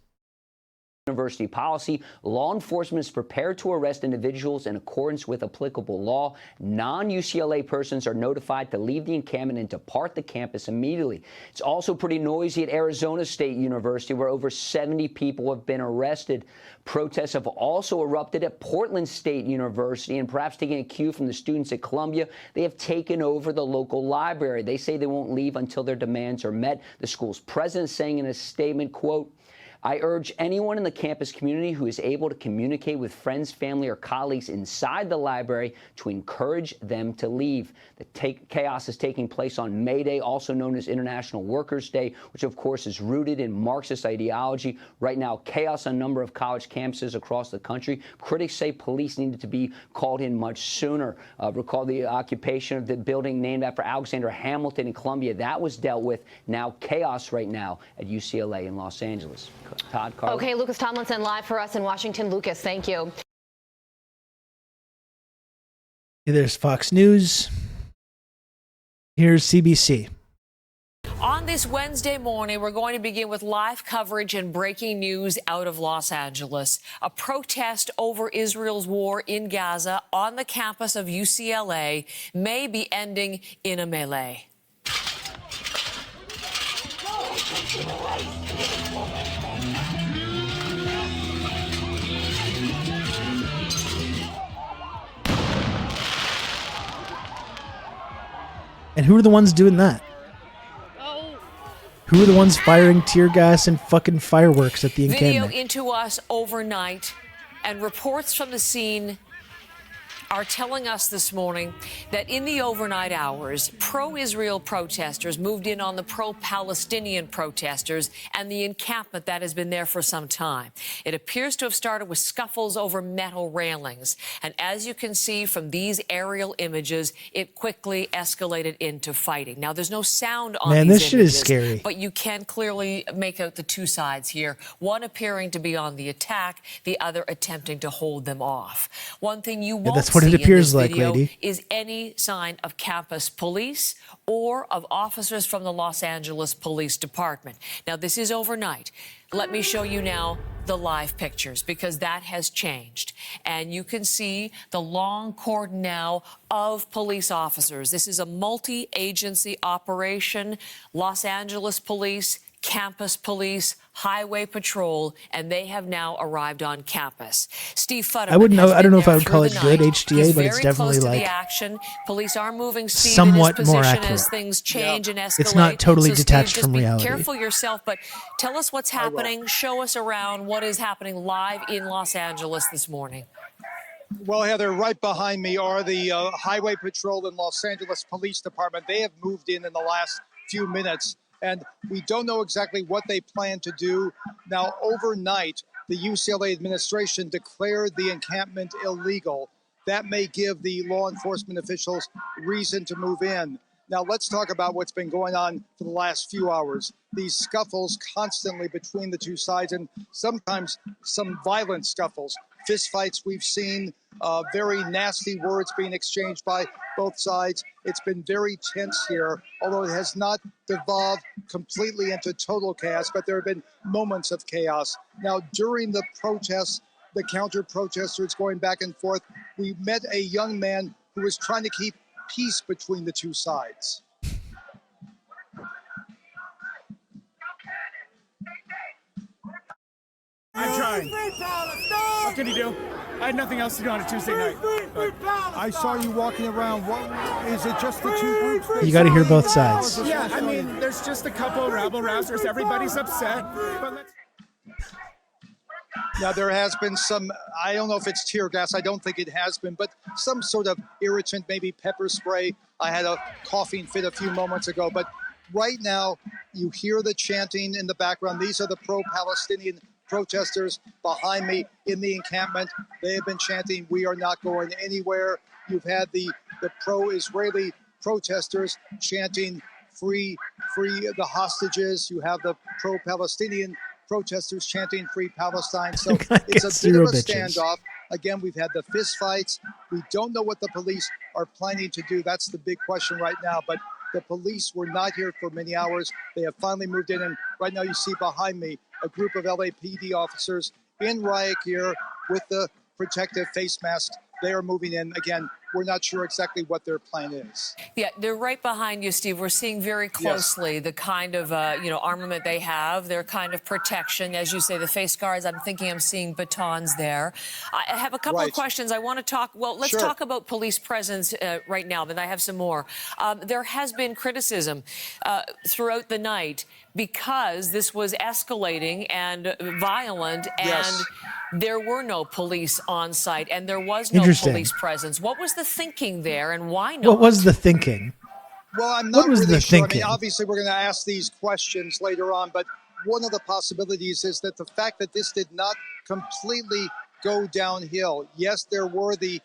[SPEAKER 22] University policy. Law enforcement is prepared to arrest individuals in accordance with applicable law. Non-UCLA persons are notified to leave the encampment and depart the campus immediately. It's also pretty noisy at Arizona State University, where over 70 people have been arrested. Protests have also erupted at Portland State University, and perhaps taking a cue from the students at Columbia, they have taken over the local library. They say they won't leave until their demands are met. The school's president saying in a statement, quote, "I urge anyone in the campus community who is able to communicate with friends, family, or colleagues inside the library to encourage them to leave." The chaos is taking place on May Day, also known as International Workers' Day, which of course is rooted in Marxist ideology. Right now, chaos on a number of college campuses across the country. Critics say police needed to be called in much sooner. Recall the occupation of the building named after Alexander Hamilton in Columbia. That was dealt with. Now chaos right now at UCLA in Los Angeles. Todd, Carl.
[SPEAKER 20] Okay, Lucas Tomlinson live for us in Washington. Lucas, thank you.
[SPEAKER 1] There's Fox News. Here's CBC.
[SPEAKER 7] On this Wednesday morning, we're going to begin with live coverage and breaking news out of Los Angeles. A protest over Israel's war in Gaza on the campus of UCLA may be ending in a melee.
[SPEAKER 1] And who are the ones doing that? Who are the ones firing tear gas and fucking fireworks at the encampment?
[SPEAKER 7] Video into us overnight, and reports from the scene are telling us this morning that in the overnight hours, pro-Israel protesters moved in on the pro-Palestinian protesters and the encampment that has been there for some time. It appears to have started with scuffles over metal railings. And as you can see from these aerial images, it quickly escalated into fighting. Now, there's no sound on
[SPEAKER 1] Man,
[SPEAKER 7] these
[SPEAKER 1] this shit
[SPEAKER 7] images,
[SPEAKER 1] is scary.
[SPEAKER 7] but you can clearly make out the two sides here, one appearing to be on the attack, the other attempting to hold them off. One thing you won't
[SPEAKER 1] that's what it
[SPEAKER 7] see in
[SPEAKER 1] appears
[SPEAKER 7] this
[SPEAKER 1] like,
[SPEAKER 7] video
[SPEAKER 1] lady.
[SPEAKER 7] is any sign of campus police or of officers from the Los Angeles Police Department. Now, this is overnight. Let me show you now the live pictures, because that has changed. And you can see the long cordon now of police officers. This is a multi-agency operation. Los Angeles Police, Campus Police, Highway Patrol, and they have now arrived on campus. Steve Futterman
[SPEAKER 1] I wouldn't know.
[SPEAKER 7] has
[SPEAKER 1] I don't
[SPEAKER 7] been
[SPEAKER 1] know if I
[SPEAKER 7] there
[SPEAKER 1] would call
[SPEAKER 7] through
[SPEAKER 1] it
[SPEAKER 7] the
[SPEAKER 1] good
[SPEAKER 7] night.
[SPEAKER 1] HTA,
[SPEAKER 7] He's
[SPEAKER 1] but it's
[SPEAKER 7] very
[SPEAKER 1] definitely
[SPEAKER 7] close to
[SPEAKER 1] like
[SPEAKER 7] the action. Police are moving Steve
[SPEAKER 1] somewhat
[SPEAKER 7] in his
[SPEAKER 1] more
[SPEAKER 7] position
[SPEAKER 1] accurate.
[SPEAKER 7] as things change and escalate.
[SPEAKER 1] It's not totally
[SPEAKER 7] so Steve,
[SPEAKER 1] detached
[SPEAKER 7] just
[SPEAKER 1] from
[SPEAKER 7] be
[SPEAKER 1] reality.
[SPEAKER 7] Careful yourself, but tell us what's happening. Show us around what is happening live in Los Angeles this morning.
[SPEAKER 8] Well, Heather, right behind me are the Highway Patrol and Los Angeles Police Department. They have moved in the last few minutes, and we don't know exactly what they plan to do. Now, overnight, the UCLA administration declared the encampment illegal. That may give the law enforcement officials reason to move in. Now, let's talk about what's been going on for the last few hours. These scuffles constantly between the two sides, and sometimes some violent scuffles. Fistfights we've seen, very nasty words being exchanged by both sides. It's been very tense here, although it has not devolved completely into total chaos, but there have been moments of chaos. Now, during the protests, the counter-protesters going back and forth, we met a young man who was trying to keep peace between the two sides.
[SPEAKER 5] I'm trying. What can you do? I had nothing else to do on a Tuesday night.
[SPEAKER 8] I saw you walking around. What is it? Just the two groups?
[SPEAKER 1] You got to hear both sides.
[SPEAKER 5] Yeah, I mean, there's just a couple rabble-rousers. Everybody's upset. But let's...
[SPEAKER 8] Now, there has been some, I don't know if it's tear gas, I don't think it has been, but some sort of irritant, maybe pepper spray. I had a coughing fit a few moments ago, but right now you hear the chanting in the background. These are the pro-Palestinian protesters behind me in the encampment. They have been chanting, "We are not going anywhere." You've had the pro-Israeli protesters chanting, free the hostages. You have the pro-Palestinian protesters chanting "Free Palestine." So it's a bit of a standoff. Again, we've had the fist fights. We don't know what the police are planning to do. That's the big question right now. But the police were not here for many hours. They have finally moved in. And right now you see behind me a group of LAPD officers in riot gear with the protective face masks. They are moving in. Again, we're not sure exactly what their plan is.
[SPEAKER 7] Yeah, they're right behind you, Steve. We're seeing very closely the kind of, armament they have, their kind of protection. As you say, the face guards, I'm thinking I'm seeing batons there. I have a couple of questions. I want to talk, let's talk about police presence right now, but I have some more. There has been criticism throughout the night because this was escalating and violent, and there were no police on site, and there was no police presence. What was the thinking there, and why not?
[SPEAKER 1] What was the thinking?
[SPEAKER 8] Well, I'm not
[SPEAKER 1] What was
[SPEAKER 8] really
[SPEAKER 1] the
[SPEAKER 8] sure.
[SPEAKER 1] thinking?
[SPEAKER 8] I mean, obviously, we're going to ask these questions later on, but one of the possibilities is that the fact that this did not completely go downhill. Yes, there were the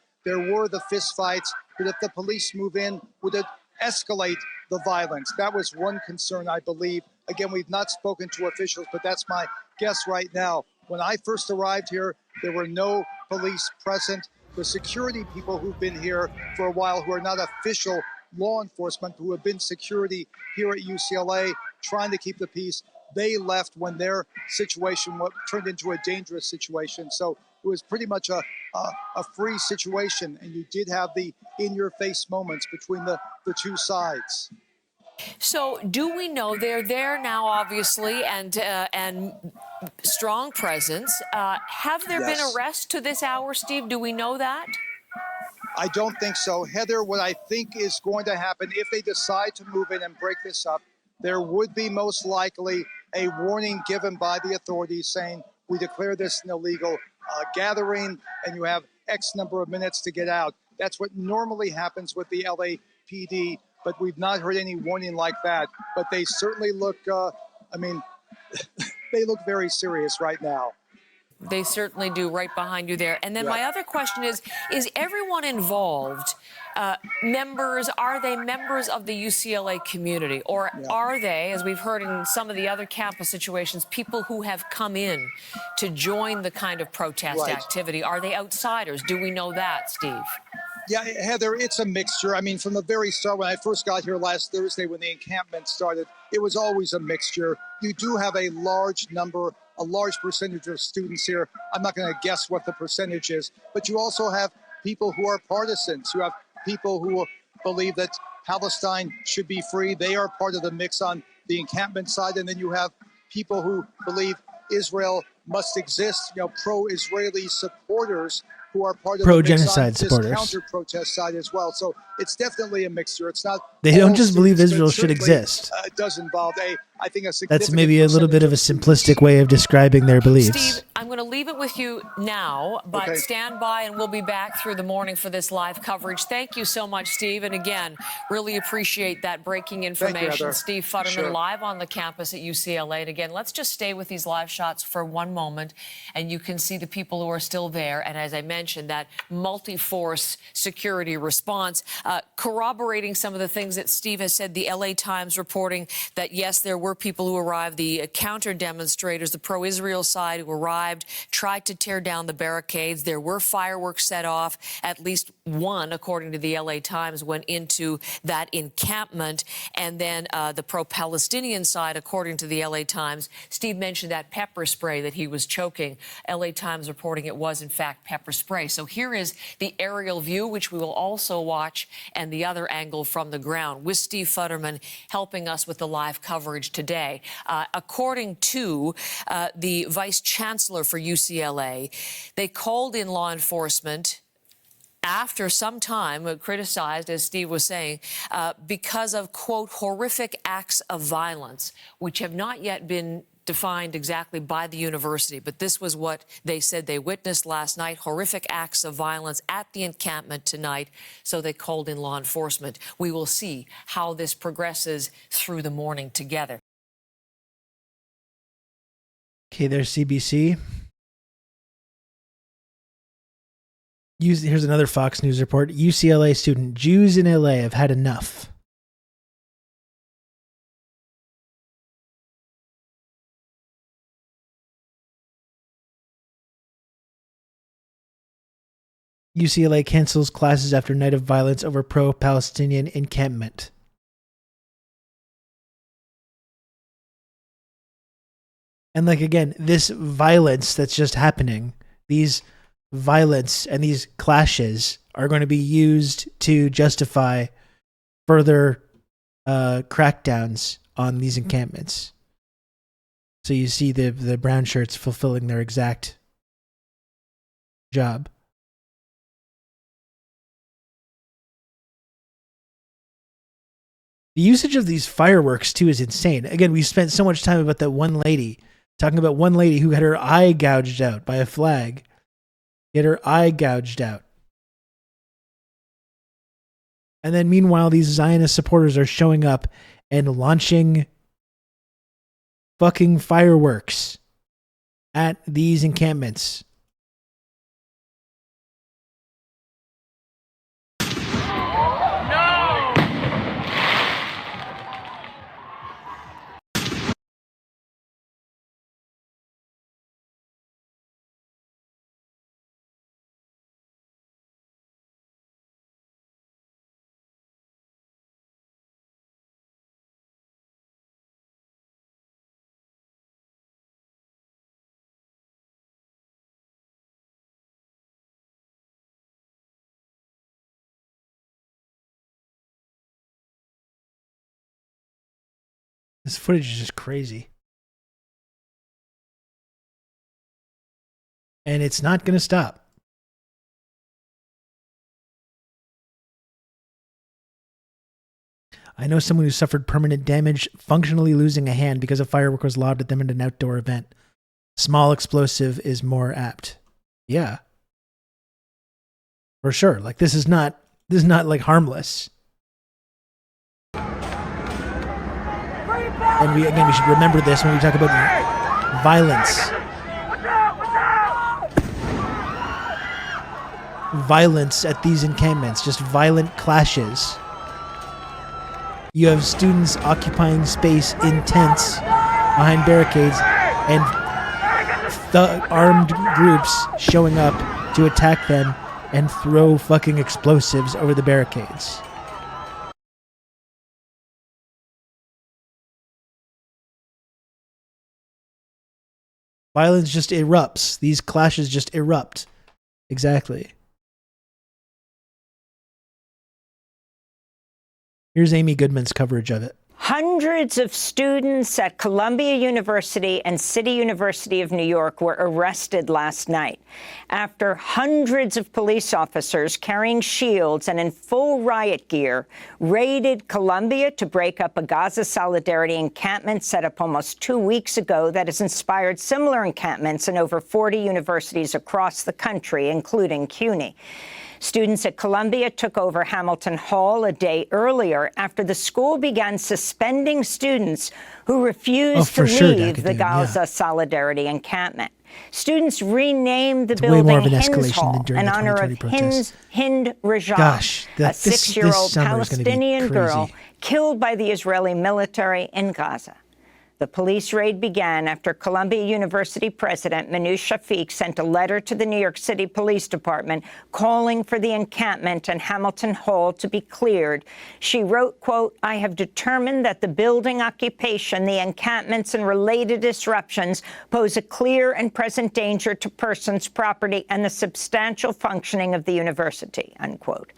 [SPEAKER 8] fist fights, but if the police move in, would it escalate the violence? That was one concern, I believe. Again, we've not spoken to officials, but that's my guess right now. When I first arrived here, there were no police present. The security people who've been here for a while, who are not official law enforcement who have been security here at UCLA trying to keep the peace. They left when their situation turned into a dangerous situation. So it was pretty much a free situation, and you did have the in-your-face moments between the two sides.
[SPEAKER 7] So, do we know they're there now, obviously, and strong presence? Have there been arrests to this hour, Steve? Do we know that?
[SPEAKER 8] I don't think so. Heather, what I think is going to happen if they decide to move in and break this up, there would be most likely a warning given by the authorities saying, we declare this an illegal gathering and you have X number of minutes to get out. That's what normally happens with the LAPD, but we've not heard any warning like that. But they certainly look, they look very serious right now.
[SPEAKER 7] They certainly do, right behind you there. And then my other question is everyone involved members, are they members of the UCLA community? Or are they, as we've heard in some of the other campus situations, people who have come in to join the kind of protest activity? Are they outsiders? Do we know that, Steve?
[SPEAKER 8] Yeah, Heather, it's a mixture. I mean, from the very start, when I first got here last Thursday, when the encampment started, it was always a mixture. You do have a large percentage of students here. I'm not going to guess what the percentage is, but you also have people who are partisans. You have people who believe that Palestine should be free. They are part of the mix on the encampment side. And then you have people who believe Israel must exist, pro-Israeli supporters who are part of
[SPEAKER 1] pro-genocide
[SPEAKER 8] the
[SPEAKER 1] supporters,
[SPEAKER 8] counter-protest side as well. So it's definitely a mixture. It's not.
[SPEAKER 1] They don't just believe Israel should exist.
[SPEAKER 8] It does involve I think a significant.
[SPEAKER 1] That's maybe a little bit of a simplistic way of describing their beliefs.
[SPEAKER 7] Steve, I'm going to leave it with you now, but stand by and we'll be back through the morning for this live coverage. Thank you so much, Steve. And again, really appreciate that breaking information.
[SPEAKER 8] You,
[SPEAKER 7] Steve Futterman live on the campus at UCLA. And again, let's just stay with these live shots for one moment, and you can see the people who are still there. And as I mentioned, that multi-force security response, corroborating some of the things that Steve has said. The LA Times reporting that, yes, there were people who arrived, the counter demonstrators, the pro-Israel side who arrived, tried to tear down the barricades. There were fireworks set off. At least one, according to the LA Times, went into that encampment. And then the pro-Palestinian side, according to the LA Times, Steve mentioned that pepper spray that he was choking. LA Times reporting it was, in fact, pepper spray. So here is the aerial view, which we will also watch, and the other angle from the ground, with Steve Futterman helping us with the live coverage today. According to the vice chancellor for UCLA, they called in law enforcement after some time, criticized, as Steve was saying, because of, quote, horrific acts of violence, which have not yet been defined exactly by the university. But this was what they said they witnessed last night, horrific acts of violence at the encampment tonight. So they called in law enforcement. We will see how this progresses through the morning together.
[SPEAKER 1] Okay, there's CBC. Here's another Fox News report. UCLA student, Jews in LA have had enough. UCLA cancels classes after night of violence over pro-Palestinian encampment. And again, this violence that's just happening, these violence and these clashes are going to be used to justify further crackdowns on these encampments. So you see the brown shirts fulfilling their exact job. The usage of these fireworks, too, is insane. Again, we spent so much time about that one lady, talking about one lady who had her eye gouged out by a flag. Get her eye gouged out. And then meanwhile, these Zionist supporters are showing up and launching fucking fireworks at these encampments. This footage is just crazy. And it's not going to stop. I know someone who suffered permanent damage, functionally losing a hand because a firework was lobbed at them at an outdoor event. Small explosive is more apt. Yeah. For sure. Like this is not like harmless. And we should remember this when we talk about violence. Violence at these encampments, just violent clashes. You have students occupying space in tents behind barricades and armed groups showing up to attack them and throw fucking explosives over the barricades. Violence just erupts. These clashes just erupt. Exactly. Here's Amy Goodman's coverage of it.
[SPEAKER 9] Hundreds of students at Columbia University and City University of New York were arrested last night after hundreds of police officers carrying shields and in full riot gear raided Columbia to break up a Gaza Solidarity encampment set up almost 2 weeks ago that has inspired similar encampments in over 40 universities across the country, including CUNY. Students at Columbia took over Hamilton Hall a day earlier after the school began suspending students who refused to leave the Gaza Solidarity encampment. Students renamed the building Hinds Hall in honor of Hind Rajab, a 6-year-old Palestinian girl killed by the Israeli military in Gaza. The police raid began after Columbia University President Manoush Shafiq sent a letter to the New York City Police Department calling for the encampment and Hamilton Hall to be cleared. She wrote, quote, "I have determined that the building occupation, the encampments, and related disruptions pose a clear and present danger to persons, property, and the substantial functioning of the university," unquote.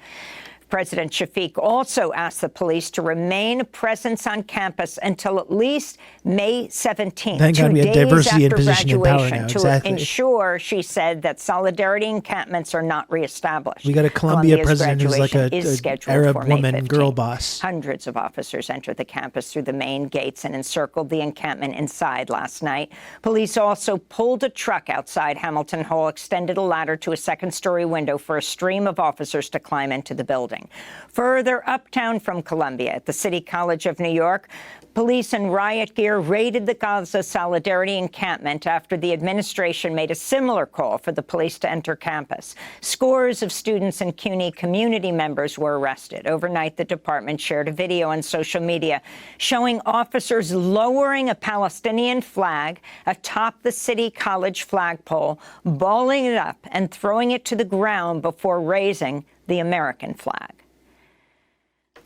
[SPEAKER 9] President Shafiq also asked the police to remain a presence on campus until at least May 17th,
[SPEAKER 1] Thank God we have diversity in
[SPEAKER 9] after
[SPEAKER 1] position and power
[SPEAKER 9] graduation,
[SPEAKER 1] now.
[SPEAKER 9] to
[SPEAKER 1] Exactly.
[SPEAKER 9] ensure, she said, that solidarity encampments are not reestablished.
[SPEAKER 1] We got a Columbia
[SPEAKER 9] Columbia's
[SPEAKER 1] president who's like
[SPEAKER 9] graduation
[SPEAKER 1] a
[SPEAKER 9] is scheduled
[SPEAKER 1] Arab
[SPEAKER 9] for May
[SPEAKER 1] woman
[SPEAKER 9] 15th.
[SPEAKER 1] girl boss.
[SPEAKER 9] Hundreds of officers entered the campus through the main gates and encircled the encampment inside last night. Police also pulled a truck outside Hamilton Hall, extended a ladder to a second-story window for a stream of officers to climb into the building. Further uptown from Columbia, at the City College of New York, police in riot gear raided the Gaza Solidarity encampment after the administration made a similar call for the police to enter campus. Scores of students and CUNY community members were arrested. Overnight, the department shared a video on social media showing officers lowering a Palestinian flag atop the City College flagpole, balling it up and throwing it to the ground before raising the American flag.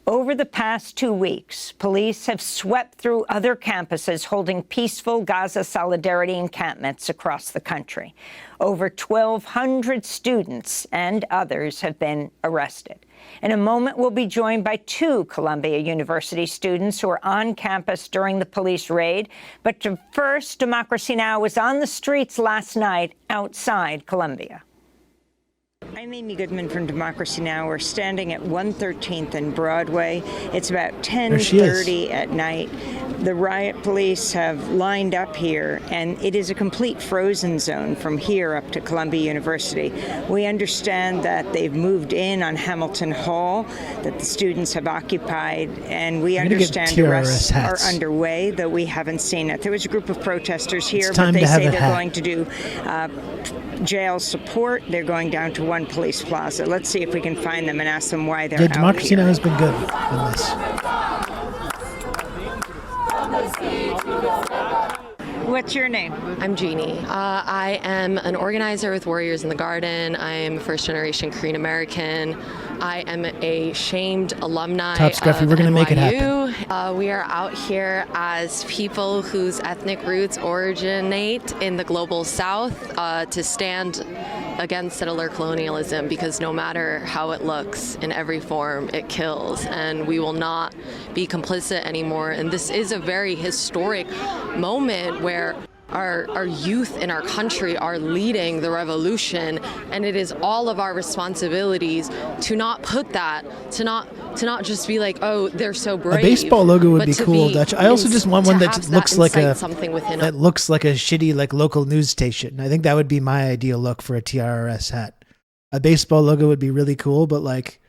[SPEAKER 9] Over the past 2 weeks, police have swept through other campuses holding peaceful Gaza Solidarity encampments across the country. Over 1,200 students and others have been arrested. In a moment, we'll be joined by 2 Columbia University students who were on campus during the police raid. But first, Democracy Now! Was on the streets last night outside Columbia. I'm Amy Goodman from Democracy Now! We're standing at 113th and Broadway. It's about 10:30 at night. The riot police have lined up here, and it is a complete frozen zone from here up to Columbia University. We understand that they've moved in on Hamilton Hall, that the students have occupied, and we understand arrests are underway, though we haven't seen it. There was a group of protesters here, but they say they're going to do jail support. They're going down to One Police Plaza. Let's see if we can find them and ask them why they're out here.
[SPEAKER 1] Democracy Now! Has been good on this.
[SPEAKER 9] What's your name?
[SPEAKER 10] I'm Jeannie. I am an organizer with Warriors in the Garden. I'm first-generation Korean American. I am a shamed alumni.
[SPEAKER 1] Top Scruffy, we're gonna make it happen.
[SPEAKER 10] We are out here as people whose ethnic roots originate in the global South to stand against settler colonialism, because no matter how it looks, in every form, it kills, and we will not be complicit anymore. And this is a very historic moment where our youth in our country are leading the revolution, and it is all of our responsibilities to not put that, to not just be like, oh, they're so brave.
[SPEAKER 1] A baseball logo would
[SPEAKER 10] but
[SPEAKER 1] be
[SPEAKER 10] to
[SPEAKER 1] cool, Dutch. I also just want one that looks like a
[SPEAKER 10] something within
[SPEAKER 1] that looks like a shitty like local news station. I think that would be my ideal look for a TRRS hat. A baseball logo would be really cool, but like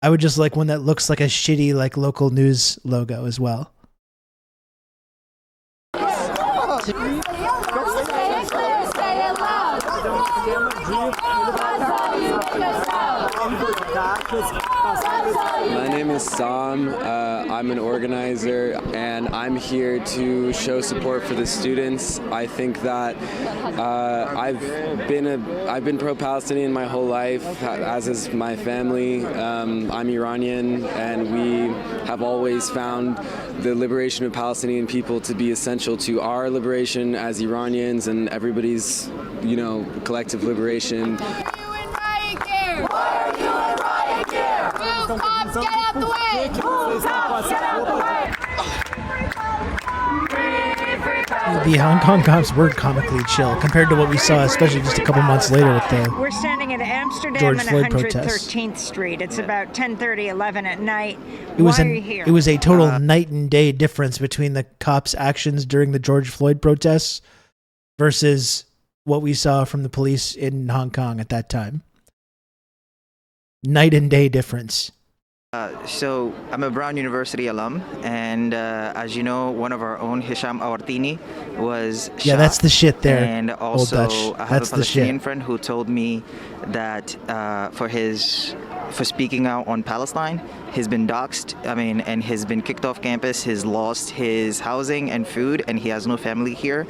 [SPEAKER 1] I would just like one that looks like a shitty like local news logo as well.
[SPEAKER 12] My name is Sam. I'm an organizer, and I'm here to show support for the students. I think that I've been pro-Palestinian my whole life, as is my family. I'm Iranian, and we have always found the liberation of Palestinian people to be essential to our liberation as Iranians and everybody's, collective liberation.
[SPEAKER 5] Cops, get out the way! Cops, get out the way!
[SPEAKER 1] The Hong Kong cops were comically chill compared to what we saw, especially just a couple months later with the
[SPEAKER 9] We're standing in Amsterdam
[SPEAKER 1] George
[SPEAKER 9] and
[SPEAKER 1] Floyd protests.
[SPEAKER 9] 113th Street. It's about 10:30, 11 at night.
[SPEAKER 1] It was
[SPEAKER 9] Why are you here?
[SPEAKER 1] It was a total night and day difference between the cops' actions during the George Floyd protests versus what we saw from the police in Hong Kong at that time. Night and day difference.
[SPEAKER 23] So I'm a Brown University alum, and as you know, one of our own, Hisham Awartini, was shot.
[SPEAKER 1] Yeah, that's the shit there,
[SPEAKER 23] And
[SPEAKER 1] Old
[SPEAKER 23] also,
[SPEAKER 1] Dutch.
[SPEAKER 23] I have
[SPEAKER 1] That's
[SPEAKER 23] a
[SPEAKER 1] the shit.
[SPEAKER 23] Palestinian friend who told me that for speaking out on Palestine, he's been doxxed. And he's been kicked off campus. He's lost his housing and food, and he has no family here.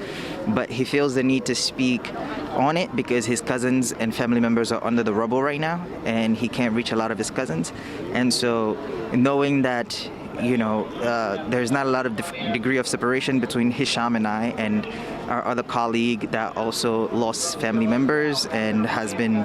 [SPEAKER 23] But he feels the need to speak on it because his cousins and family members are under the rubble right now, and he can't reach a lot of his cousins. And so, knowing that, there's not a lot of degree of separation between Hisham and I and our other colleague that also lost family members and has been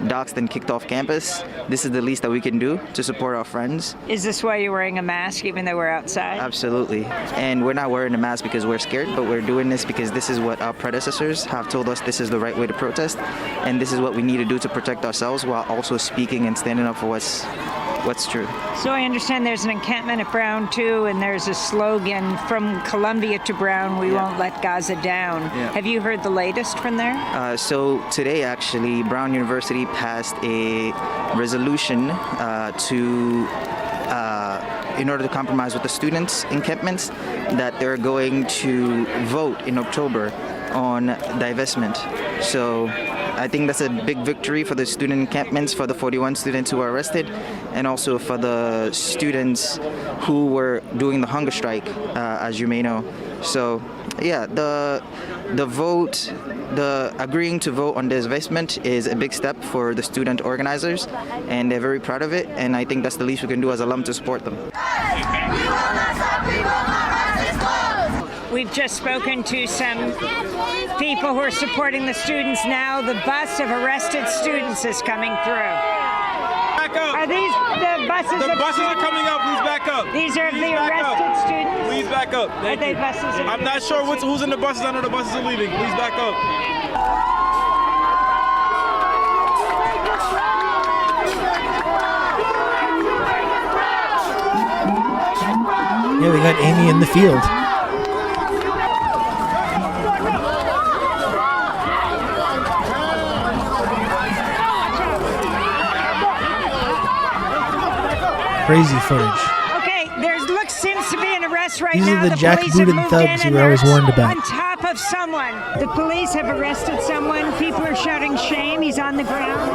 [SPEAKER 23] doxxed and kicked off campus, this is the least that we can do to support our friends.
[SPEAKER 9] Is this why you're wearing a mask even though we're outside?
[SPEAKER 23] Absolutely. And we're not wearing a mask because we're scared, but we're doing this because this is what our predecessors have told us this is the right way to protest, and this is what we need to do to protect ourselves while also speaking and standing up for what's true.
[SPEAKER 9] So I understand there's an encampment at Brown too, and there's a slogan from Columbia to Brown, we won't let Gaza down.
[SPEAKER 23] Yeah.
[SPEAKER 9] Have you heard the latest from there?
[SPEAKER 23] So today, actually, Brown University passed a resolution in order to compromise with the students' encampments, that they're going to vote in October on divestment. So I think that's a big victory for the student encampments, for the 41 students who were arrested, and also for the students who were doing the hunger strike, as you may know. So yeah, the agreeing to vote on divestment is a big step for the student organizers, and they're very proud of it, and I think that's the least we can do as alum to support them.
[SPEAKER 9] We've just spoken to some people who are supporting the students now. The bus of arrested students is coming through.
[SPEAKER 5] Back up.
[SPEAKER 9] Are these the buses?
[SPEAKER 5] The buses are coming up. Please back up.
[SPEAKER 9] These are
[SPEAKER 5] Please
[SPEAKER 9] the
[SPEAKER 5] back
[SPEAKER 9] arrested
[SPEAKER 5] up.
[SPEAKER 9] students?
[SPEAKER 5] Please back up. Thank
[SPEAKER 9] Are they
[SPEAKER 5] you.
[SPEAKER 9] buses?
[SPEAKER 5] I'm not sure who's in the buses. I know the buses are leaving. Please back up.
[SPEAKER 1] Yeah, we got Amy in the field. Crazy footage.
[SPEAKER 9] Okay, seems to be an arrest right
[SPEAKER 1] These
[SPEAKER 9] now.
[SPEAKER 1] are the jackbooted thugs you were always warned about.
[SPEAKER 9] On top of someone. The police have arrested someone. People are shouting shame. He's on the ground.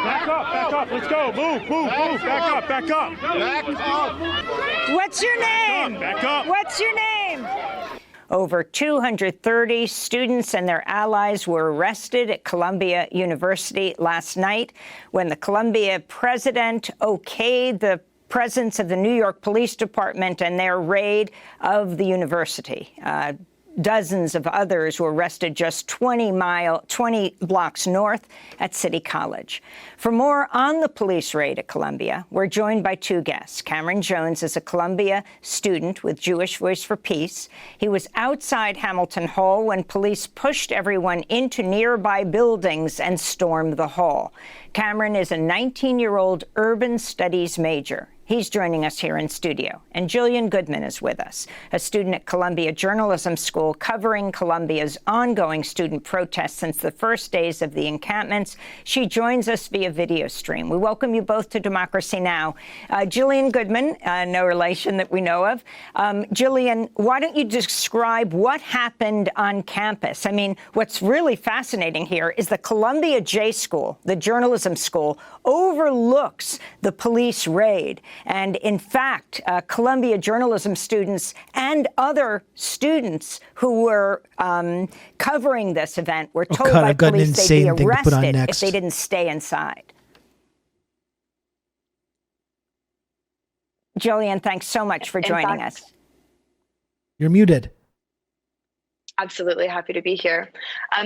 [SPEAKER 5] Back up. Let's go. Move. Move. Back up. Back up.
[SPEAKER 9] What's your name?
[SPEAKER 5] Back up.
[SPEAKER 9] What's your name? Over 230 students and their allies were arrested at Columbia University last night when the Columbia president okayed the presence of the New York Police Department and their raid of the university. Dozens of others were arrested just 20 blocks north at City College. For more on the police raid at Columbia, we're joined by two guests. Cameron Jones is a Columbia student with Jewish Voice for Peace. He was outside Hamilton Hall when police pushed everyone into nearby buildings and stormed the hall. Cameron is a 19-year-old urban studies major. He's joining us here in studio. And Jillian Goodman is with us, a student at Columbia Journalism School covering Columbia's ongoing student protests since the first days of the encampments. She joins us via video stream. We welcome you both to Democracy Now! Jillian Goodman, no relation that we know of. Jillian, why don't you describe what happened on campus? I mean, what's really fascinating here is the Columbia J School, the journalism school, overlooks the police raid. And in fact, Columbia journalism students and other students who were covering this event were told by police they'd be arrested if they didn't stay inside. Jillian, thanks so much for joining us.
[SPEAKER 1] You're muted.
[SPEAKER 11] Absolutely happy to be here.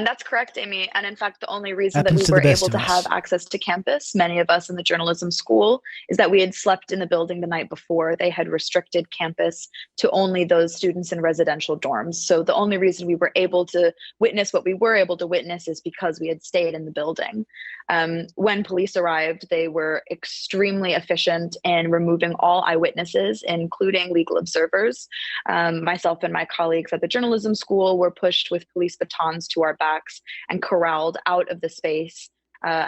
[SPEAKER 11] That's correct, Amy. And in fact, the only reason that we were able to have access to campus, many of us in the journalism school, is that we had slept in the building the night before. They had restricted campus to only those students in residential dorms. So the only reason we were able to witness what we were able to witness is because we had stayed in the building. When police arrived, they were extremely efficient in removing all eyewitnesses, including legal observers. Myself and my colleagues at the journalism school were pushed with police batons to our backs and corralled out of the space.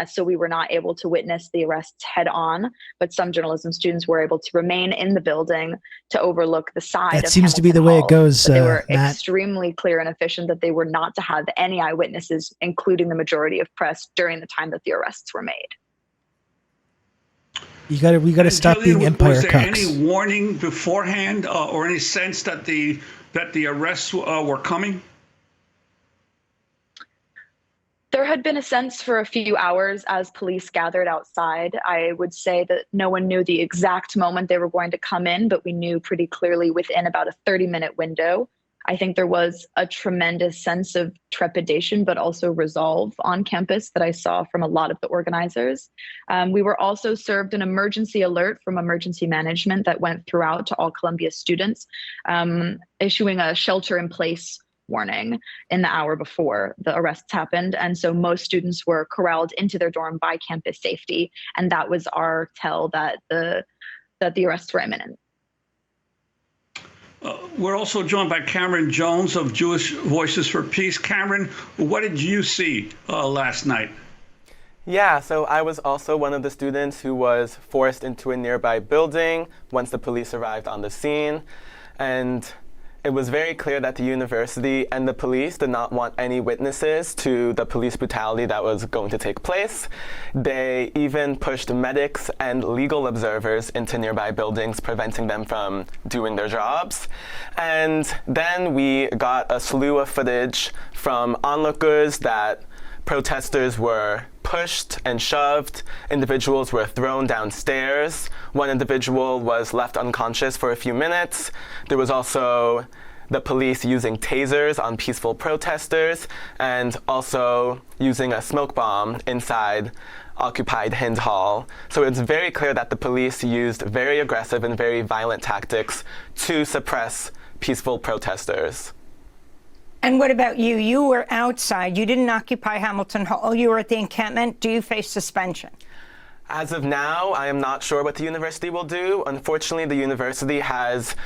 [SPEAKER 11] So we were not able to witness the arrests head on, but some journalism students were able to remain in the building to overlook the side.
[SPEAKER 1] That seems to be the way it goes.
[SPEAKER 11] They were
[SPEAKER 1] Matt.
[SPEAKER 11] extremely clear and efficient that they were not to have any eyewitnesses, including the majority of press, during the time that the arrests were made.
[SPEAKER 1] We got to stop being empire
[SPEAKER 13] was there
[SPEAKER 1] cucks.
[SPEAKER 13] any warning beforehand or any sense that the arrests were coming?
[SPEAKER 11] There had been a sense for a few hours as police gathered outside. I would say that no one knew the exact moment they were going to come in, but we knew pretty clearly within about a 30-minute window. I think there was a tremendous sense of trepidation, but also resolve on campus that I saw from a lot of the organizers. We were also served an emergency alert from emergency management that went throughout to all Columbia students, issuing a shelter-in-place warning in the hour before the arrests happened. And so most students were corralled into their dorm by campus safety. And that was our tell that the arrests were imminent.
[SPEAKER 13] We're also joined by Cameron Jones of Jewish Voices for Peace. Cameron, what did you see last night?
[SPEAKER 14] Yeah, so I was also one of the students who was forced into a nearby building once the police arrived on the scene. And it was very clear that the university and the police did not want any witnesses to the police brutality that was going to take place. They even pushed medics and legal observers into nearby buildings, preventing them from doing their jobs. And then we got a slew of footage from onlookers that protesters were pushed and shoved. Individuals were thrown downstairs. One individual was left unconscious for a few minutes. There was also the police using tasers on peaceful protesters and also using a smoke bomb inside occupied Hind Hall. So it's very clear that the police used very aggressive and very violent tactics to suppress peaceful protesters.
[SPEAKER 9] And what about you? You were outside. You didn't occupy Hamilton Hall. You were at the encampment. Do you face suspension?
[SPEAKER 14] As of now, I am not sure what the university will do. Unfortunately, the university has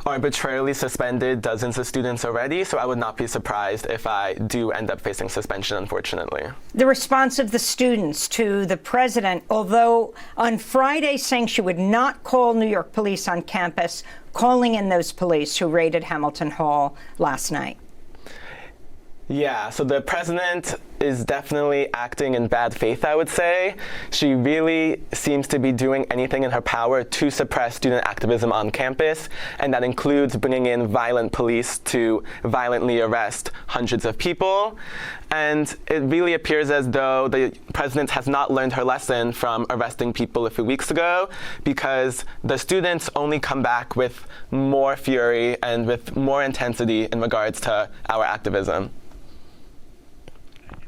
[SPEAKER 14] arbitrarily suspended dozens of students already, so I would not be surprised if I do end up facing suspension, unfortunately.
[SPEAKER 9] The response of the students to the president, although on Friday saying she would not call New York police on campus, calling in those police who raided Hamilton Hall last night.
[SPEAKER 14] Yeah, so the president is definitely acting in bad faith, I would say. She really seems to be doing anything in her power to suppress student activism on campus, and that includes bringing in violent police to violently arrest hundreds of people. And it really appears as though the president has not learned her lesson from arresting people a few weeks ago, because the students only come back with more fury and with more intensity in regards to our activism.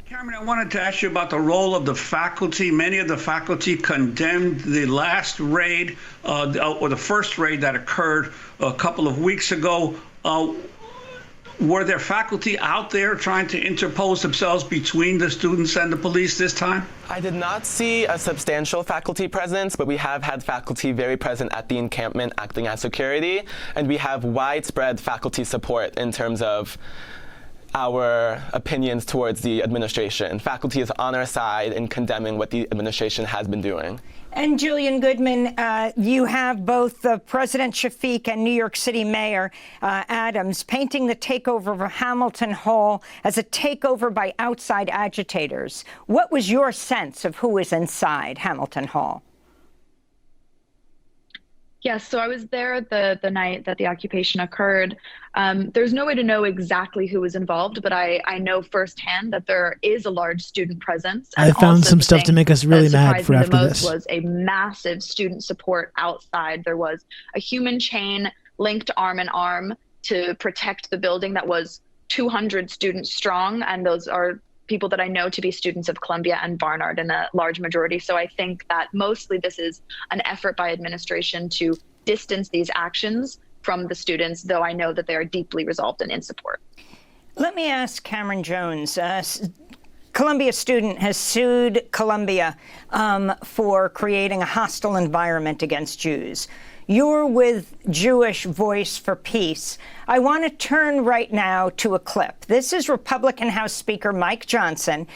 [SPEAKER 13] Cameron, I wanted to ask you about the role of the faculty. Many of the faculty condemned the last raid, or the first raid that occurred a couple of weeks ago. Were there faculty out there trying to interpose themselves between the students and the police this time?
[SPEAKER 14] I did not see a substantial faculty presence, but we have had faculty very present at the encampment acting as security, and we have widespread faculty support in terms of our opinions towards the administration. Faculty is on our side in condemning what the administration has been doing.
[SPEAKER 9] And Julian Goodman, you have both President Shafiq and New York City Mayor Adams painting the takeover of Hamilton Hall as a takeover by outside agitators. What was your sense of who was inside Hamilton Hall?
[SPEAKER 11] Yes, so I was there the night that the occupation occurred. There's no way to know exactly who was involved, but I know firsthand that there is a large student presence.
[SPEAKER 1] I found some stuff to make us really mad for after this.
[SPEAKER 11] Was a massive student support outside. There was a human chain linked arm in arm to protect the building that was 200 students strong, and those are people that I know to be students of Columbia and Barnard in a large majority. So I think that mostly this is an effort by administration to distance these actions from the students, though I know that they are deeply resolved and in support.
[SPEAKER 9] Let me ask Cameron Jones. Columbia student has sued Columbia for creating a hostile environment against Jews. You're with Jewish Voice for Peace. I want to turn right now to a clip. This is Republican House Speaker Mike Johnson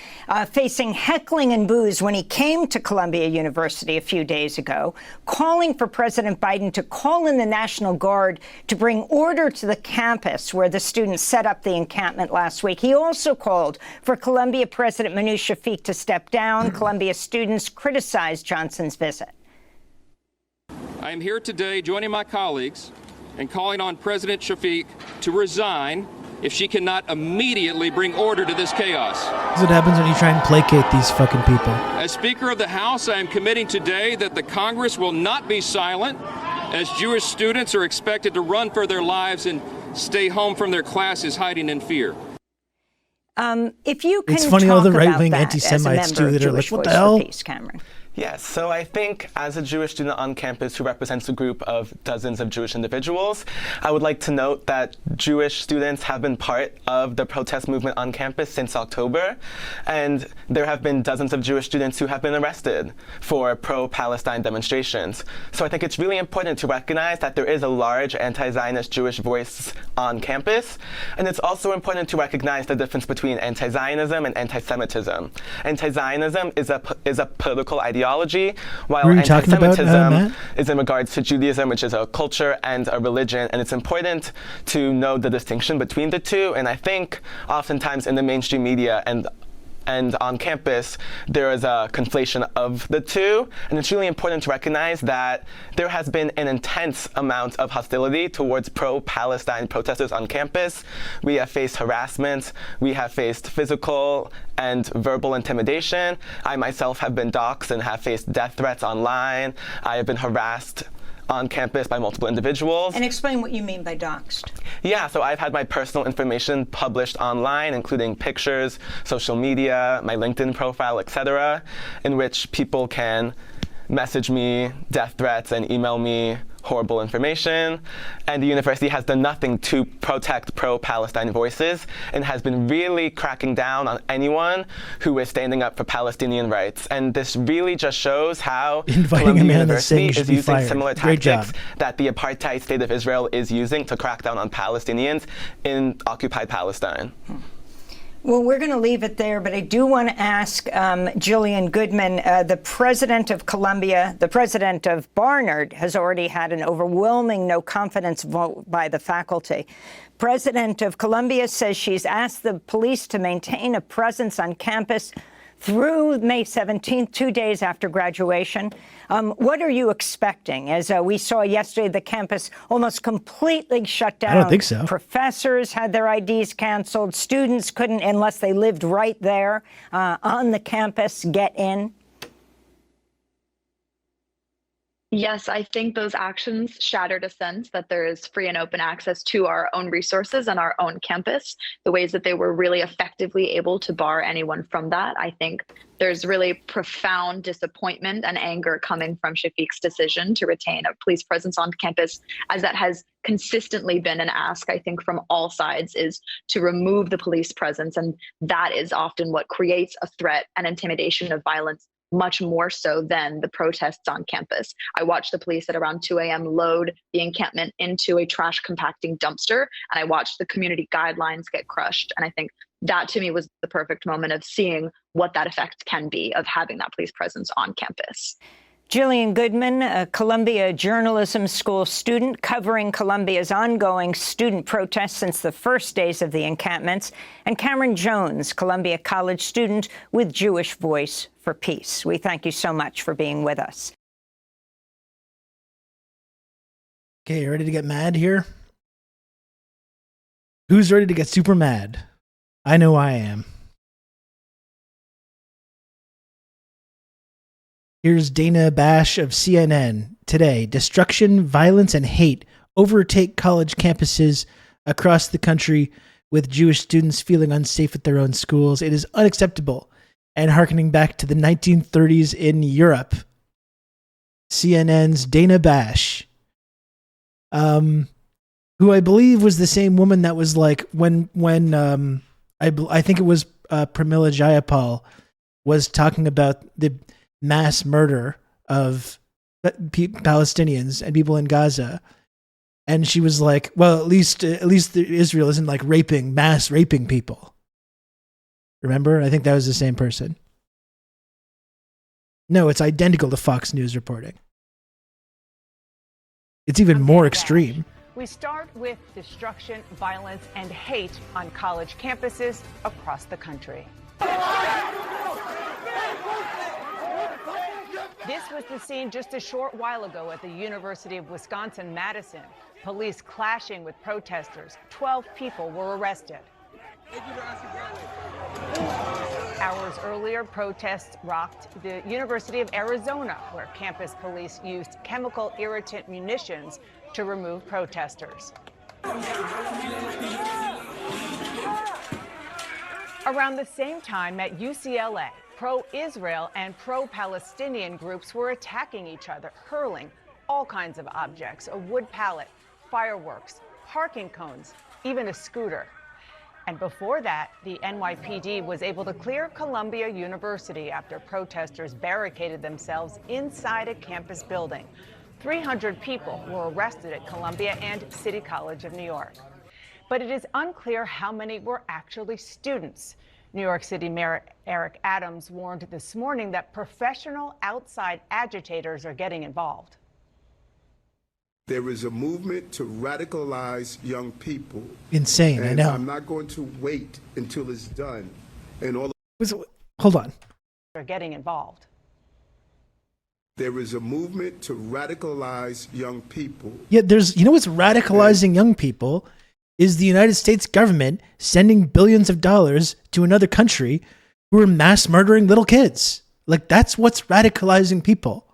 [SPEAKER 9] facing heckling and boos when he came to Columbia University a few days ago, calling for President Biden to call in the National Guard to bring order to the campus where the students set up the encampment last week. He also called for Columbia President Manoush Shafiq to step down. Columbia students criticized Johnson's visit.
[SPEAKER 15] I am here today joining my colleagues and calling on President Shafiq to resign if she cannot immediately bring order to this chaos.
[SPEAKER 1] That's what happens when you try and placate these fucking people.
[SPEAKER 15] As Speaker of the House, I am committing today that the Congress will not be silent as Jewish students are expected to run for their lives and stay home from their classes hiding in fear.
[SPEAKER 9] If you can,
[SPEAKER 1] it's funny, all the right-wing anti-Semites too that are like, what the hell?
[SPEAKER 9] Cameron.
[SPEAKER 14] Yes, so I think as a Jewish student on campus who represents a group of dozens of Jewish individuals, I would like to note that Jewish students have been part of the protest movement on campus since October, and there have been dozens of Jewish students who have been arrested for pro-Palestine demonstrations. So I think it's really important to recognize that there is a large anti-Zionist Jewish voice on campus, and it's also important to recognize the difference between anti-Zionism and anti-Semitism. Anti-Zionism is a political ideology, while anti-Semitism is in regards to Judaism, which is a culture and a religion, and it's important to know the distinction between the two. And I think oftentimes in the mainstream media and on campus, there is a conflation of the two, and it's really important to recognize that there has been an intense amount of hostility towards pro-Palestine protesters on campus. We have faced harassment, we have faced physical and verbal intimidation. I myself have been doxxed and have faced death threats online. I have been harassed on campus by multiple individuals.
[SPEAKER 9] And explain what you mean by doxxed.
[SPEAKER 14] Yeah, so I've had my personal information published online, including pictures, social media, my LinkedIn profile, etc., in which people can message me death threats and email me horrible information. And the university has done nothing to protect pro-Palestine voices and has been really cracking down on anyone who is standing up for Palestinian rights. And this really just shows how Columbia University is using similar tactics that the apartheid state of Israel is using to crack down on Palestinians in occupied Palestine.
[SPEAKER 9] Well, we're going to leave it there, but I do want to ask Jillian Goodman, the president of Columbia, the president of Barnard, has already had an overwhelming no confidence vote by the faculty. President of Columbia says she's asked the police to maintain a presence on campus through May 17th, 2 days after graduation. What are you expecting? As we saw yesterday, the campus almost completely shut down.
[SPEAKER 1] I don't think so.
[SPEAKER 9] Professors had their IDs canceled. Students couldn't, unless they lived right there on the campus, get in.
[SPEAKER 11] Yes, I think those actions shattered a sense that there is free and open access to our own resources and our own campus. The ways that they were really effectively able to bar anyone from that. I think there's really profound disappointment and anger coming from Shafiq's decision to retain a police presence on campus, as that has consistently been an ask, I think, from all sides, is to remove the police presence. And that is often what creates a threat and intimidation of violence, much more so than the protests on campus. I watched the police at around 2 a.m. load the encampment into a trash compacting dumpster, and I watched the community guidelines get crushed. And I think that, to me, was the perfect moment of seeing what that effect can be of having that police presence on campus.
[SPEAKER 9] Jillian Goodman, a Columbia Journalism School student covering Columbia's ongoing student protests since the first days of the encampments, and Cameron Jones, Columbia College student with Jewish Voice for Peace. We thank you so much for being with us.
[SPEAKER 1] Okay, you ready to get mad here? Who's ready to get super mad? I know I am. Here's Dana Bash of CNN today. Destruction, violence, and hate overtake college campuses across the country, with Jewish students feeling unsafe at their own schools. It is unacceptable and harkening back to the 1930s in Europe. CNN's Dana Bash, who I believe was the same woman that was like when I think it was Pramila Jayapal was talking about the mass murder of Palestinians and people in Gaza, and she was like, well, at least Israel isn't like mass raping people. Remember? I think that was the same person. No, it's identical to Fox News reporting. It's even more extreme.
[SPEAKER 16] We start with destruction, violence, and hate on college campuses across the country. This was the scene just a short while ago at the University of Wisconsin-Madison. Police clashing with protesters. 12 people were arrested. Hours earlier, protests rocked the University of Arizona, where campus police used chemical irritant munitions to remove protesters. Around the same time at UCLA, pro-Israel and pro-Palestinian groups were attacking each other, hurling all kinds of objects, a wood pallet, fireworks, parking cones, even a scooter. And before that, the NYPD was able to clear Columbia University after protesters barricaded themselves inside a campus building. 300 people were arrested at Columbia and City College of New York. But it is unclear how many were actually students. New York City Mayor Eric Adams warned this morning that professional outside agitators are getting involved.
[SPEAKER 17] There is a movement to radicalize young people.
[SPEAKER 1] Insane, I know.
[SPEAKER 17] I'm not going to wait until it's done. And
[SPEAKER 1] hold on.
[SPEAKER 16] Are getting involved.
[SPEAKER 17] There is a movement to radicalize young people.
[SPEAKER 1] Yeah, you know what's radicalizing young people is the United States government sending billions of dollars to another country who are mass murdering little kids. Like, that's what's radicalizing people.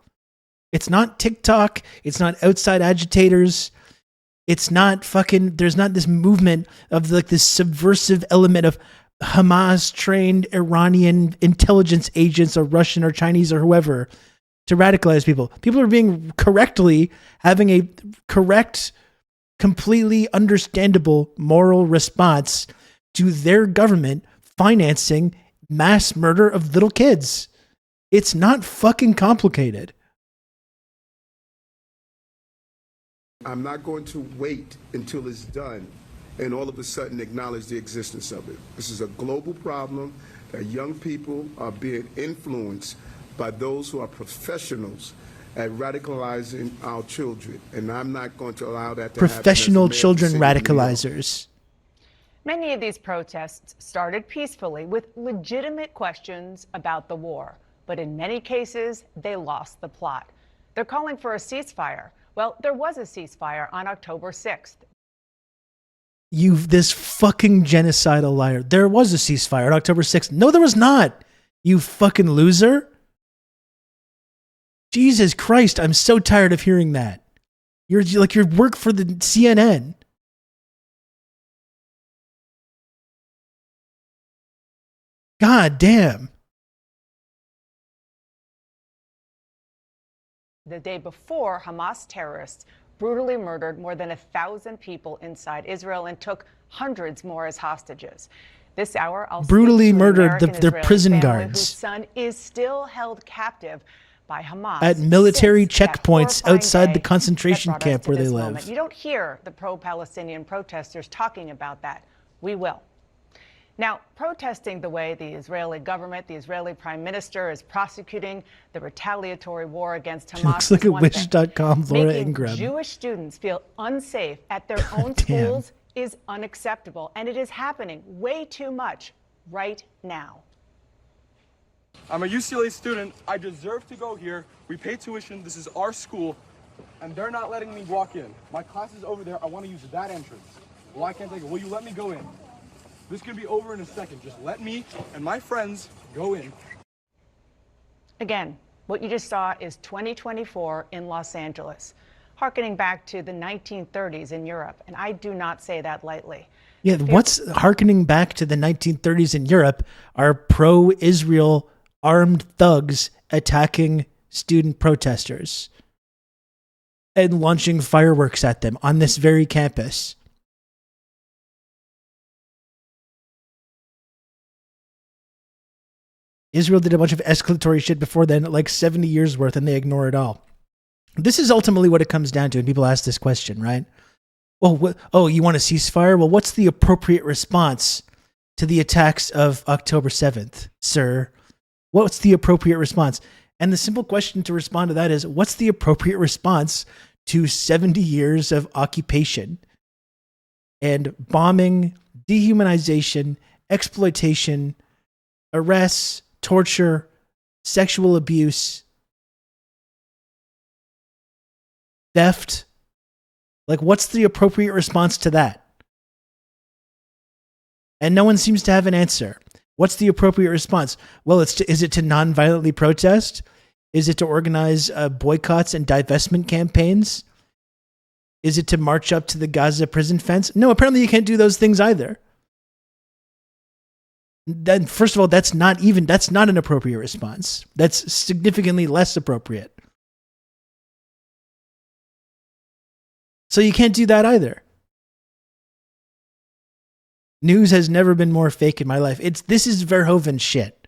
[SPEAKER 1] It's not TikTok. It's not outside agitators. It's not there's not this movement of like this subversive element of Hamas trained Iranian intelligence agents or Russian or Chinese or whoever to radicalize people. People are being having a correct, completely understandable moral response to their government financing mass murder of little kids. It's not fucking complicated.
[SPEAKER 17] I'm not going to wait until it's done. and all of a sudden acknowledge the existence of it. This is a global problem that young people are being influenced by those who are professionals at radicalizing our children, and I'm not going to allow that to happen.
[SPEAKER 1] Professional children radicalizers.
[SPEAKER 16] Many of these protests started peacefully with legitimate questions about the war, but in many cases, they lost the plot. They're calling for a ceasefire. Well, there was a ceasefire on October 6th.
[SPEAKER 1] This fucking genocidal liar. There was a ceasefire on October 6th. No, there was not. You fucking loser. Jesus Christ, I'm so tired of hearing that. You're like, you work for the CNN. God damn.
[SPEAKER 16] The day before, Hamas terrorists brutally murdered more than 1,000 people inside Israel and took hundreds more as hostages. This hour, I'll
[SPEAKER 1] brutally murdered their
[SPEAKER 16] American-Israeli
[SPEAKER 1] prison
[SPEAKER 16] family
[SPEAKER 1] guards.
[SPEAKER 16] Whose son is still held captive by Hamas
[SPEAKER 1] At military
[SPEAKER 16] since that
[SPEAKER 1] checkpoints
[SPEAKER 16] horrifying
[SPEAKER 1] outside
[SPEAKER 16] day
[SPEAKER 1] the concentration
[SPEAKER 16] that brought us
[SPEAKER 1] camp
[SPEAKER 16] to
[SPEAKER 1] where they
[SPEAKER 16] this
[SPEAKER 1] live.
[SPEAKER 16] moment. You don't hear the pro-Palestinian protesters talking about that. We will. Now, protesting the way the Israeli government, the Israeli prime minister is prosecuting the retaliatory war against Hamas.
[SPEAKER 1] Looks like
[SPEAKER 16] is
[SPEAKER 1] a
[SPEAKER 16] one thing.
[SPEAKER 1] Wish.com Laura
[SPEAKER 16] Making
[SPEAKER 1] Ingram.
[SPEAKER 16] Jewish students feel unsafe at their own
[SPEAKER 1] damn.
[SPEAKER 16] schools is unacceptable, and it is happening way too much right now.
[SPEAKER 6] I'm a UCLA student. I deserve to go here. We pay tuition. This is our school, and they're not letting me walk in. My class is over there. I want to use that entrance. Well, I can't take it. Will you let me go in? This could be over in a second. Just let me and my friends go in.
[SPEAKER 16] Again, what you just saw is 2024 in Los Angeles, harkening back to the 1930s in Europe, and I do not say that lightly.
[SPEAKER 1] Yeah, what's harkening back to the 1930s in Europe are pro-Israel armed thugs attacking student protesters and launching fireworks at them on this very campus. Israel did a bunch of escalatory shit before then, like 70 years worth, and they ignore it all. This is ultimately what it comes down to, and people ask this question, right? Oh, you want a ceasefire? Well, what's the appropriate response to the attacks of October 7th, sir? What's the appropriate response? And the simple question to respond to that is, what's the appropriate response to 70 years of occupation and bombing, dehumanization, exploitation, arrests, torture, sexual abuse, theft? Like, what's the appropriate response to that? And no one seems to have an answer. What's the appropriate response? Well, is it to non-violently protest? Is it to organize boycotts and divestment campaigns? Is it to march up to the Gaza prison fence? No, apparently you can't do those things either. Then, first of all, that's not an appropriate response. That's significantly less appropriate. So you can't do that either. News has never been more fake in my life. This is Verhoeven shit.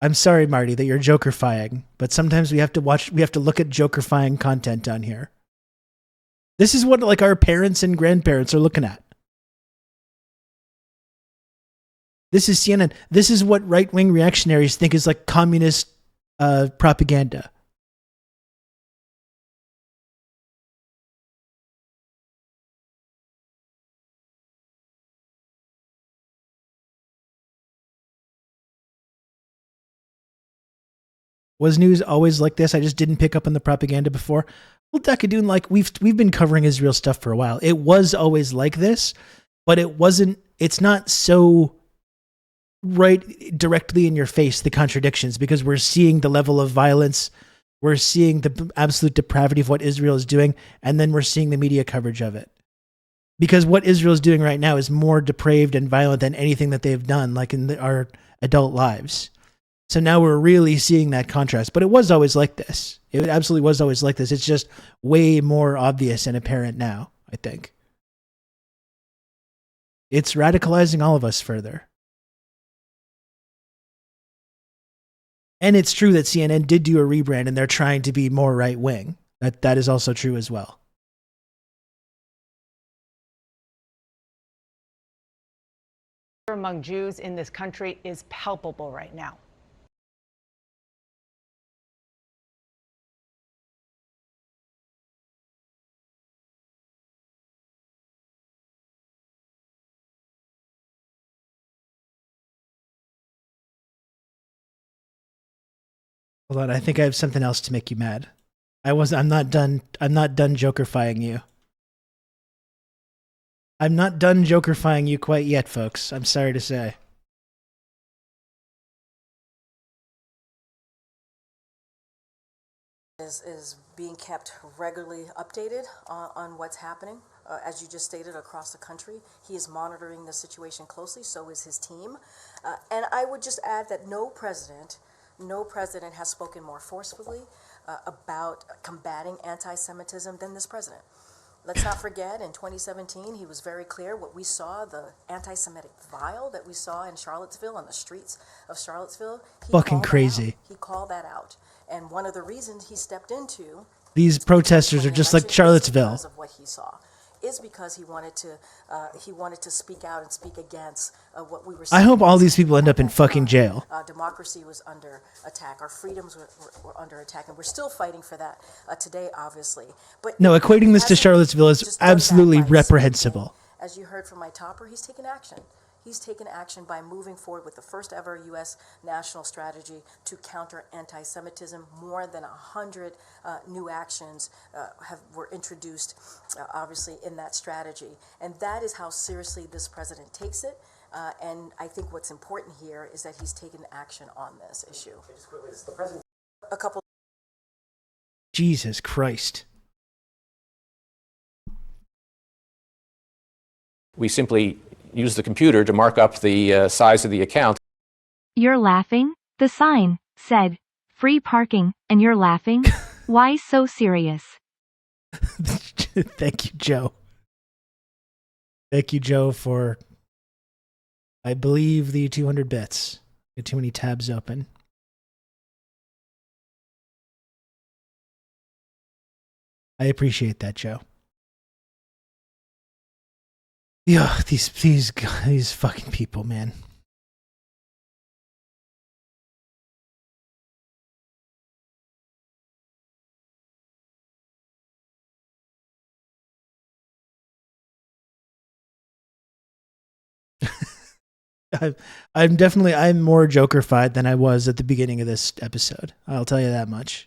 [SPEAKER 1] I'm sorry, Marty, that you're jokerfying, but sometimes we have to look at jokerfying content down here. This is what like our parents and grandparents are looking at. This is CNN. This is what right-wing reactionaries think is like communist propaganda. Was news always like this? I just didn't pick up on the propaganda before. Well, Dakadoon, like we've been covering Israel stuff for a while. It was always like this, but it's not so right directly in your face, the contradictions, because we're seeing the level of violence, we're seeing the absolute depravity of what Israel is doing, and then we're seeing the media coverage of it. Because what Israel is doing right now is more depraved and violent than anything that they've done, like in our adult lives. So now we're really seeing that contrast. But it was always like this. It absolutely was always like this. It's just way more obvious and apparent now, I think. It's radicalizing all of us further. And it's true that CNN did do a rebrand and they're trying to be more right wing. That is also true as well.
[SPEAKER 16] Among Jews in this country is palpable right now.
[SPEAKER 1] Hold on, I think I have something else to make you mad. I'm not done jokerifying you. I'm not done jokerifying you quite yet, folks. I'm sorry to say.
[SPEAKER 2] Is being kept regularly updated on what's happening. As you just stated, across the country. He is monitoring the situation closely, so is his team. And I would just add that no president has spoken more forcefully about combating anti-Semitism than this president. Let's not forget, in 2017, he was very clear what we saw, the anti-Semitic vial that we saw in Charlottesville, on the streets of Charlottesville.
[SPEAKER 1] Fucking crazy.
[SPEAKER 2] He called that out. And one of the reasons he stepped into
[SPEAKER 1] These protesters are just like Charlottesville.
[SPEAKER 2] because of what he saw is because he wanted to speak out and speak against what we were seeing.
[SPEAKER 1] I hope all these people end up in fucking jail.
[SPEAKER 2] Democracy was under attack. Our freedoms were under attack, and we're still fighting for that today, obviously. But
[SPEAKER 1] No, equating this to Charlottesville is absolutely reprehensible.
[SPEAKER 2] as you heard from my topper, he's taken action. He's taken action by moving forward with the first ever U.S. national strategy to counter anti-Semitism. More than 100 new actions were introduced, obviously, in that strategy. And that is how seriously this president takes it. And I think what's important here is that he's taken action on this issue. A couple.
[SPEAKER 1] Jesus Christ.
[SPEAKER 18] We simply use the computer to mark up the size of the account.
[SPEAKER 3] You're laughing? The sign said, free parking, and you're laughing? Why so serious?
[SPEAKER 1] Thank you, Joe. Thank you, Joe, for, I believe, the 200 bits. Got too many tabs open. I appreciate that, Joe. Yeah, these fucking people, man. I'm more Joker-fied than I was at the beginning of this episode. I'll tell you that much.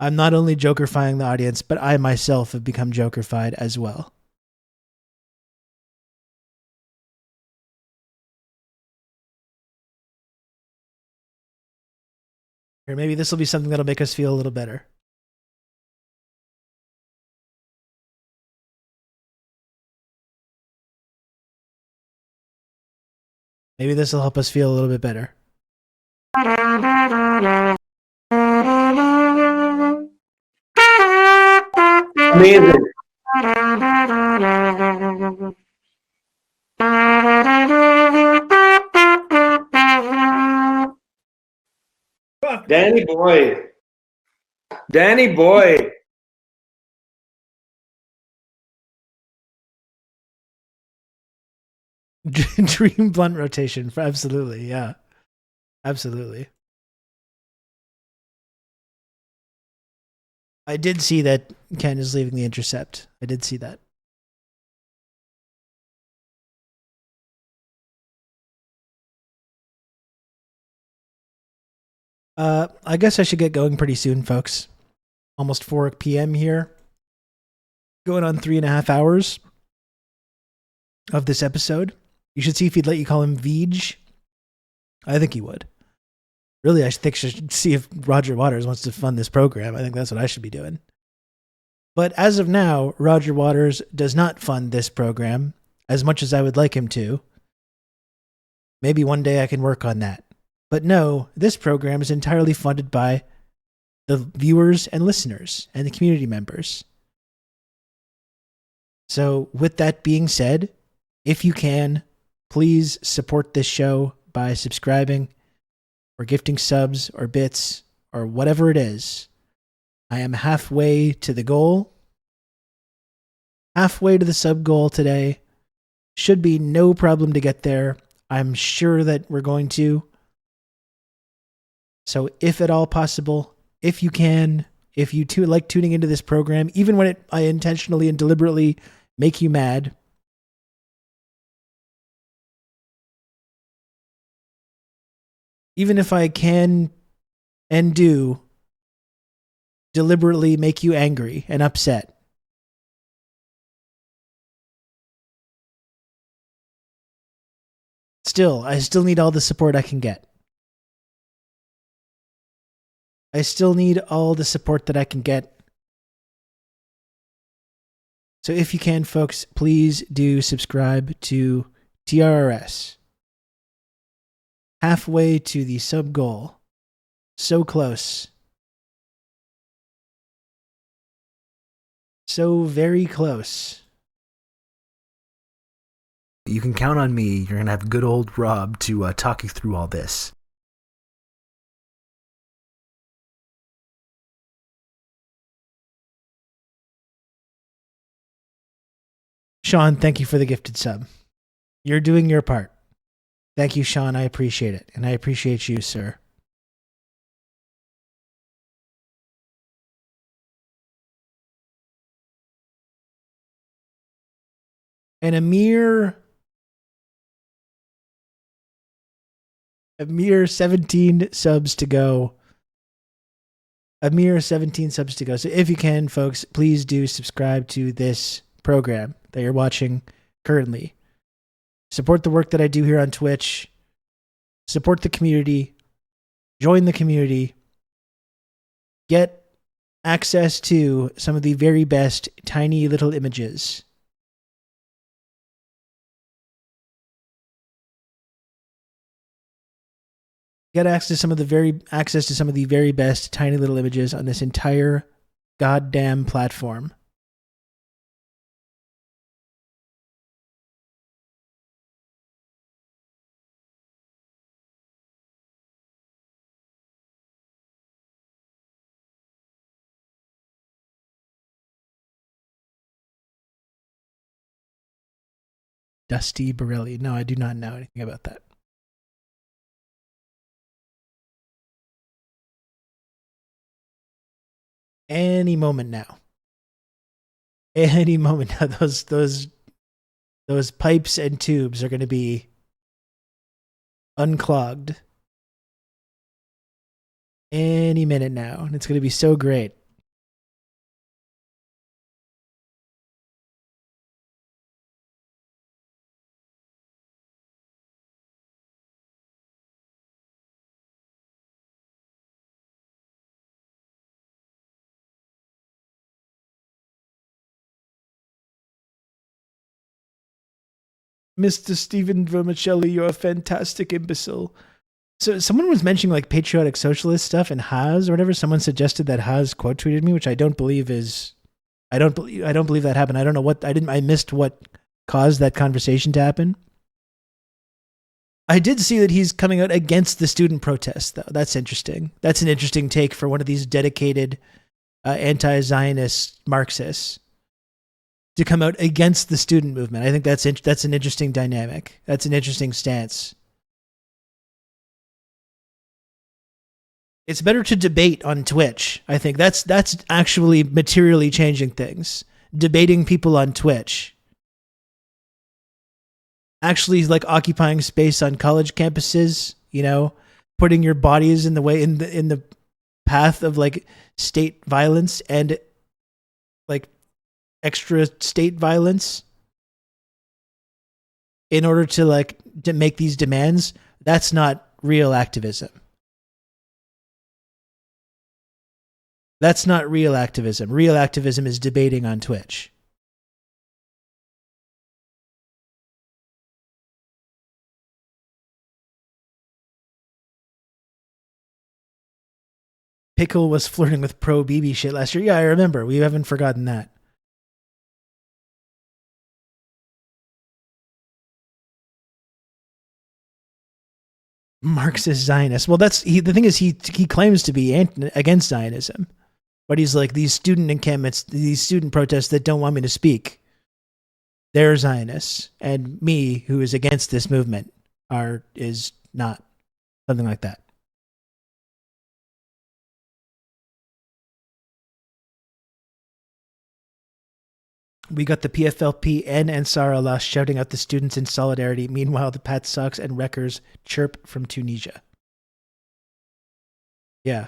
[SPEAKER 1] I'm not only Joker-fying the audience, but I myself have become Joker-fied as well. Or maybe this will be something that'll make us feel a little better. Maybe this will help us feel a little bit better.
[SPEAKER 5] Amazing. Danny boy. Danny boy.
[SPEAKER 1] Dream blunt rotation. Absolutely. Yeah. Absolutely. I did see that Ken is leaving the Intercept. I did see that. I guess I should get going pretty soon, folks. Almost 4 p.m. here. Going on 3.5 hours of this episode. You should see if he'd let you call him Vij. I think he would. Really, I should see if Roger Waters wants to fund this program. I think that's what I should be doing. But as of now, Roger Waters does not fund this program as much as I would like him to. Maybe one day I can work on that. But no, this program is entirely funded by the viewers and listeners and the community members. So with that being said, if you can, please support this show by subscribing or gifting subs or bits or whatever it is. I am halfway to the goal. Halfway to the sub goal today. Should be no problem to get there. I'm sure that we're going to. So if at all possible, if you can, if you like tuning into this program, even when I intentionally and deliberately make you mad, even if I can and do deliberately make you angry and upset, I still need all the support I can get. I still need all the support that I can get. So if you can, folks, please do subscribe to TRRS. Halfway to the sub goal. So close. So very close. You can count on me. You're going to have good old Rob to talk you through all this. Sean, thank you for the gifted sub. You're doing your part. Thank you, Sean. I appreciate it. And I appreciate you, sir. And a mere 17 subs to go. A mere 17 subs to go. So if you can, folks, please do subscribe to this program that you're watching currently. Support the work that I do here on Twitch. Support the community. Join the community. Get access to some of the very best tiny little images. Get access to some of the very best tiny little images on this entire goddamn platform. Dusty Borelli. No, I do not know anything about that. Any moment now. Any moment now, those pipes and tubes are going to be unclogged. Any minute now, and it's going to be so great. Mr. Stephen Vermicelli, you're a fantastic imbecile. So someone was mentioning like patriotic socialist stuff and Haas or whatever. Someone suggested that Haas quote tweeted me, which I don't believe is. I don't believe that happened. I don't know what I missed what caused that conversation to happen. I did see that he's coming out against the student protests, though. That's interesting. That's an interesting take for one of these dedicated anti-Zionist Marxists to come out against the student movement. I think that's an interesting dynamic. That's an interesting stance. It's better to debate on Twitch. I think that's actually materially changing things. Debating people on Twitch. Actually, like occupying space on college campuses, you know, putting your bodies in the way in the path of like state violence and like extra state violence in order to make these demands. That's not real activism. That's not real activism. Real activism is debating on Twitch. Pickle was flirting with pro BB shit last year. Yeah, I remember. We haven't forgotten that. Marxist Zionist. Well, the thing is he claims to be against Zionism, but he's like, these student encampments, these student protests that don't want me to speak, they're Zionists, and me, who is against this movement, is not. Something like that. We got the PFLP and Ansar Allah shouting out the students in solidarity. Meanwhile, the Pat Sox and Wreckers chirp from Tunisia. Yeah.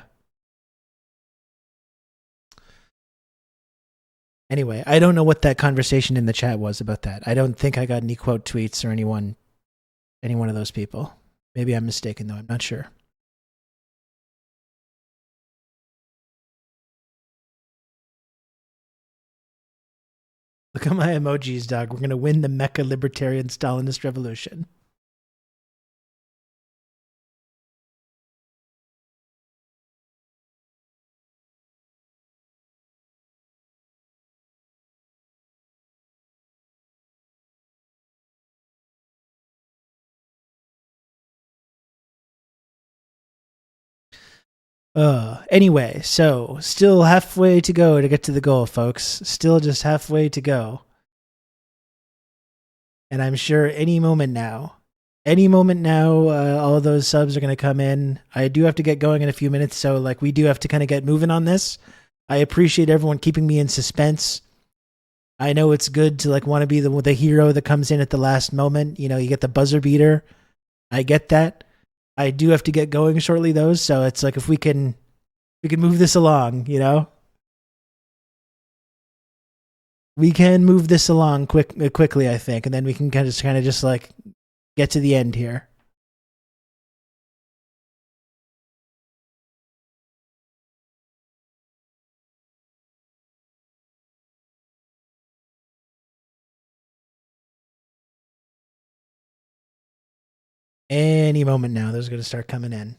[SPEAKER 1] Anyway, I don't know what that conversation in the chat was about that. I don't think I got any quote tweets or any one of those people. Maybe I'm mistaken, though. I'm not sure. Look at my emojis, dog. We're going to win the Mecha Libertarian Stalinist Revolution. Anyway, so still halfway to go to get to the goal, folks. Still just halfway to go. And I'm sure any moment now, all of those subs are going to come in. I do have to get going in a few minutes, so like we do have to kind of get moving on this. I appreciate everyone keeping me in suspense. I know it's good to like want to be the hero that comes in at the last moment. You know, you get the buzzer beater. I get that. I do have to get going shortly though, so it's like if we can move this along, you know? We can move this along quickly, I think, and then we can kind of just like get to the end here. Any moment now, those are going to start coming in.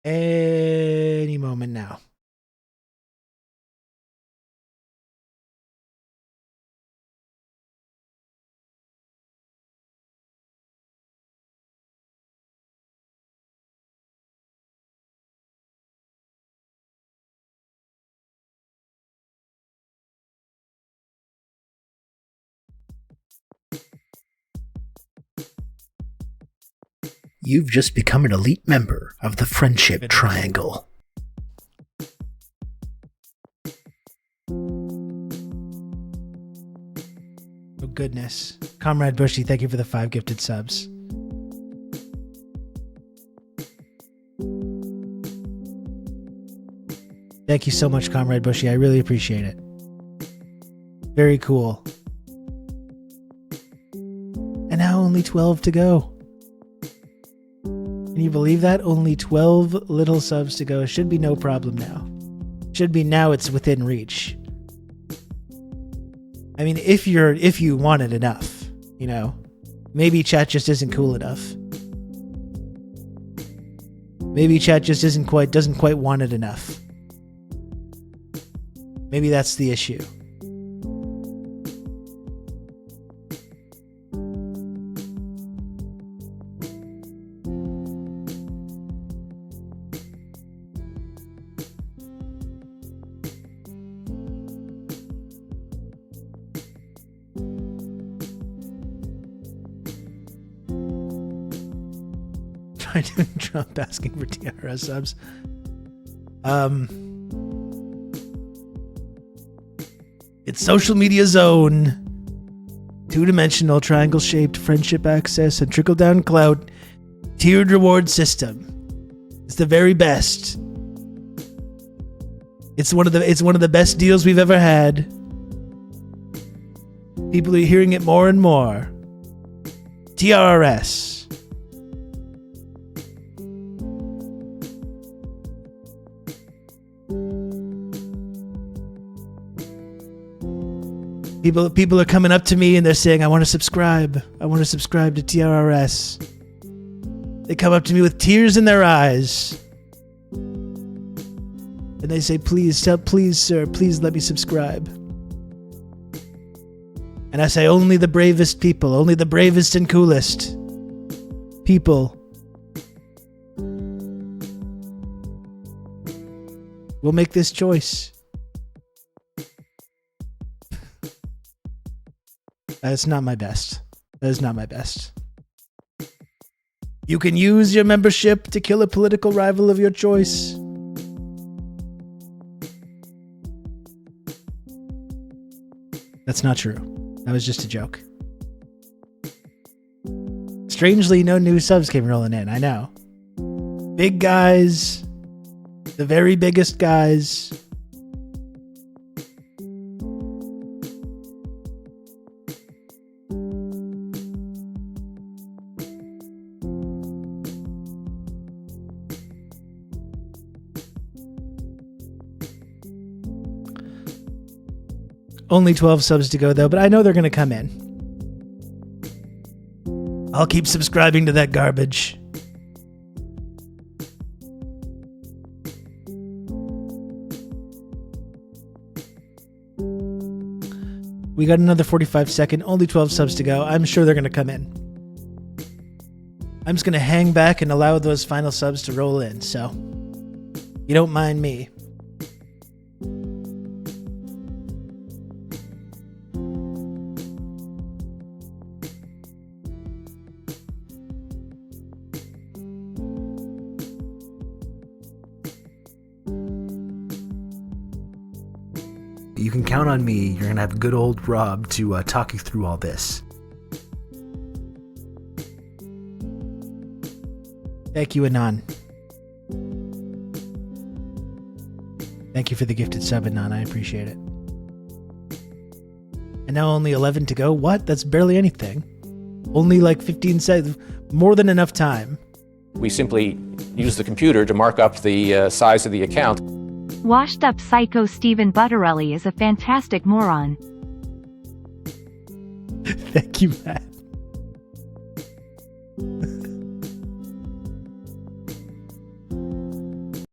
[SPEAKER 1] Any moment now. You've just become an elite member of the Friendship Triangle. Oh goodness. Comrade Bushy, thank you for the 5 gifted subs. Thank you so much, Comrade Bushy. I really appreciate it. Very cool. And now only 12 to go. Can you believe that? Only 12 little subs to go. Should be no problem now. Should be now it's within reach. I mean, if you want it enough, you know. Maybe chat just isn't cool enough. Maybe chat just doesn't quite want it enough. Maybe that's the issue. Trump asking for TRRS subs. It's social media zone. 2-dimensional triangle-shaped friendship access and trickle-down clout tiered reward system. It's the very best. It's one of the best deals we've ever had. People are hearing it more and more. TRRS. People are coming up to me and they're saying, I want to subscribe. I want to subscribe to TRRS. They come up to me with tears in their eyes. And they say, please, sir, please let me subscribe. And I say, only the bravest people, only the bravest and coolest people will make this choice. That's not my best. That is not my best. You can use your membership to kill a political rival of your choice. That's not true. That was just a joke. Strangely, no new subs came rolling in. I know. Big guys. The very biggest guys. Only 12 subs to go, though, but I know they're going to come in. I'll keep subscribing to that garbage. We got another 45 second, only 12 subs to go. I'm sure they're going to come in. I'm just going to hang back and allow those final subs to roll in, so you don't mind me. You can count on me. You're going to have good old Rob to talk you through all this. Thank you, Anon. Thank you for the gifted sub, Anon. I appreciate it. And now only 11 to go. What? That's barely anything. Only like 15 seconds. More than enough time.
[SPEAKER 18] We simply use the computer to mark up the size of the account.
[SPEAKER 3] Washed up psycho Stephen Butterelli is a fantastic moron.
[SPEAKER 1] Thank you, Matt.